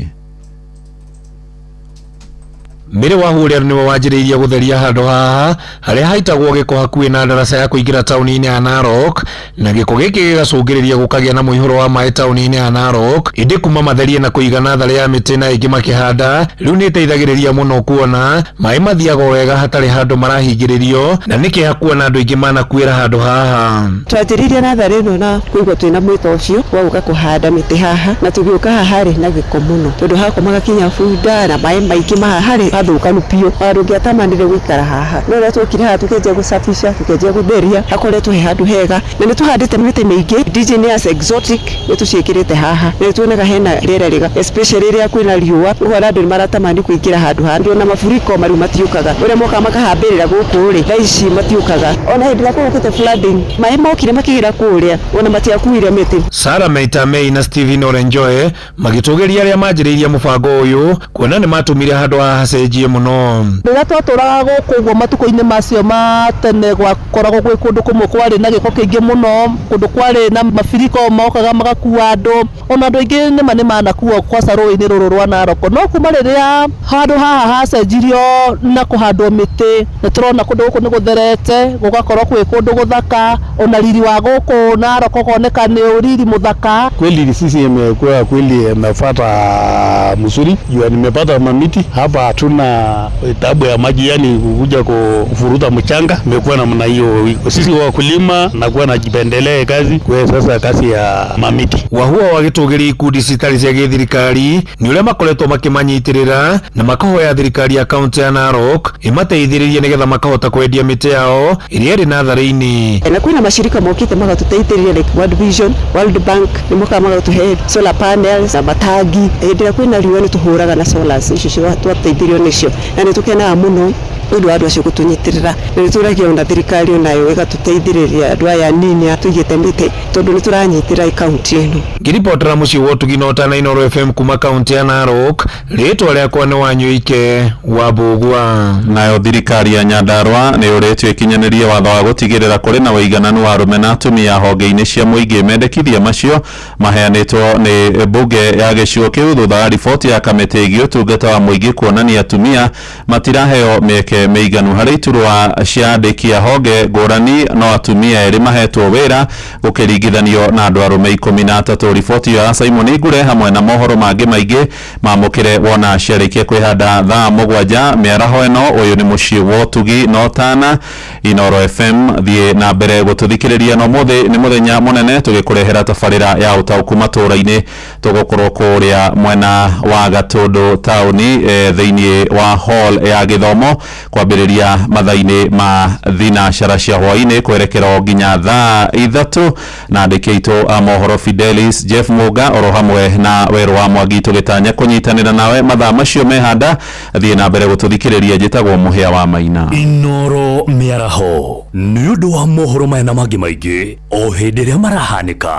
Mbere wa hũrĩra nĩwe wanjĩrĩirie gũtheria handũ haha harĩa haitagwo gĩko hakuhĩ na ndaraca ya kũingĩra taũni-inĩ ya Narok, na gĩko gĩkĩ gĩgacũngĩrĩria gũkagĩa na mũihũro wa maĩ taũni-inĩ ya Narok. Ĩndĩ kuma matherie na kũiga natharĩ ya mĩtĩ na ĩngĩ makĩhanda, rĩu nĩ ĩteithagĩrĩria mũno kuona maĩ mathiaga wega hatarĩ handũ marahingĩrĩrio, na nĩ kĩeha kuona andũ aingĩ manakuĩra handũ haha. Twanjĩrĩirie natharĩ ĩno na kũigua twĩna mwĩto ũcio wa gũka kũhanda mĩtĩ haha, na tũgĩũka haha harĩ na gĩko mũno tondũ hakomaga kinya bunda na maĩ maingĩ maha harĩ gathukanu pio andu ngiatamanire guikara haha no rä twokire haha tukenjia gucabica tukenjia gutheria akoretwo he handu hega na nä tũhandĩte mĩtĩ mĩingĩ indigenous exotic nĩ tũciĩkĩrĩte haha nĩ tuonaga hena rĩera rĩega especially rĩrĩa kwĩna riũa ũhoro andũ nĩ maratamani kũingĩra handũ handũ na mafuriko mariu matiũkaga ũrĩa moka makahambĩrĩra gũkũ rĩ thaa ici matiũkaga ona hĩndĩ ĩrĩa kũgũkĩte flooding maĩ mokire makĩgĩra kũrĩa ona matiakuire mĩtĩ. Sarah Meitamei na Stephen Orenjoe magĩtũgĩria arĩa manjĩrĩirie mũbango ũyũ kuona nĩ matũmire handũ hacenjie mũno. Rĩrĩa twatũraga gũkũ ũguo matukũ-inĩ macio ma tene gwakoragwo gwĩ kũndũ kũmwe kwarĩ na gĩko kĩingĩ mũno, kũndũ kwarĩ na mabiriko mokaga magakua andũ, ona andũ aingĩ nĩ manakuo kwaca rũĩ-inĩ rũrũ rwa Narok. No kuma rĩrĩa handũ haha hacenjirio na kũhandwo mĩtĩ nĩ tũrona kũndũ gũkũ nĩ gũtherete gũgakorwo kwĩ kũndũ gũthaka, ona riri wa gũkũ Narok ũkoneka nĩ riri mũthaka. Kweli sisi imekuwa kweli imefuata mzuri, jua nimepata mamiti hapa, hatuna tabu ya maji yani kuja kufuruta mchanga, imekuwa namna hiyo. Sisi wakulima na kuwa najipendelea kazi kwa sasa kazi ya mamiti. Wahua wagĩtũgĩria ikundi citarĩ cia gĩthirikari nĩ ũrĩa makoretwo makĩmanyitirĩra na makahoya thirikari ya kaunti ya Narok ĩmateithĩrĩrie nĩgetha makahota kwendia mĩtĩ yao ĩrĩa ĩrĩ natharĩ-inĩ. Na kwĩna macirika mokĩte magatũteithĩrĩria like World Vision, World Bank nĩ moka magatũhe solar panels na matangi. Hĩndĩ ĩrĩa kwĩna riũa nĩ tũhũraga na solars icio twateithĩrio nĩcio na nĩ tũkenaga mũno nĩ ũndũ wa andũ acio gũtũnyitĩrĩra. Nĩ tũragia ona thirikari onayo ĩgatũteithĩrĩria andũ aya anini tũigĩte mĩtĩ tondũ nĩ tũranyitĩra kaunti ĩno. Ngiripotera mũciĩ wa ũtugi na ũtana Inooro FM kuma kaunti ya Narok, rĩtwa rĩakwa nĩ Wanyũike wa Mbũgua. Nayo thirikari ya Nyandarua nĩ ũrĩtio ĩkinyanĩrie watho wa gũtigĩrĩra kũrĩ na ũigananu wa arũme na atumia honge-inĩ cia mũingĩ. Mendekithia macio maheanĩtwo nĩ mbunge ya gĩcigo kĩu thutha wa riboti ya kamĩtĩ ĩgiĩ ũtungata wa mũingĩ kuonania atumia matiraheo mĩeke mĩiganu harĩ iturwa cia andĩki a honge ngũrani, no atumia erĩ mahetwo wĩra gũkĩringithanio na andũ arũme 13. Riboti ya Simon Igure hamwe na mohoro mangĩ maingĩ mamũkĩre wona ciarĩkia kwĩhanda thaa 7 mĩaraho ĩno. Ũyũ nĩ mũciĩ wa ũtugi na ũtana Inooro FM, thiĩ na mbere gũtũthikĩrĩria. No mũthĩ nĩ mũthenya mũnene tũgĩkũrehera tabarĩra ya ũtaũku matũũra-inĩ. Tũgũkorwo kũrĩa mwena wa Gatũndũ taũni thĩinĩ wa hall ya gĩthomo kwambĩrĩria mathaa-inĩ ma thinacara cia hwaĩ-inĩ kwerekera nginya thaa 3, na andĩki aitũ a mohoro Fidelis Jeff Muga oro hamwe na Werũ wa Mwangi tũgĩtanya kũnyitanĩra nawe mathaa macio mehanda. Thiĩ na mbere gũtũthikĩrĩria. Njĩtagwo Mũhĩa wa Maina. Inooro mĩaraho nĩ ũndũ wa mohoro maya na mangĩ maingĩ o hĩndĩ ĩrĩa marahanĩka.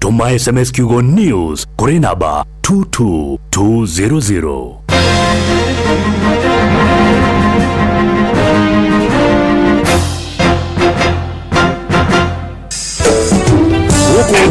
Tũma SMS kiugo news kũrĩ namba 22200.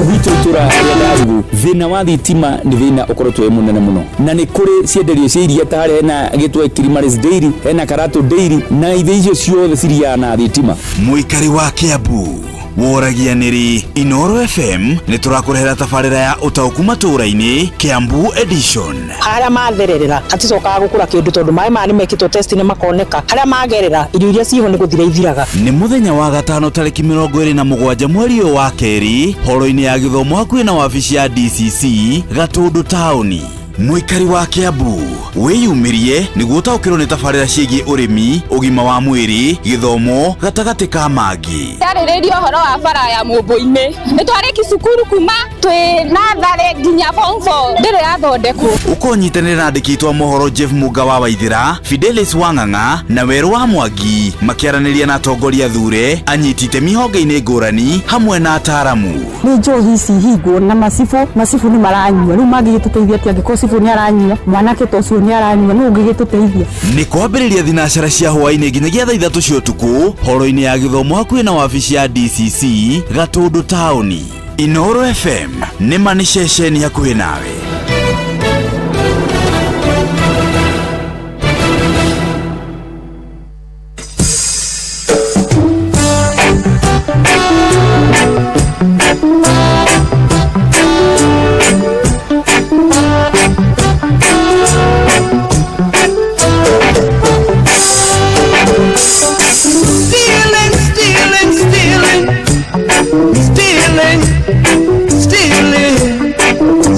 Gwitũ itũra rĩa Ndarugu thĩna wa thitima nĩ thĩna ũkoretwo wĩ mũnene mũno, na nĩ kũrĩ cienderio cia iria ta harĩa hena gĩtwe Kilimaris Dairy, hena Karato Dairy na ithĩ icio ciothe ciriaga na thitima. Mũikari wa Kiambu woragia nĩrĩ Inooro FM nĩ tũrakũrehera tabarĩra ya ũtaũku matũũra-inĩ Kiambu edition. Harĩa mathererera haticokaga gũkũra kĩndũ tondũ maĩ maya nĩ mekĩtwo test nĩ makoneka. Harĩa magerera irio iria ciho nĩ gũthira ithiraga. Nĩ mũthenya wa gatano tarĩki 27 mweri ũyũ wa kerĩ, horo-inĩ ya gĩthomo hakuhĩ na wabici ya DCC Gatũndũ taũni. Mũikari wa Kiambu wĩyumĩrie nĩguo ũtaũkĩrwo nĩ tabarĩra ciĩgiĩ ũrĩmi, ũgima wa mwĩrĩ, gĩthomo gatagatĩ ka mangĩ. Tarĩrĩria ũhoro wa bara ya Mũmbũ-inĩ. Nĩ twarĩki cukuru kuma twĩ natharĩ nginya form 4 ndĩrĩ yathondekwo. Ũkonyitanĩra na andĩki aitũ a mohoro Jeff Muga wa Waithĩra, Fidelis Wang'ang'a na Werũ wa Mwangi makĩaranĩria na atongoria thure, anyiti itemi honge-inĩ ngũrani hamwe na ataaramu. Nĩ njohi ici hingwo na macibu nĩ maranyua. Rĩu mangĩgĩtũteithia atĩa angĩkorwo cibu nĩ aranyua, mwanake ta ũcio nĩ aranyua, nĩ ũngĩgĩtũteithia. Nĩ kwambĩrĩria thinacara cia hwaĩ-inĩ nginyagia thaa 3 cia ũtukũ, horo-inĩ ya gĩthomo hakuhĩ na wabici ya DCC Gatũndũ taũni. Inooro FM nĩ ma nĩ ceceni hakuhĩ nawe.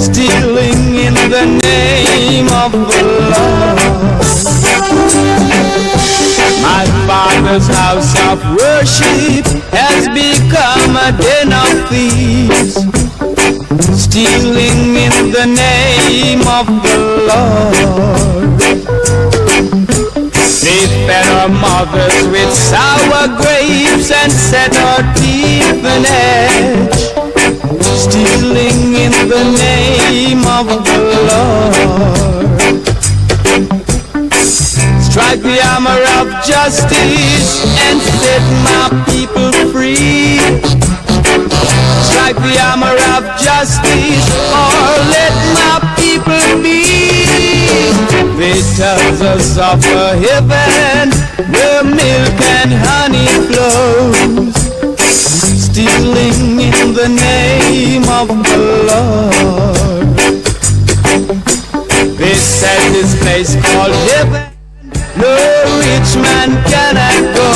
Stealing stealing in the name of the Lord. They fed our mothers with sour grapes and set our teeth an edge. Stealing in the name of the Lord. Strike the hammer of justice and set my people free. Strike the hammer of justice or let my people be. They tell us of a heaven where milk and honey flows. Stealing in the name of the Lord. They said this place called heaven, no rich man cannot go.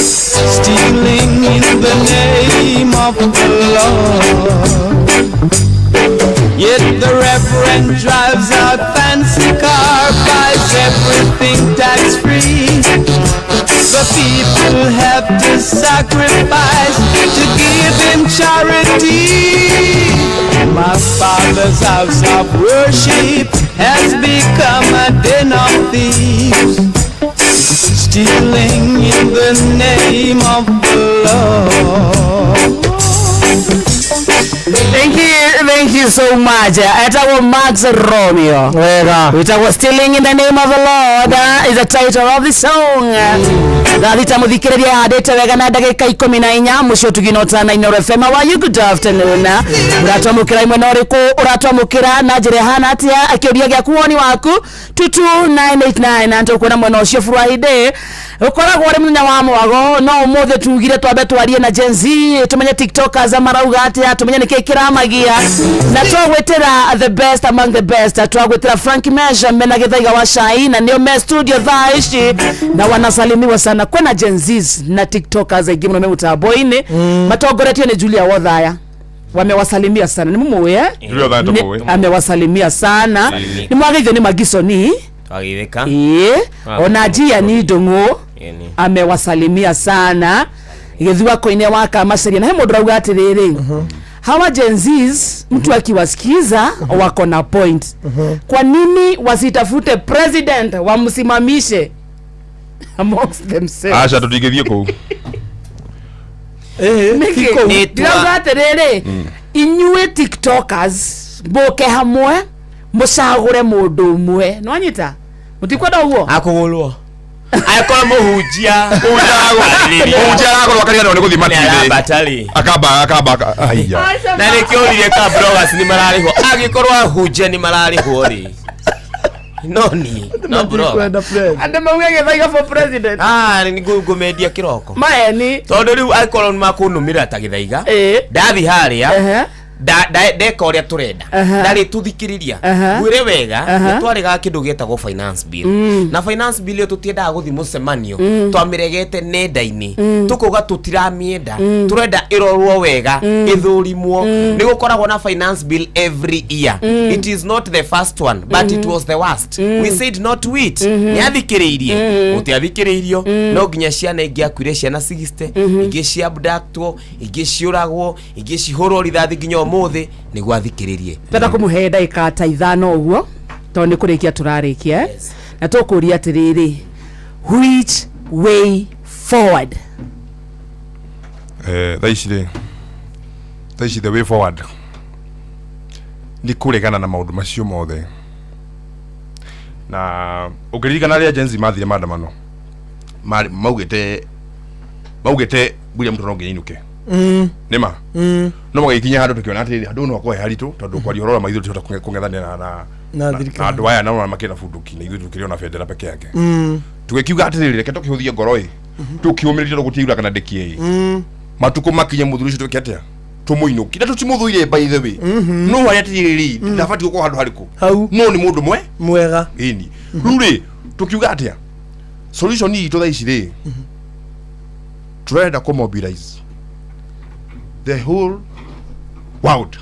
Stealing in the name of the Lord. Yet the reverend drives a fancy car, buys everything tax-free. The people have to sacrifice to give him charity. My father's house of worship has become a den of thieves. Stealing in the name of the Lord. Thank you so much. Etago Max Romeo. Etago Stealing in the Name of the Lord is the title of the song. Dalita muthikiria adete wega na ndagika 14 mucio tuginota na Inoro FM. How are you? Good afternoon. Uratomukira imwe noriku uratomukira na njire hana atia akiuria gya kuoni waku 22989 na ntokwona mwena ucio Friday. Ukoragwo ri munya wa mwago no umuthe tugire twabe twarie na Gen Z tumenye TikTokers amarauga atia tumenye nikikira magia na twagwetera the best among the best. Twagwetera Frank Mesha mena githaiga wa Shai na nio me studio thaishi na wanasalimiwa sana kwena Gen Z na TikTokers agimu na mutaboine matogoretio ni Julia Wothaya wamewasalimia sana ni mumuwe amewasalimia sana ni mwagithio ni Magisoni twagitheka onajia ni Ndungu amewasalimia sana githiwa koine waka maceria na he mundu rauga atiriri hawa Gen Zs mtu akiwasikiza wako na point. Kwa nini wasitafute president wamsimamishe amongst themselves? Acha tutigethie kou. Rauga atiriri inyue TikTokers boke hamwe mucagure mundu umwe no anyita mutikwenda uguo akugulwo akora muhujia akora wakaria no guthima batali akaba aiya na nikiorire ka bloggers ni marariho agikorwa hujia ni marariho ri no bro ande mawege thaiga for president ni gumedia kiroko maeni tondu riu akora makunumira ta githaiga ndathi haria deka uria turenda ndari tuthikiriria gwire wega twariga kindu getagwo finance bill na finance bill yo tutiendaga guthi mucemanio twamiregete nenda-ini tukuga tutiramienda turenda irorwo wega ithurimwo nigukoragwo na finance bill every year it is not the first one but it was the worst we said not to it niathikiriirie utiathikiriirio no nginya ciana ingiakwire ciana 60 ingi cia abductwo ingi ciuragwo ingi cihurwo rithathi nginya mothe ni gwathikiririe tenda kumuhe ndaika ta 5 uguo to ni kurikia turarikia na tukuria atiriri which way forward the way forward ni kuregana na maundu macio mothe na ukiririkana ria Gen Z mathire maandamano maugite William Ruto nginya inuke nima no magikinya handu tukiona ati handu no kwa haritu tondu kwa riorora maithu tuta kungethania na andu aya na makena funduki na ithu tukiriona federa peke yake tugikiuga ati reke tukihuthie ngoroi tukiumirire gutiura kana dekie matuko makinye muthuri citu kiatia tumuinuki na tutimuthuire by the way no wari ati ndafati gukwa handu hariku no ni mundu mwega ini ruri tukiuga atia solution ni to thaici ri turenda ko mobilize the whole world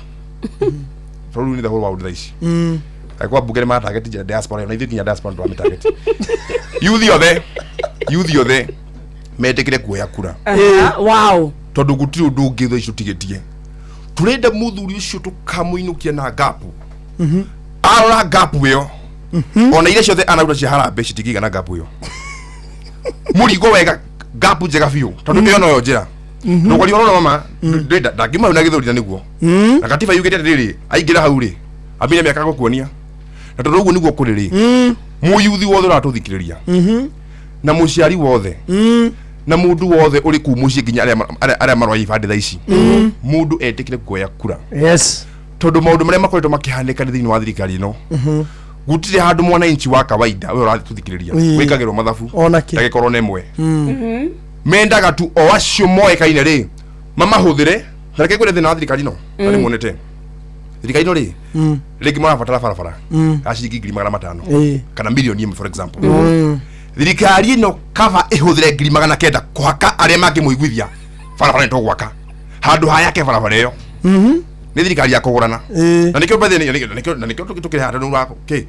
probably the whole world thaici akwa bugere ma target ya diaspora na ithikinya diaspora ndo target youth yothe metekire kuoya kura wow tondu gutiri undu ungi thaici tigetie turenda muthuri ucio tukamuinukia na gapu ara gapu yo ona ile ciothe anauda cia harambe citigiga na gapu yo murigo wega gapu njega biu tondu ndio no njira ndugori ona mama ndenda ndangima na githurira niguo na katiba yugite riri aingira hau ri abine miaka gukuonia na tondu uguo niguo kuri ri muyuthi wothe uratuthikiriria na muciari wothe na mundu wothe uri ku mucie nginya aria marwa ibanditha ici mundu etikire kuoya kura yes tondu maundu maria makoretwo makihanika thiini wa thirikari no gutire handu mwana inchi wa kawaida we uratuthikiriria wikagirwo mathabu ndagikorwo nemwe mendaga tu o acio moekaine ri mama huthire na reke kwire thina wa thirikari no tari muonete thirikari no ri reke marabatara barabara aciringi 500 kana milioni 1 for example thirikari no cover ihuthire 900 kuhaka aria mangi muiguithia barabara to gwaka handu hayake barabara iyo ni thirikari ya kugurana na nikyo bathini na nikyo tukire hata no wako ke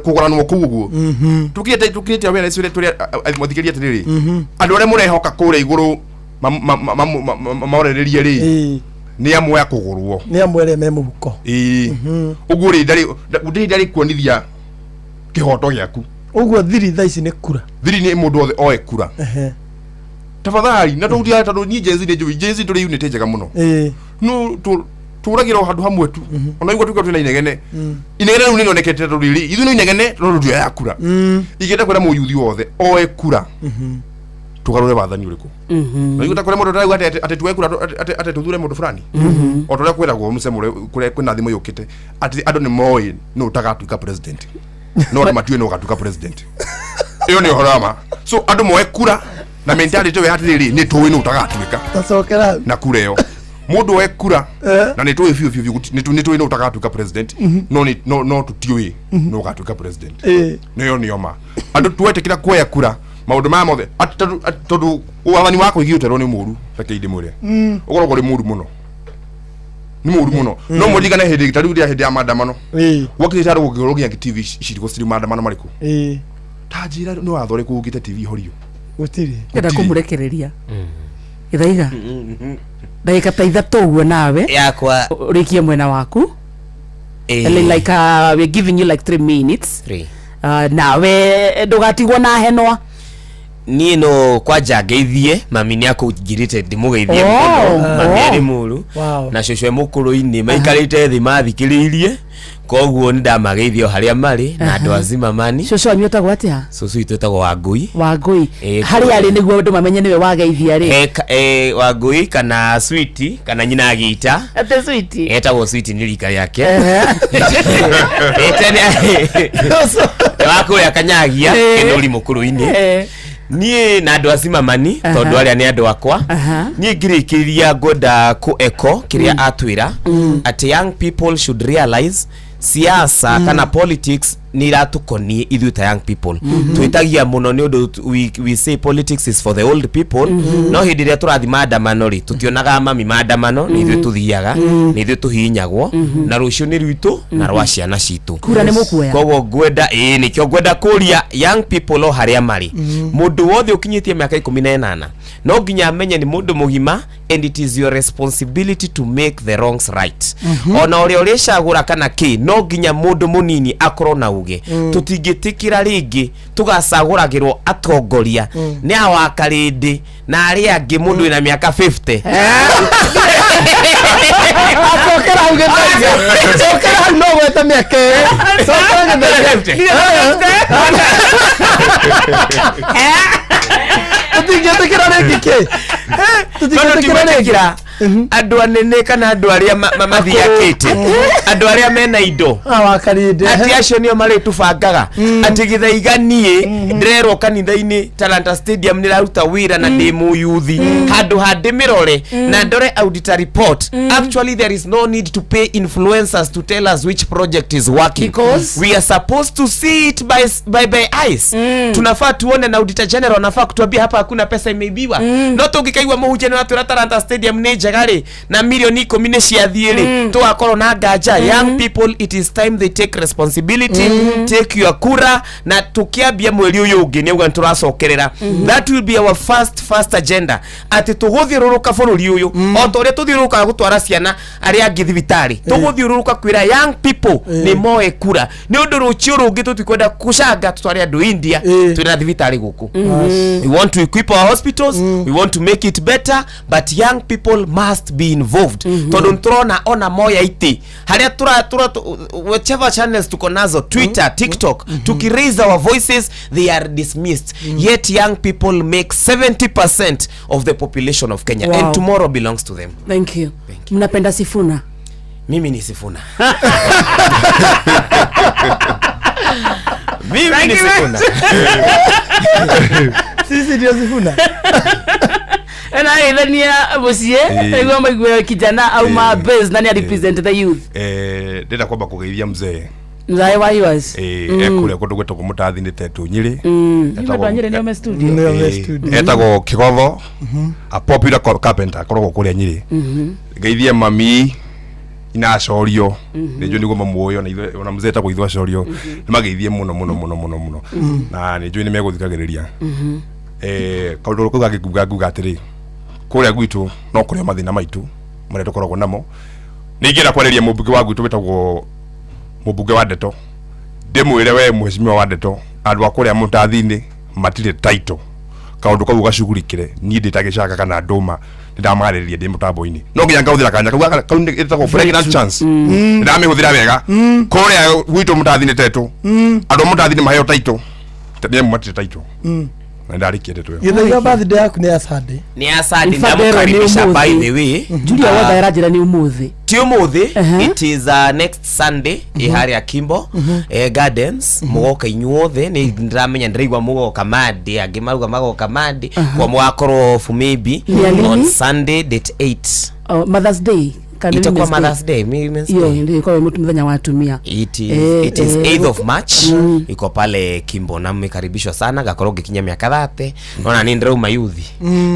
kugurana kuguo tukite awena isure turi muthikiriria tiriri andu aria murehoka kure iguru maorereria ri ni amwe akugurwo ni amwe ria me muhuko uguo ri ndari kuonithia kihoto giaku uguo thiri tha ici ni kura thiri ni mundu othe oe kura tafadhali na tutia tondu ni jenzi turi unite njega muno no turagiro handu hamwe tu ona igwa tukwa twina inegene inegene ru ninonekete ruriri ithu no inegene ruru ya kura igenda kwera muyuthi wothe oe kura tugarure wathani uriku na igwa takwera mundu taragu ate tuwe kura ate tuthure mundu fulani otoria kwera go musemure kure kwina thimo yukite ati ando ni moi no tagatuika president no matue no gatuika president iyo ni horama so ando moe kura na mentality we hatiriri ni tuwe no tagatuika tasokera na kura yo mundu we kura na ni tuwe fiu ni tuwe no tagatuika president no tutiwe no gatuika president niyo ni oma ando tuwete kila kuya kura maundu ma mothe tondu wathani wako igiuterwo ni muru reke indi mwire ugorogwo ri muru muno ni muru muno no mudigana hindi tari uria hindi ya maandamano wakiti tari gukorogia TV ciriko ciri maandamano mariku tajira no wathore kugite TV horio gutiri enda kumurekereria ithaiga ndagika ta ithatu uguo nawe yakwa urikie mwena waku like we're giving you like 3 minutes nawe ndugatigwo na henwa niä no kwanja ngeithie mami nä akångirite ndämå muno mami arä må na cocwe må kå rå-inä maikarä te thä mathikä rä irie koguo nä ndamageithio harä a marä na andå azima mani coco wanyu etagwo atä coco itå etagwo Wangui harä arä nä guo andå mamenye nä we wageithia rä Wangui kana Switi kana nyina agĩita etagwo Switi nä rika rĩake wakå rä akanyagia ä nå ri må kå rå-inä niä na andå azima mani tondå arĩa nĩ andå akwa niĩ ngirĩkĩria ngwenda kũ-echo kĩrĩa atwĩra atĩ young people should realize siasa kana politics ni iratukoniä ithuĩ ta young people twĩtagia mũno nĩ ũndũ we say politics is for the old people no hĩndĩ ĩrĩa tũrathi maandamano rĩ tũtionaga mami maandamano nĩ ithuĩ tũthiaga nĩ ithuĩ tũhihinyagwo na rũciũ nĩ rwitũ na rwa ciana citũ kura nĩ mũkuoya koguo ngwenda nĩkĩo ngwenda kũria young people o harĩa marĩ mũndũ wothe ũkinyĩtie mĩaka 18 no nginya amenye nĩ mũndũ mũgima and it is your responsibility to make the wrongs right ona ũrĩa ũrĩcagũra kana kĩ no nginya mũndũ mũnini akorwo na uge tutingĩtĩkĩra rĩngĩ tũgacagũragĩrwo atongoria nĩ awakarĩndĩ na arĩa angĩ mũndũ wĩna mĩaka 50 acokera uge cokera no gweta mĩaka cokera tutingĩtĩkĩra rĩngĩ kĩ tutingĩtĩkĩra andũ anene kana andũ arĩa mathiakĩte andũ arĩa mena indo ati acio nĩo marĩtũbangaga atĩ gĩthaiga niĩ ndĩrerwo kanitha-inĩ Talanta Stadium nĩraruta wĩra na ndĩ mũyuthi handũ ha ndĩmĩrore na ndore auditor report actually there is no need to pay influencers to tell us which project is working because we are supposed to see it by eyes tunafaa tuone na auditor general nafaa kutuambia hapa hakuna pesa imeibiwa no tungikaigwa mũhunjia weekend watwira Talanta Stadium ni njegari na milioni 10 ni ciathiiri tugakorwo na nganja. Young people, it is time they take responsibility, take your kura, na tukiambia mweri uyu ungi ni uga turacokerera. That will be our first agenda, ati tuguthiururuka bururi uyu o tore tuthiururuka gutwara ciana ari angi thibitari, tuguthiururuka kwira young people ni moe kura ni undu rucio rungi tutikwenda kucanga tutware andu India twina thibitari guku. We want to equip our hospitals, we want to make it better, but young people must be involved. Tondu nturona ona moya iti haria whichever channels tuko nazo, Twitter, TikTok, tuki raise our voices, they are dismissed. Yet young people make 70% of the population of Kenya. And tomorrow belongs to them. Thank you. Mnapenda Sifuna? Mimi ni Sifuna. Mimi ni Sifuna. Sisi ndio Sifuna. Na idhania bosie ego maigwe kijana au ma base nani represent the youth. Ndenda kwamba kugeithia mzee. Mzee wa yours. Ekure kundu gweto kumutathi ni tetu Nyiri. Etagwo Nyiri ni studio. Etagwo Kigotho. A popular carpenter korogwo kuria Nyiri. Geithia mami ina corio. Nijo niguo mamuoyo na ithe ona mzee etagwo Itho corio. Ni mageithie muno. Na nijo ni meguthikagiriria. Kaundu kuga gikuga atiri kuria gwitu no kuria mathina maitu mare tukoragwo namo. Ningira kwareria mubunge wa gwitu wetagwo mubunge wa Ndeto. Ndimwire we mheshimiwa wa Ndeto andu akuria mutathini matire title kaundu kau gacugurikire ni nditagicaka kana nduma ndamariria ndi mutambo-ini no nginya ngauthira kanya kau nditagwo pregnant chance ndamihũthira wega kuria gwitu mutathini tetu andu mutathini maheo title tene matire title na ndarikie Ndeto yo Githaiga birthday yaku ni ya Sunday. Ni ya Sunday ndamukaribisha by the way. Julia wotha yarajira ni umuthi. Ti umuthi, it is next Sunday ihari ya Kimbo Gardens. Mugoka inyuothe ni ndramenya ndiraigwa mugoka madi agimaruga magoka madi kwa mwakoro for maybe on Sunday date 8 Mother's Day. Itakuwa Mother's Day, Women's Day. Ndio kwa mtumenya watumia. It is 8th of March. Iko pale Kimbo na mmekaribishwa sana gakoroge kinya miaka 30. Naona ni ndirauma youth.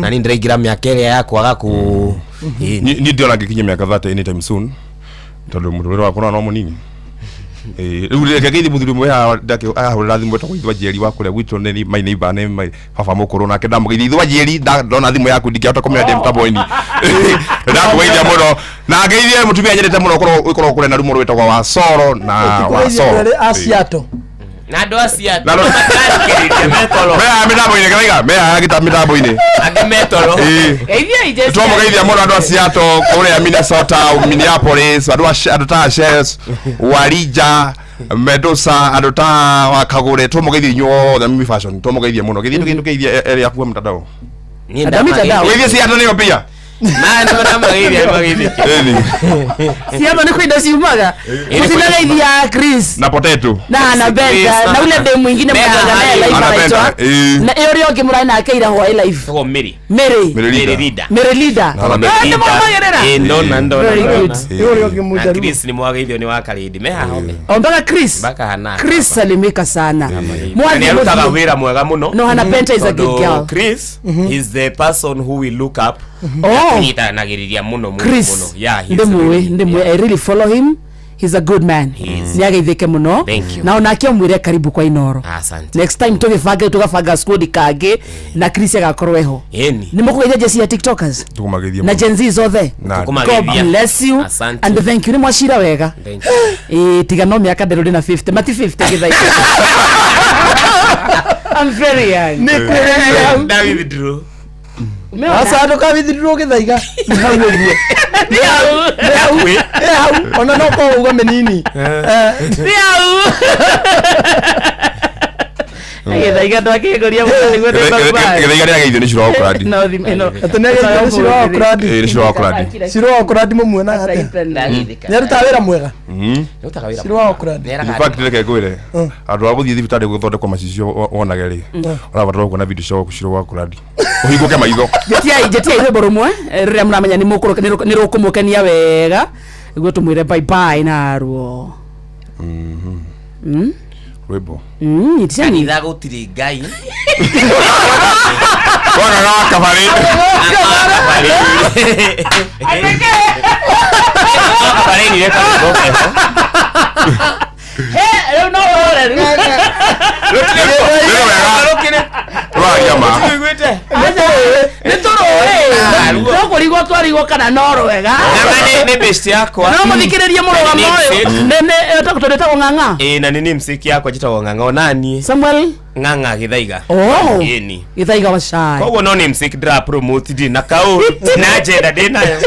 Na ni ndiraingira miaka ile yako agaku ni ndio na kinya miaka 30 anytime soon. Tondu muriro wa kuna no munini. Ule kagithi muthuri mwe ndake ahurira thimu etagwo Ithwa Njeri wa kuria gwitu ni my neighbor ne my baba mukuru nake ndamugeithia Ithwa Njeri ndona thimu yaku ndingihota kumira ndi mtambo-ini ndakugeithia muno na ngeithie mutumia nyendete muno ukorwo kuria na rumo rwetagwo wa Soro na wa Soro Asiato na ndo Asiato na ndo matarikiriria metolo mea mitambo-ini kaiga mea agita mitambo-ini age metolo geithia ije tumugeithia muno andu Asiato kuria Minnesota Minneapolis andu ta Shells Warija Medusa andu ta Wakagure tumugeithia inyo the Mimi Fashion tumugeithia muno geithia ndugeithia area kwa mtandao ni ndamita geithia Asiato niyo pia na ndo magaithia si hapa ni kwenda si umaga usinageithia Chris na potato na bega na ule dem mwingine mtanga naye live anaitwa na yori yoke murai na akaira ho live kwa Mary leader ndo very good yori yoke mujaru Chris ni mwagaithio ni wakaridi meha home mpaka Chris salimika sana mwani alutaga wira mwega muno no hana penta is a good girl. Chris is the person who we look up nagiriria muno Chris yeah ndemwe I really follow him. He's a good man. Niageithike muno na onakio mwire karibu kwa Inoro. Asante. Next time tugafanga squad kage na Chris agakorweho. Ni mukugeithia jesi ya TikTokers tukumageithia na Gen Z zothe. God bless you. Asante. And thank you ni mwashira wega. Tiga no miaka nderudi na 50 mati 50 githaika. I'm very young. Nikwere David Drew. Asa ndo ka withdraw githaiga ona no ko uga menini githaiga ndo akigoria mwana niguo githaiga ria geithio ni ciro wa kuradi no atene geithio ciro wa kuradi ni ciro wa kuradi ciro wa kuradi mumwena ate ni aruta wira mwega ciro wa kuradi in fact reke gwire andu aguthie thibitari guthondekwa macicio wonage ri ora batara kuona video show ciro wa kuradi uhinguke maitho jetia irebo rumwe riria muramenya ni mukuru ni rukumukenia wega niguo tumwire bye bye na ruo rwimbo kanitha gutiri ngai Waka kabaridi. Kabaridi yeka boke. No muthikiririe murugamo uyu ng'ang'a na nini msiki yako jitagwo ng'ang'a nani Samuel ng'ang'a Githaiga yeni Githaiga wacai koguo no ni msiki dra promote di na kau na agenda dina yo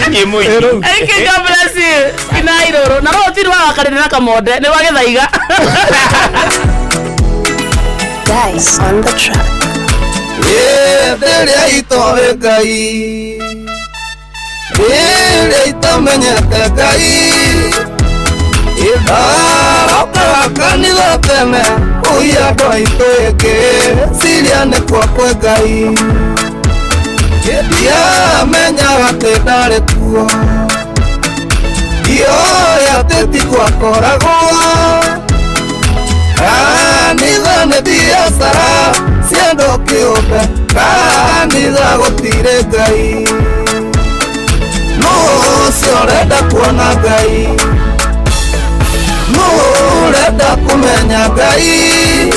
singi mui eke gabrasi kinairoro na rotiri wa karene na kamonde ni wa Githaiga guys on the track. Dere itowe gai Dere itamenyete gai Idara kanitha tene Uya ndo itoeke Siriane kwa kwe gai Kedia menya gate dare tuo Iyo ya teti kwa koragua Kanitha ne biasara Siendo kiumbe kanitha gutire Ngai no urenda kuona Ngai no urenda kumenya Ngai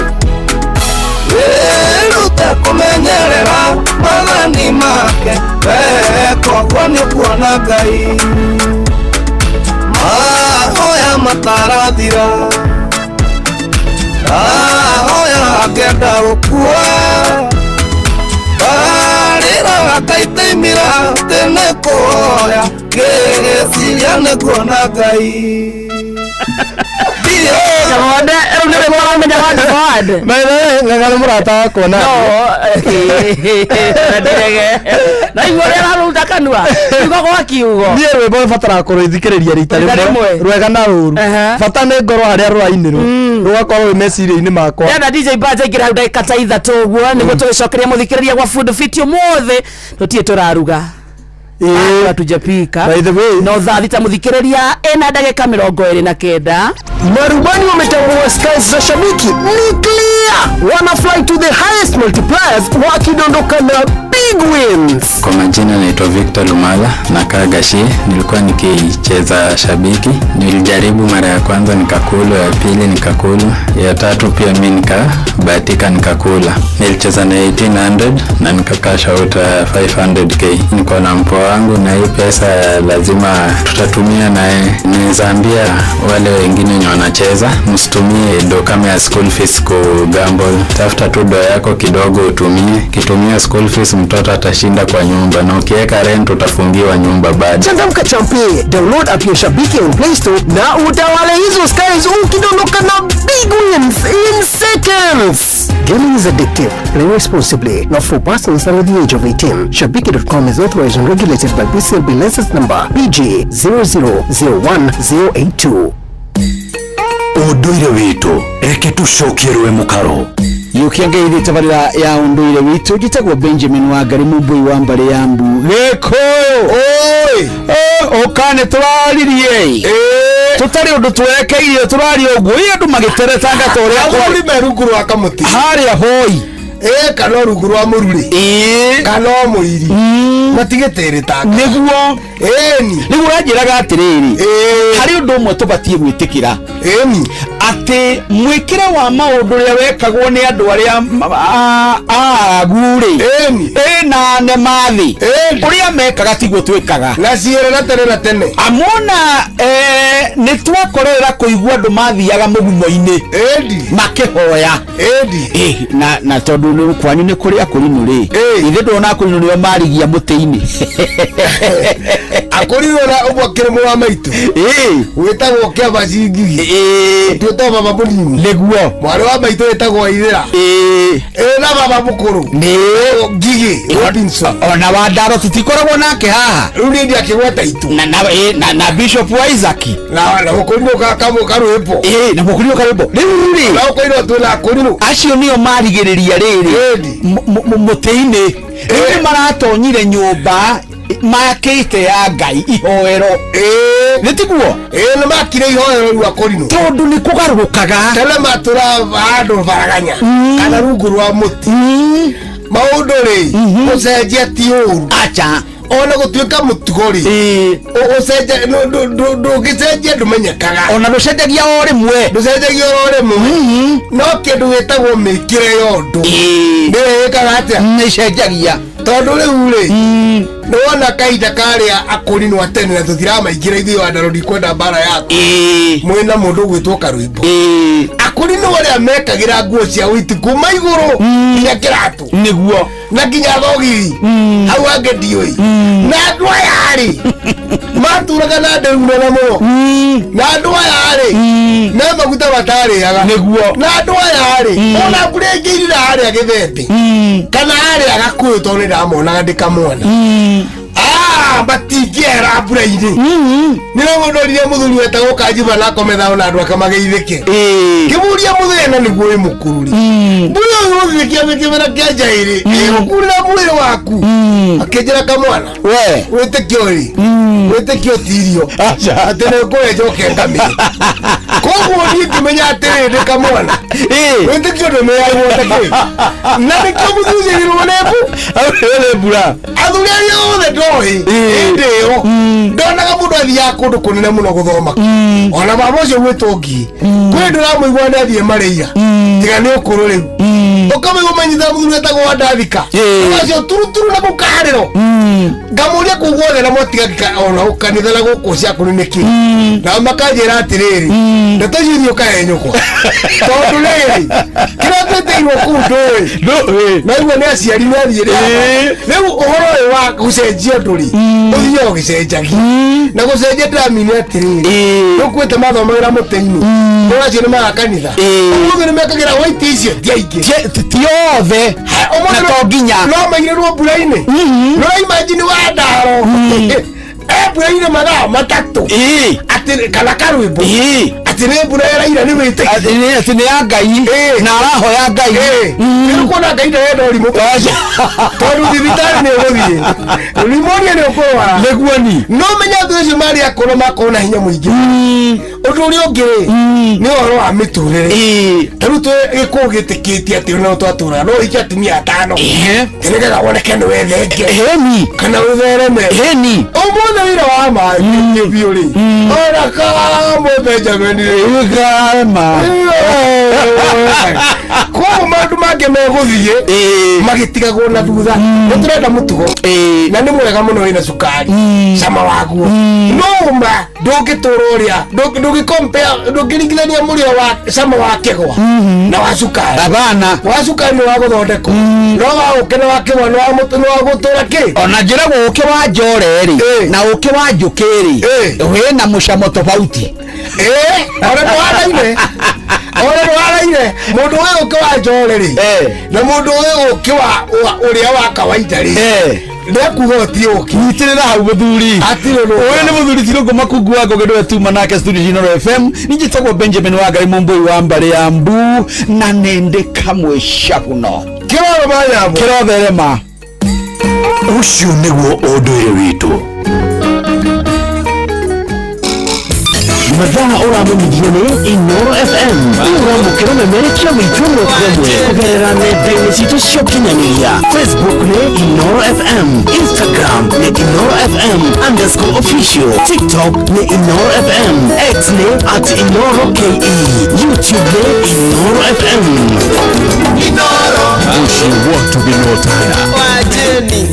wirute kumenyerera mathani make koguo nĩ kuona Ngai mahoya matarathira ahoya ngenda gũkua barĩra gakaitaimĩra tene kũhoya ngĩciria nĩ kuona Ngai kamonde rĩu nĩ rĩmũramenya word ng'ang'a nĩ mũrata wakwa na ndirege na igua rĩrĩa raruta kanua kiugo gwa kiugo niĩ rwĩmbo rũbataraga kũrũthikĩrĩria rita rĩmwe rwega na rũru bata nĩ ngoro harĩa rũrainĩrwo rũgakorwo wĩ meciria-inĩ makwa yana DJ Baja ingĩra hau ndagĩka ta ithatũ ũguo nĩguo tũgĩcokeria mũthikĩrĩria gwa Food Fit ũmũthĩ tũtirĩ tũraruga hatujapika no thaa thita mũthikĩrĩria ena ndagĩka 29 marubani wametambua skies za shabiki ni clear wana fly to the highest multipliers wakidondoka na big wins. Kwa majina naitwa Victor Lumala na Kagashi. Nilikuwa nikicheza shabiki, nilijaribu mara ya kwanza nikakula, ya pili nikakula, ya tatu pia mimi nikabahatika nikakula. Nilicheza na 1800 na nikakasha out 500k. Niko na mpo wangu na hii pesa lazima tutatumia naye. Nizaambia wale wengine wenye wanacheza msitumie do kama ya school fees ku gamble. Tafuta tu do yako kidogo utumie. Kitumia school fees mtoto atashinda kwa nyumba na ukiweka rent utafungiwa nyumba baada. Changamka champi, download app ya Shabiki on Play Store na utawale hizo skies ukidondoka na big wins in seconds. Gaming is addictive. Play responsibly. Not for persons under the age of 18. Shabiki.com is authorized and regulated by BCLB license number PG 0001082. Unduire witu reke tucokierwe mukaro yukiangeithie tabarira ya unduire witu jitagwo Benjamin Wangari Mumbui wa mbari ya Mbu geko oi okane turaririe tutari undu twerekeire turario uguo andu magiteretanga toria kwa merungu rwa kamuti haria hoi kana rungu rwa mururi kana muiri matigeteretanga niguo niguo yanjiraga atiriri hari undu umwe tubatie gwitikira ati mwikire wa maundu ria wekagwo ni andu aria aguri na nemathi uria mekaga tiguo twikaga na ciere na tene amona ni twakorera kuigua andu mathiaga mugumo-ini makihoya na tondu ni kwanyu ni kuria kurinu ri ithe ndona kurinu nio marigia muti-ini akurira ubwa kirimo wa maitu wetagwo kia bacingi tuto baba munini niguo mwari wa maitu wetagwo ithira na baba mukuru ni ngigi Robinson ona wa Ndaro tutikoragwo nake haha riu ni ndia kigweta itu na Bishop wa Isaac na mukurino kamo karwepo na mukurino karwepo riu na ukoino tuna kurino acio nio marigiriria riri muti-ini ni maratonyire nyumba makite ya ngai ihoero nitiguo nä makire ihoero rwa kå rinå tondu nä kå garå-kaga tene matå andå baraganya kana rungu rwa må ti maå ndå rä gå cenjia ti å ru acha ona gå tuä ka må tugo rä ndå gä cenjia ndå menyekaga ona ndå cenjagia o rä mwe ndå cenjagia o rä mwe no kä ndå gä tagwo mä kä re yo ndå nä wä kaga atä nä cenjagia tondå rä u rä nä wona kahinda karä a akå rinwo atene na tå tiramaingä ra ithuä wandarå kwenda mbara yaku mwä na må ndå å gwä two karwä mbo akå rinwo arä a mekagä ra nguo cia witi kuma igå rå nginya kä ratå nä guo na nginya thogiri hau angä ndiå na andå aya rä maturaga na ndä runene må no na andå aya rä me maguta matarä aga nä guo na andå aya rä ona mbura ĩngĩ irira harä a gä thembe kana harä a gakå yå tondå nä ndamonaga ndä kamwana matingĩera mbura-inĩ nä rä må ndorire må thuri wetagwo kanjiba na komethao na andå ake mageithä ke kä må ria må thena nä guo wä må kå rå rä mbura å yå thä kä amä kä mera kä anjaä rä gå kurä ra mwä rä waku akä njä ra kamwana wä tä kä o rä wä tä kä o tirio atä nä kå re njoke ngamä koguo niä ngä menya atä rä ndä kamwana wä tä kä o ndä mä yarwo takä na nä kä o må thucä rwo nä mbura athuri arä othe ndoä ndä yo ndonaga må ndå athiaga kå ndå kå nene må no gå thoma ona baba å cio gwä two ngi kwä ndå ramå igua nä athiä marä ira tiga nä å kå rå rä u å kamä gå manyitha må thuri wetagwo wa ndathika acio turuturu na må karä ro ngamå ria kå guothe na motigagika ona å kanitha na gå kå ciakå nä kä na makanjä ra atä rä rä ndeto icio thiä å kahe nyåkwa tondå rä rä kä rä a twä tä irwo kå u ndå na iguo nä aciari nä athiä rä u å horo å yå wa gå cenjia ndå rä å thiaga å gä cenjagia na gå cenjia ndäramine atä rä rä rä kwä te mathomagä ra må tä-inä å acio nä magakanitha å må thä nä mekagä ra waiti icio ti aingä ti othe na to nginya no mairä rwo mbura-inä no imagine wa ndaro mbura-inä mathaa matatå atä kana karwä mbo atä nä mbura yaraira nä wä tä atä nä ya ngai na arahoya ngai nä kuona ngai ndarenda å rimå tondå thibitarä nä å gå thiä rimonia nä å kå rwara nä guoni no menya andå acio marä akorwo makorwo na hinya må ingä å ndå å rä a å ngä rä nä å horo wa mä tå rä re tarä u gä kå gä tä kä tie atä no twatå raga no wä atumia atano nä getha woneke nä wethenge kana wä thereme å mothe wä ra wa maä biå rä ona kamwe benjamin koguo maå ndå mangä megå thiä magä tigagwo na thutha nä tå renda må tugo na nä mwega må no wä na cukari cama waguo no ma ndå ngä tå ra å rä a ndå ngä ringithania må rä wa cama wa kä gwa na wa cukari wa cukari nä wa gå thondekwo no wa å ke nä wa kä gwa nä wa gå tå ra kä ona njä ragwo å kä wa njore rä na å kä wa njå kä rä wä na må camo tofauti ona nä waraine ona nä waraine må ndå å yå kä wa njore rä na må ndå å yå kä wa å rä a wa kawaida rä nä akuga å tiä å kä nyitä rä ra hau må thuri å yå nä må thuri tirå ngå makungu wa ngå gä ndå tuma nake studio Inooro FM ningä tagwo Benjamin wa Ngai må mbåi wa mbarä ya mbu na nä ndä kamwe cabuno kä rotherema å cio nä guo å ndå ä re witå mathaa ũramũnyithio nĩ Inooro FM ũramũkĩra memerekia witũ mwekemwe kũgerera nenda-inĩ citũ cia ũkinyanĩria Facebook nĩ Inooro FM, Instagram nĩ Inooro FM_official, TikTok nĩ Inooro FM, X nĩ @InooroKE, YouTube nĩ Inooro FM. Inooro ũcio watu binotaya wajeni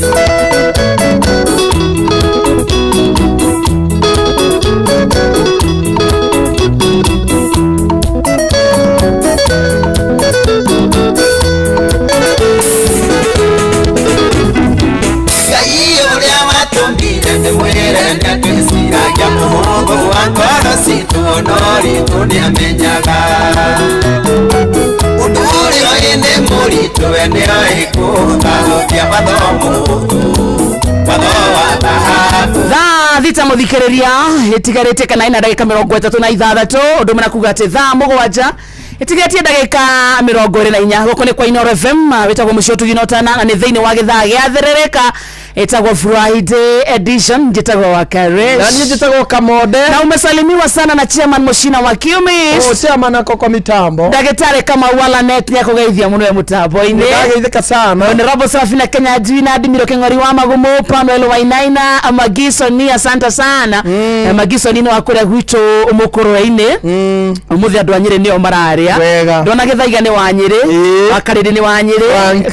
amenyaga undu urio ine muritu ene aikuthahũkia mathomo thaa thita muthikiriria itigarite kana ina ndagika 36 undu mena kuga ati thaa mugwanja itigetie ndagika 24 guko ni kwa Inooro FM wetagwo mucio tuginotana na ni thiini wa githaa gya therereka Etagwa Friday edition njitagwa Wakaresh. Na njitagwa Kamode. Na umesalimiwa sana na chairman Mushina wa Kiumis. Chairman akoko mitambo. Dagetare kama wala net ya kugeithia muno ya mutambo ine. Ndageithika sana. Honorable Safina Kenya Jina Adimiro Kengori wa Magumo Pamelo Wainaina Amagiso ni asante sana. Amagiso ni no akore gwito umukoro ine. Umuthi andu anyire ni o mararia. Ndona githaiga ni wanyire. Akaridi ni wanyire.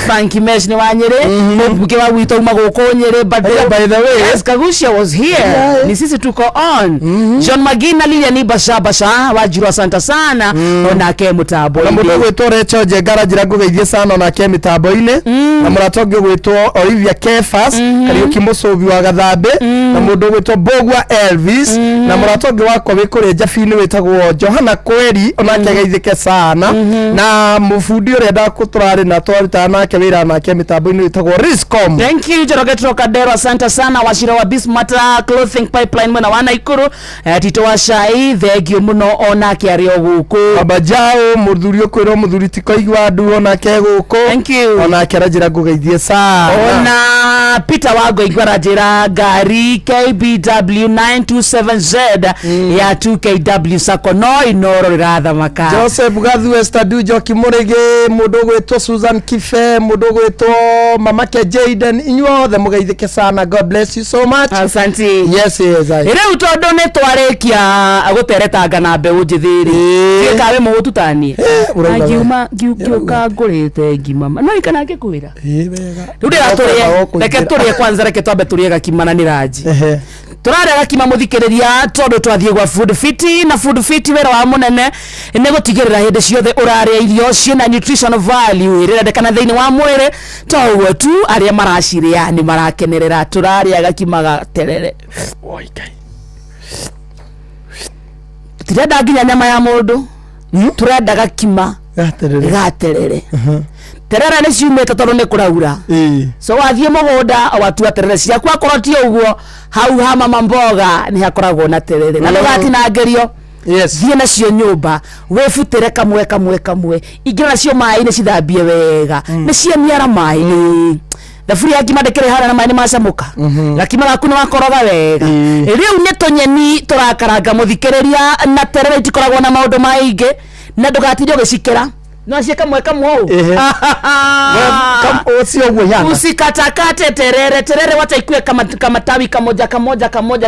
Funky Mesh ni wanyire. Mubuke wa gwito umaguko nyire but by the way yes Kagushia was here. Ni sisi tuko on. John Magina Lilia ni basha wajuru asante sana. Ona ke mutambo. Na mudo gwito Recho Jegara jirago geithie sana ona ke mitambo ine. Na muratonge gwito Olivia Kefas Kariuki Musobi wa Gathambe na mudo gwito Bogwa Elvis na muratonge wako wikure Jafini witagwo Johana Kweri ona ke geithike sana na mufundi ure ndakuturari na twaruta nake wira nake mitambo ine witagwo Riscom. Thank you Jorogetro Kadero asante sana washira wa Bismata Clothing Pipeline mwana wana Ikuru Tito wa Shai thegio muno ona kiario guku abajao muthurio kwiro muthuri tiko igwa ndu ona ke guku. Thank you ona kerajira ngugeithie sana ona Peter Wago igwara jira gari KBW 927Z ya 2KW sako no inoro riratha maka Joseph Gathu Estadu Joki Murege mudogo eto Susan Kife mudogo eto mama ke Jaden inyuothe mugeithike sana. God bless you so much. Asante. Yes ire utondo ne twarekia aguteretanga na mbeu njithiri kikawe mugututanie agiuma giuka ngurite ngima no ikana ngikwira wega ndira turie kwanza reke twambe turie gakimana ni Raji turare gakima muthikiriria tondu twathie gwa Food Fit na Food Fit wera wa munene ne gutigirira hindi ciothe uraria irio ciina nutritional value ire ndekana thiini wa mwire toguo tu aria maraciria ni marakenerera turaria gakima ga terere oikai tirenda nginya nyama ya mundu turenda gakima gaterere terere ni ciumite tondu ni kuraura so wathie mugunda watua terere ciaku akorotio uguo hau hama mamboga ni hakoragwo na terere na ndugatinangerio thie nacio nyumba wefutire kamwe ingira nacio mai ni cithambie wega ni cianiara mai thaburia ya ngima ndekere hara na mai ni macamuka gakima gaku ni wakoroga wega riu ni tunyeni turakaranga muthikiriria na terere itikoragwo na maundu maingi na ndugatinde ugicikira no cie kamwe ou usikatakate terere wacha ikue kama tawi kamoja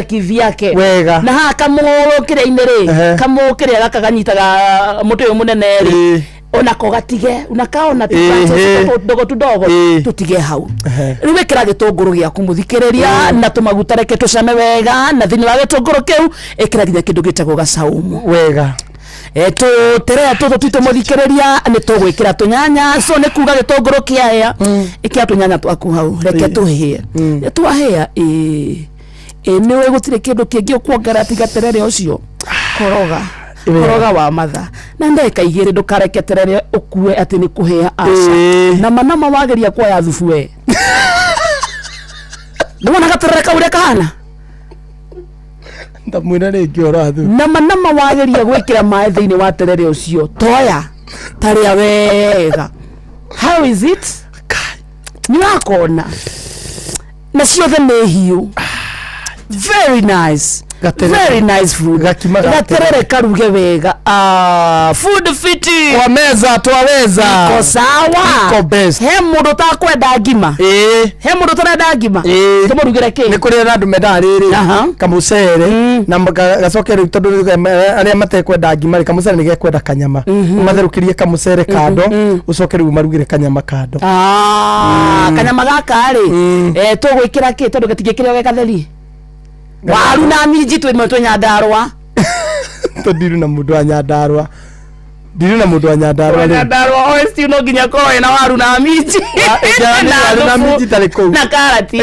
kivyake wega na ha kamukire inere kamukire gakaganyitaga mutu uyu munene onako gatige unakaona tudogo tutige hau riwe kira gitunguru giaku muthikiriria na tumaguta reke tucame wega na thini wa gitunguru kiu ikira ginya kindu gitagwo gacaumu wega terere tuto muthikiriria ni tugwikira tunyanya so ni kuga gitunguru kiaya ikia tunyanya twaku hau reke tuhie twahia ni we gutire kindu kingi kuongera tiga terere ucio koroga wa matha na ndeka igire ndukareke terere ukue ati ni kuhia aca na manama wageria kwa ya thufu we ndona gaterere kaure kana ndamwira ringi orathu na manama wageria gwikira mai thiini wa terere ucio toya taria wega how is it ni wakona na ciothe ni hiu very nice very nice food gaterere karuge wega Food Fit kwa meza twaweza iko sawa iko best he mundu takwenda ngima he mundu tarenda ngima tumurugire ki ni kuri andu medariri kamucere na gacokere tondu aria matekwenda ngima kamucere ni gekwenda kanyama matherukirie kamucere kando ucokere umarugire kanyama kando kanyama gaka ri tugwikira ki tondu gatigikire wega theri waru na minji twimwe Nyandarua ndiru na mundu wa Nyandarua Nyandarua oesti no ginya koe na waru na minji na minji tari kou na karati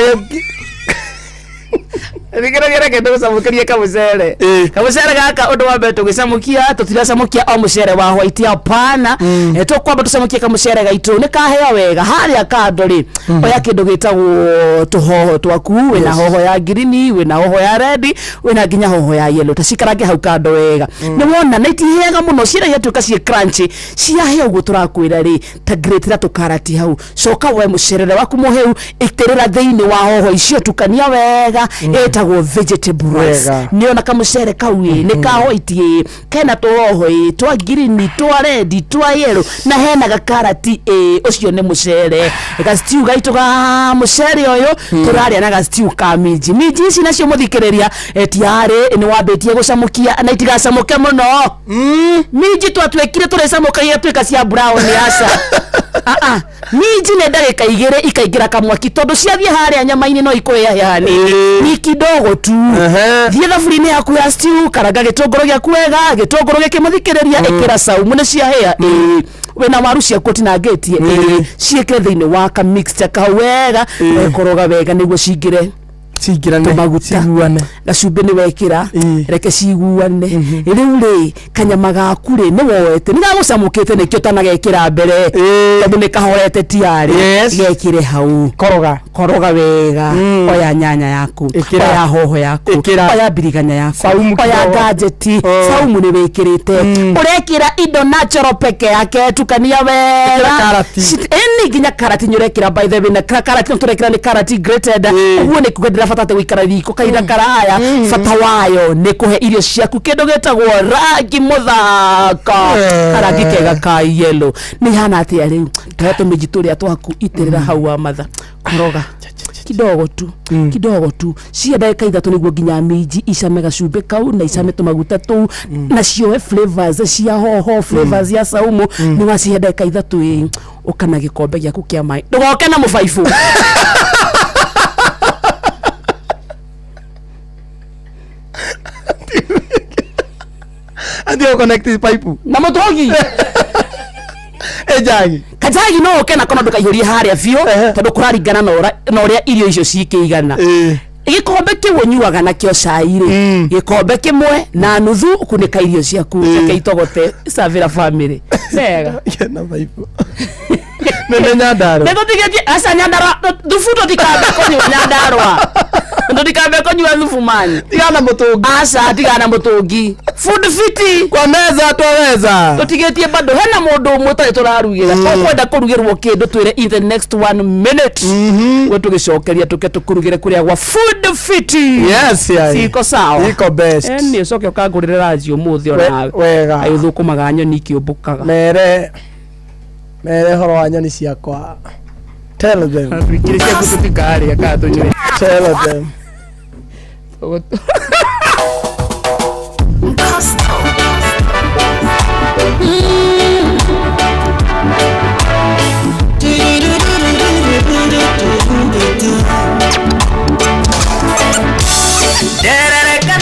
Nigera kendo gucamukiria kamucere kamucere gaka undu wa mbeto gicamukia tutiracamukia o mucere wa white hapana tukwamba tucamukia kamucere gaitu ni kahea wega haria kando ri oya kindu gitagwo tuhoho twaku wina hoho ya green wina hoho ya red wina nginya hoho ya yellow tacikarange hau kando wega ni wona na itihega muno cira yatuka cie crunchy cia heo uguo turakwira ri ta grate ra tukarati hau coka we mucerere waku muheu itirira thiini wa hoho icio tukania wega etagwo vegetables niona kamucere kaui ni kahoitie kena tuhoho twa green twa red twa yellow na hena gakarati ucio ni mucere ga stew gaitu ga mucere oyo turaria na ga stew ka minji ici nacio muthikiriria tiare ni wambitie gucamukia na itigacamuke muno minji twatwekire turecamukagia twika cia brown aca minji ne ndagika igire ikaingira kamwaki tondu ciathie haria nyama-ini no ikuya yani ni kidogo tu thie thaburini yaku ya stew karanga gitunguru giaku wega gitunguru gikimuthikiriria ikira saumu ni cia hea wena waru ciaku tinangetie ciikire thiini wa ka mixture ka wega ekoroga wega niguo cingire maguta gacumbi ni wekira reke ciguane riu ri kanyama gaku ri ni woete ni gagucamukite nikio tanagekira mbere tondu ni kahorete tiari gekire hau koroga wega oya nyanya yaku oya hoho yaku oya biriganya yaku oya gajeti saumu ni wekirite urekira indo natural peke yake tukania wega eni nginya karati nyurekira by the way na karati turekira ni karati grated uguo ni kugedera fatate wikara riko kaida karaya fata wayo ni kuhe irio ciaku kindu getagwo rangi muthaka karangi kega ka yellow ni hana atia riu tato mijituria twaku itirira hau wa matha koroga kidogo tu cia ndagika ithatu niguo nginya minji icame gacumbi kau na icame tumaguta tu na cioe flavors cia hoho flavors ya saumu ni wacihe ndagika ithatu ukana gikombe giaku kia mai ndugoke na mubaibu Andio connected pipe na motogi ejagi kajagi no kena kono ndukaihuria haria biu tondu kuraringana na uria irio icio cikiigana gikombe kiwe nyuaga na kio cai ri gikombe kimwe na nuthu kunika irio ciaku itogote savira family wega na pipe nene nyandaro nego tigetie asa nyandara dufuto tikambe konyo nyandarwa ndo tikambe konyo thufu mani tigana mutungi asa tigana mutungi food fiti kwa meza twaweza tutigetie bado hena mundu mutare turarugira kwenda kurugirwo kindu twire in the next 1 minute we tugicokeria tukurugire kuria gwa food fiti yes siko sawa iko best ni coke ukangurire raji umuthi ona wega ayuthukumaga nyoni kiumbukaga mere horo wa nyoni ciakwa tell them kirisia gututikari akato nyoni tell them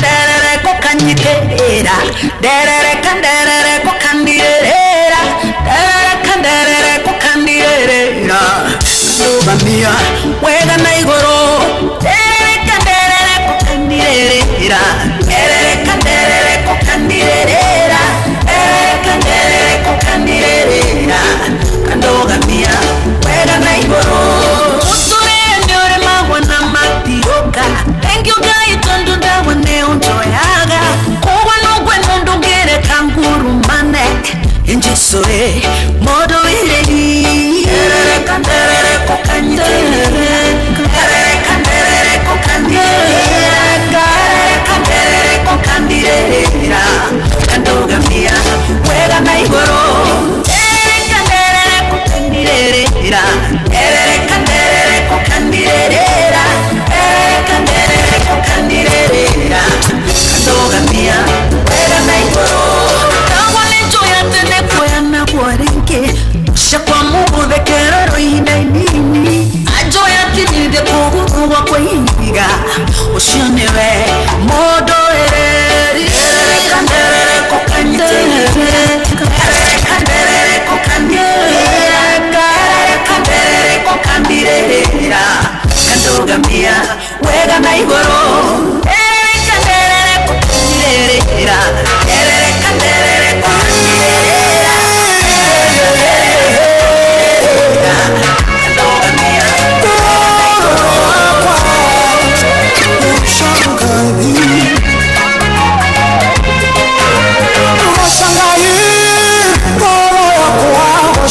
derere kokanyitera derere kokandirera derere kokandirera nubamia wega na igoro derere kokandirera derere kokandirera kokandirera kandogamia wega na igoro usure nyore magwana matioka thank you guys tondu ndawa neonjoyaga kuwa nogwe nondongere kanguru mane injisore modo iredi derere kokanyitera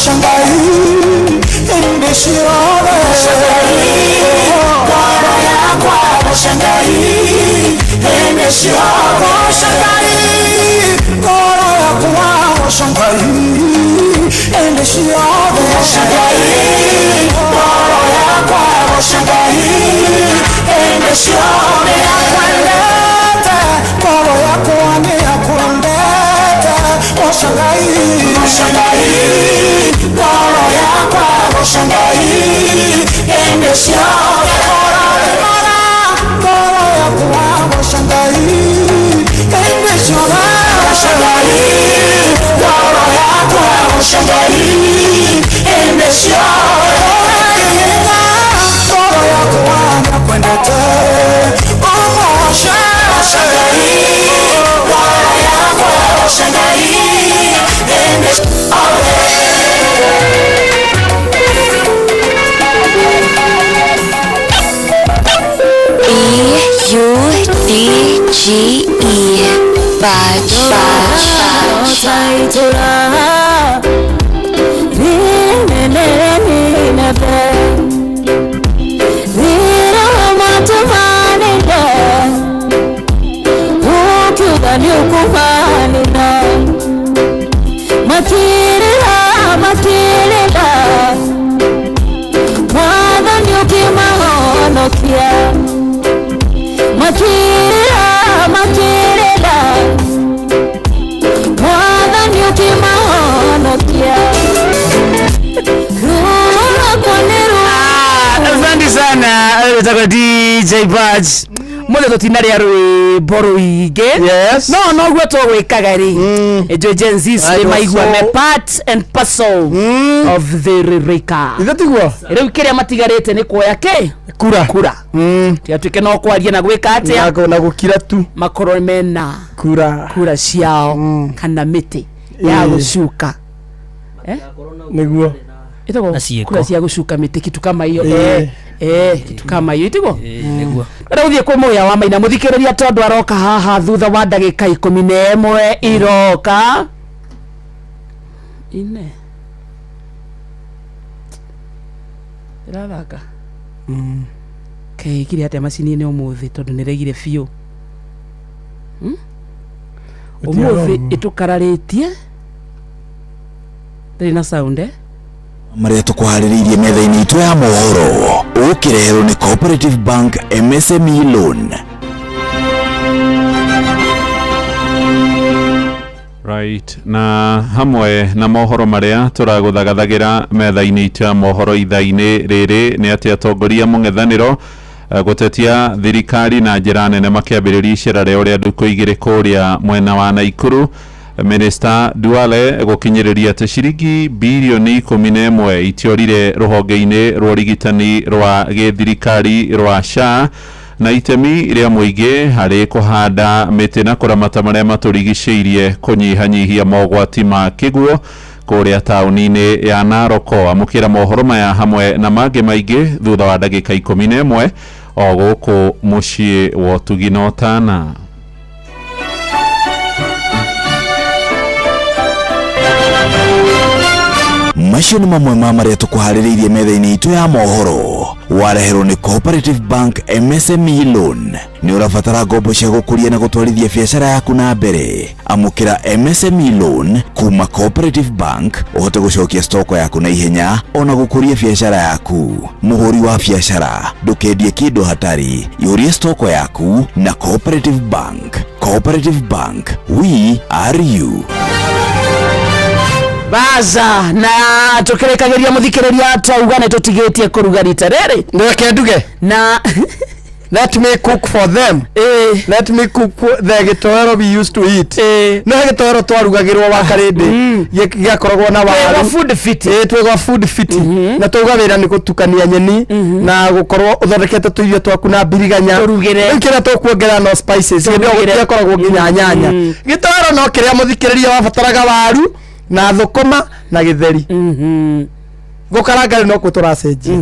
Shangai Indishirove Goro yakwa Shangai Indishirove Shangai Goro yakwa Shangai Indishirove Shangai Goro yakwa Shangai Indishirove Yakwandete Goro yakwa ni yakwandete Shangai Shangai Goro yakwa Shangai Indishirove Goro yakwa Shangai Indishirove Shangai Goro yakwa Shangai Indishirove Goro yakwa yakwendete Shangai Goro yakwa Shangai B-U-D-G-E Baj Asante sana kwa DJ Baj mule totinari arwe boru ige yes no gweto gwikaga ri ejo Gen Z they maigwa me part and parcel of the rika ithatigwo rĩu kĩrĩa matigarĩte nĩ kuoya kura tiatuĩke no kwaria na gwĩka atĩa na gũkira tu makorwo mena kura ciao kana mĩtĩ ya gũcuka nĩguo kura cia gũcuka mĩtĩ kitu kama hiyo kitu kama hiyo itigo nĩguo rĩu kwa moya wa Maina mũthikĩrĩria tondu aroka haha thutha wa ndagĩka 11 iroka ine irathaka kĩgire atĩa macini-inĩ ũmũthĩ tondũ nĩregire biũ ũmũthĩ ĩtũkararĩtie ndĩrĩ na sound Maria tukuharĩrĩirie metha-inĩ itũ ya mohoro ũkĩreherwo nĩ Cooperative Bank MSME Loan. Right, na hamwe na mohoro maria turaguthagathagira metha-inĩ itũ ya mohoro ithaa-inĩ rĩrĩ nĩ atĩ atongoria mũng'ethanĩro gutetia thirikari na njĩra nene makĩambĩrĩria icera rĩao rĩa ndukũ igĩrĩ kũrĩa mwena wa Naikuru. Minister Duale gukinyiriria ati ciringi bilioni 11 itiorire ruhonge-ini rwa rigitani rwa githirikari rwa SHA na itemi ria muingi hari kuhanda miti na kuramata maria maturigicĩirie kunyihanyihia mogwati ma kiguo kuria tauni-ini ya Narok. Amukira mohoro maya hamwe na mangĩ maingĩ thutha wa ndagĩka 11 o gũkũ muciĩ wa Ũtugi na Ũtana. Macio nĩ mamwe ma marĩa tũkuharĩrĩirie metha-inĩ itũ ya mohoro. Wareherwo nĩ Cooperative Bank MSME Loan. Nĩ ũrabatara ngombo cia gũkũria na gũtwarithia biacara yaku na mbere. Amũkĩra MSME Loan kuma Cooperative Bank ũhote gũcokia stoko yaku na ihenya ona gũkũria biacara yaku. Mũhũri wa biacara ndũkendie kĩndũ hatari, yũria stoko yaku na Cooperative Bank. Cooperative Bank, we are you. Baza na tukirekagĩria mũthikĩrĩria twauga nĩ tũtigĩtie kũruga rita rĩrĩ ndeke nduge na let me cook for them let me cook the gĩtoero we used to eat no gĩtoero twarugagĩrwo wa karĩndĩ gĩakoragwo na waru food fit twĩgwa food fit na tuga wĩra nĩ gũtukania nyeni na gũkorwo ũthondekete tũirio twaku na biriganya kĩrĩa tũkuongerera no spices gĩakoragwo nginya nyanya gĩtoero no kĩrĩa mũthikĩrĩria wabataraga waru na thũkũma na gĩtheri gũkaranga no kũtũracenjia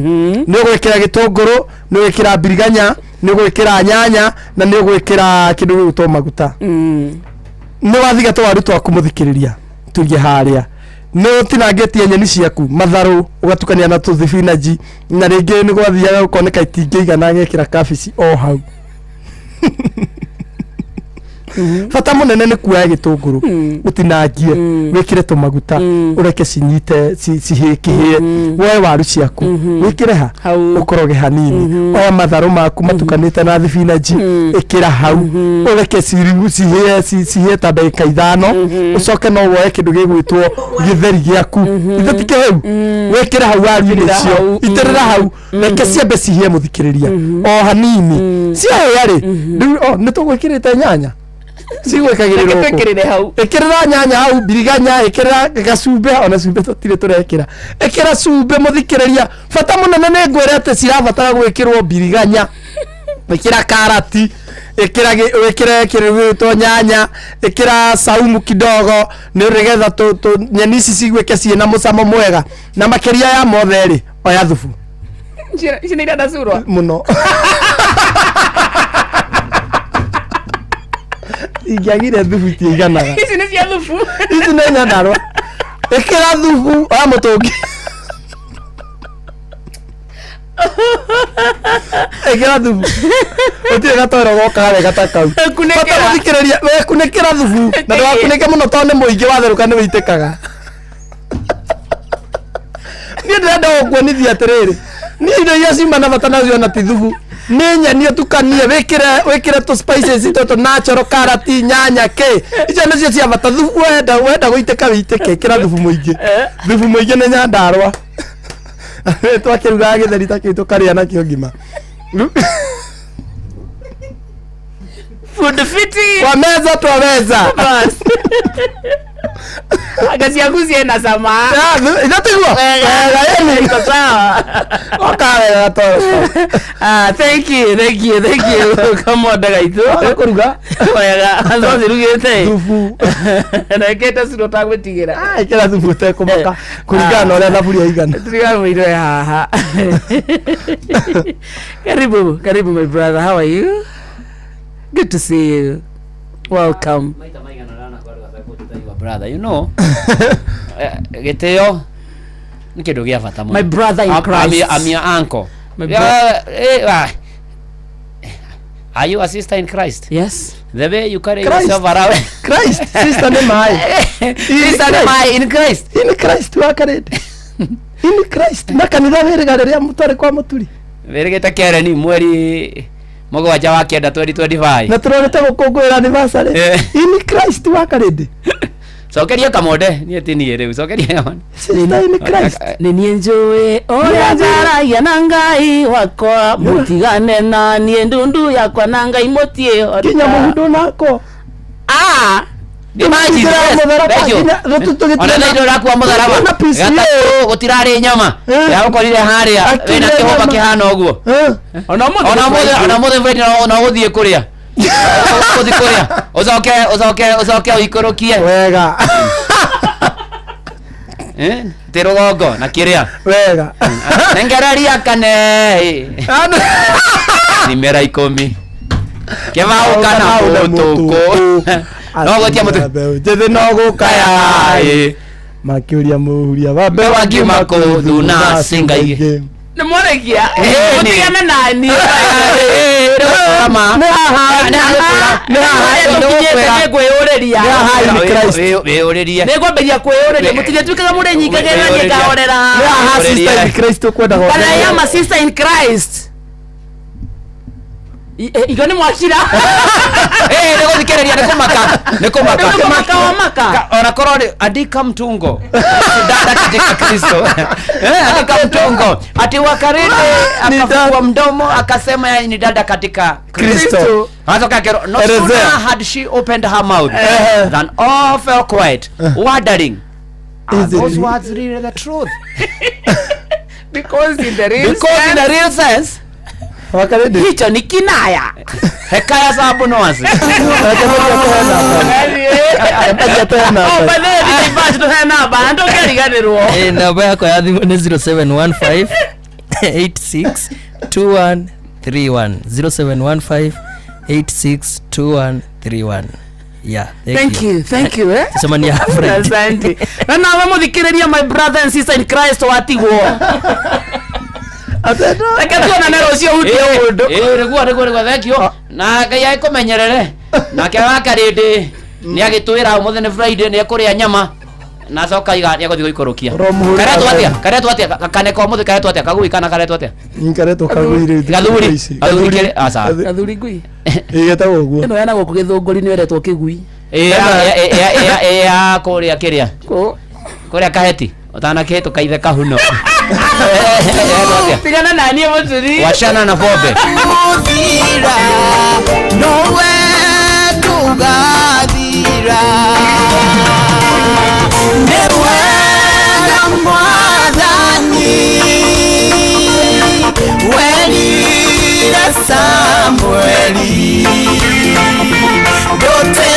nĩ ũgwĩkĩra gĩtũngũrũ nĩ ũgwĩkĩra biriganya nĩ ũgwĩkĩra nyanya na nĩ ũgwĩkĩra kĩndũ gĩgũtwo maguta nĩ wathiga twaru twaku mũthikĩrĩria tũige harĩa no tinangetie nyeni ciaku matharu ugatukania na tuthibinaji na ringi ni gwathiaga ukoneka itingĩigana ngekira kabici o hau fata munene ni kuoya gitunguru utinangie wikire tumaguta ureke cinyite cihikihie woe waru ciaku wikire ha ukoroge hanini oya matharu maku matukanite na thibinaji ikira hau ureke cihie ta ndagika 5 ucoke no woe kindu gigwitwo githeri giaku ithatike hau wikire hau waru icio iterera hau reke ciambe cihie muthikiriria o hanini cio yari nitugwikirite nyanya ekirira nyanya hau biriganya ekirira gacumbe ona cumbe tutire turekira ekira cumbe muthikiriria fata munene ne ngwere ate cirabatara gwikirwo biriganya ekira karati ekira kirigito nyanya ekira saumu kidogo ni regetha nyeni ici cigweke ciina mucamo mwega na makiria ya motheri oya thubu cina ira ndacurwa muno igiagire thubu tiganaga ici ni cia thubu ici ni nyandarwa ekira thubu oya mutungi ekira thubu utire gatoro goka wega takau kunekera thikiriria we kunekera thubu na ndwakuneke muno tonde muingi watheruka ni witikaga ni ndenda gukuonithia atiriri ni indo iria cimana bata nacio na ti thubu ni nyeni tukanie wikire to spices to natural carrot nyanya ke icio nicio cia bata thubu wenda guiteka witeke kira thubu muingi ni nyandarwa twakiruga githeri takitu karia na kio ngima food fiti kwa meza twaweza bas agasi yangu siena sama inatigwa yani iko sawa okawe to thank you kama daga ito kuruga oyaga azo zirugete thubu na keta siro tagwetigira kera thubu te kumaka kuruga no na buri igana triga mwiro haha karibu my brother, how are you? Good to see you. Welcome. Brother, you know. Geteo nikido gia fata mo. My brother in Christ. I'm your uncle. Are you a sister in Christ? Yes. The way you carry yourself around. Christ, sister ne mai. Sister ne mai in Christ. In Christ wa karede. In Christ. Na kanitha werega riria mutare kwa muturi. Weregeta kere ni mweri mogo wacha wa kenda 2025. Na turonete gukungwira anniversary. In Christ wa karede. Sokeria kamode ni etini reu sokeria man. Sister in Christ. Ni njue oya jaragia na Ngai wakwa mutigane na nie ndundu yakwa na Ngai mutie kinya muhundo nako. Imagine ona ndio rakwa mutharaba gatatu gutirari nyama ya ukorire haria wina kihomba kihana uguo ona muthe vedi na uthie kuria uthi kuria ucoke uikorokie wega tirugongo na kiria wega nengeraria kane nimera 10 kebao kana utuko no gotia mutu jethe no gukaya makiuria muhuria babe wangi maku na singai ne morekia mutigana nani kama ne kweyureria weyureria ne kwamberia kweyureria mutige twikaga murenyinga gena ngahorera sister in Christ kwenda ho but I am a sister in Christ. Igoni mwashira nego thikereria neko maka ona korode andika mtungo dada katika Kristo andika mtungo ati wakarede akafungua mdomo akasema ni dada katika Kristo hata kakero no sooner had she opened her mouth than all fell quiet wondering are those words really the truth because in the real sense wakarede hicho ni kinaya hekaya za bonoasi namba yako ya thimu ni 0715 862131 0715 862131 Yeah. Thank you eh. Semania friend. Asante. Na nawe muthikiriria my brother and sister in Christ watigwo. Reke tuona na rocio utie undu. Riguo thank you. Na Ngai aikumenyerere. Nake wakarindi ni agitwira umuthi ni Friday ni akuria nyama. Na coka iga ni guthii guikurukia. Karetu atia kaneko umuthi karetu atia kagui kana karetu atia. Karetu kagui gathuri kire asa. Gathuri ngui. Igeta uguo. Ino yana guku githunguri ni weretwo kigui. Kuria kiria. Kuria kaheti. Utana ketu kaithe kahuno. Tigana nani muturi. Washana na bombe. Muthira nowe tugathira. Newe na mwathani. Weli na Samueli. Dote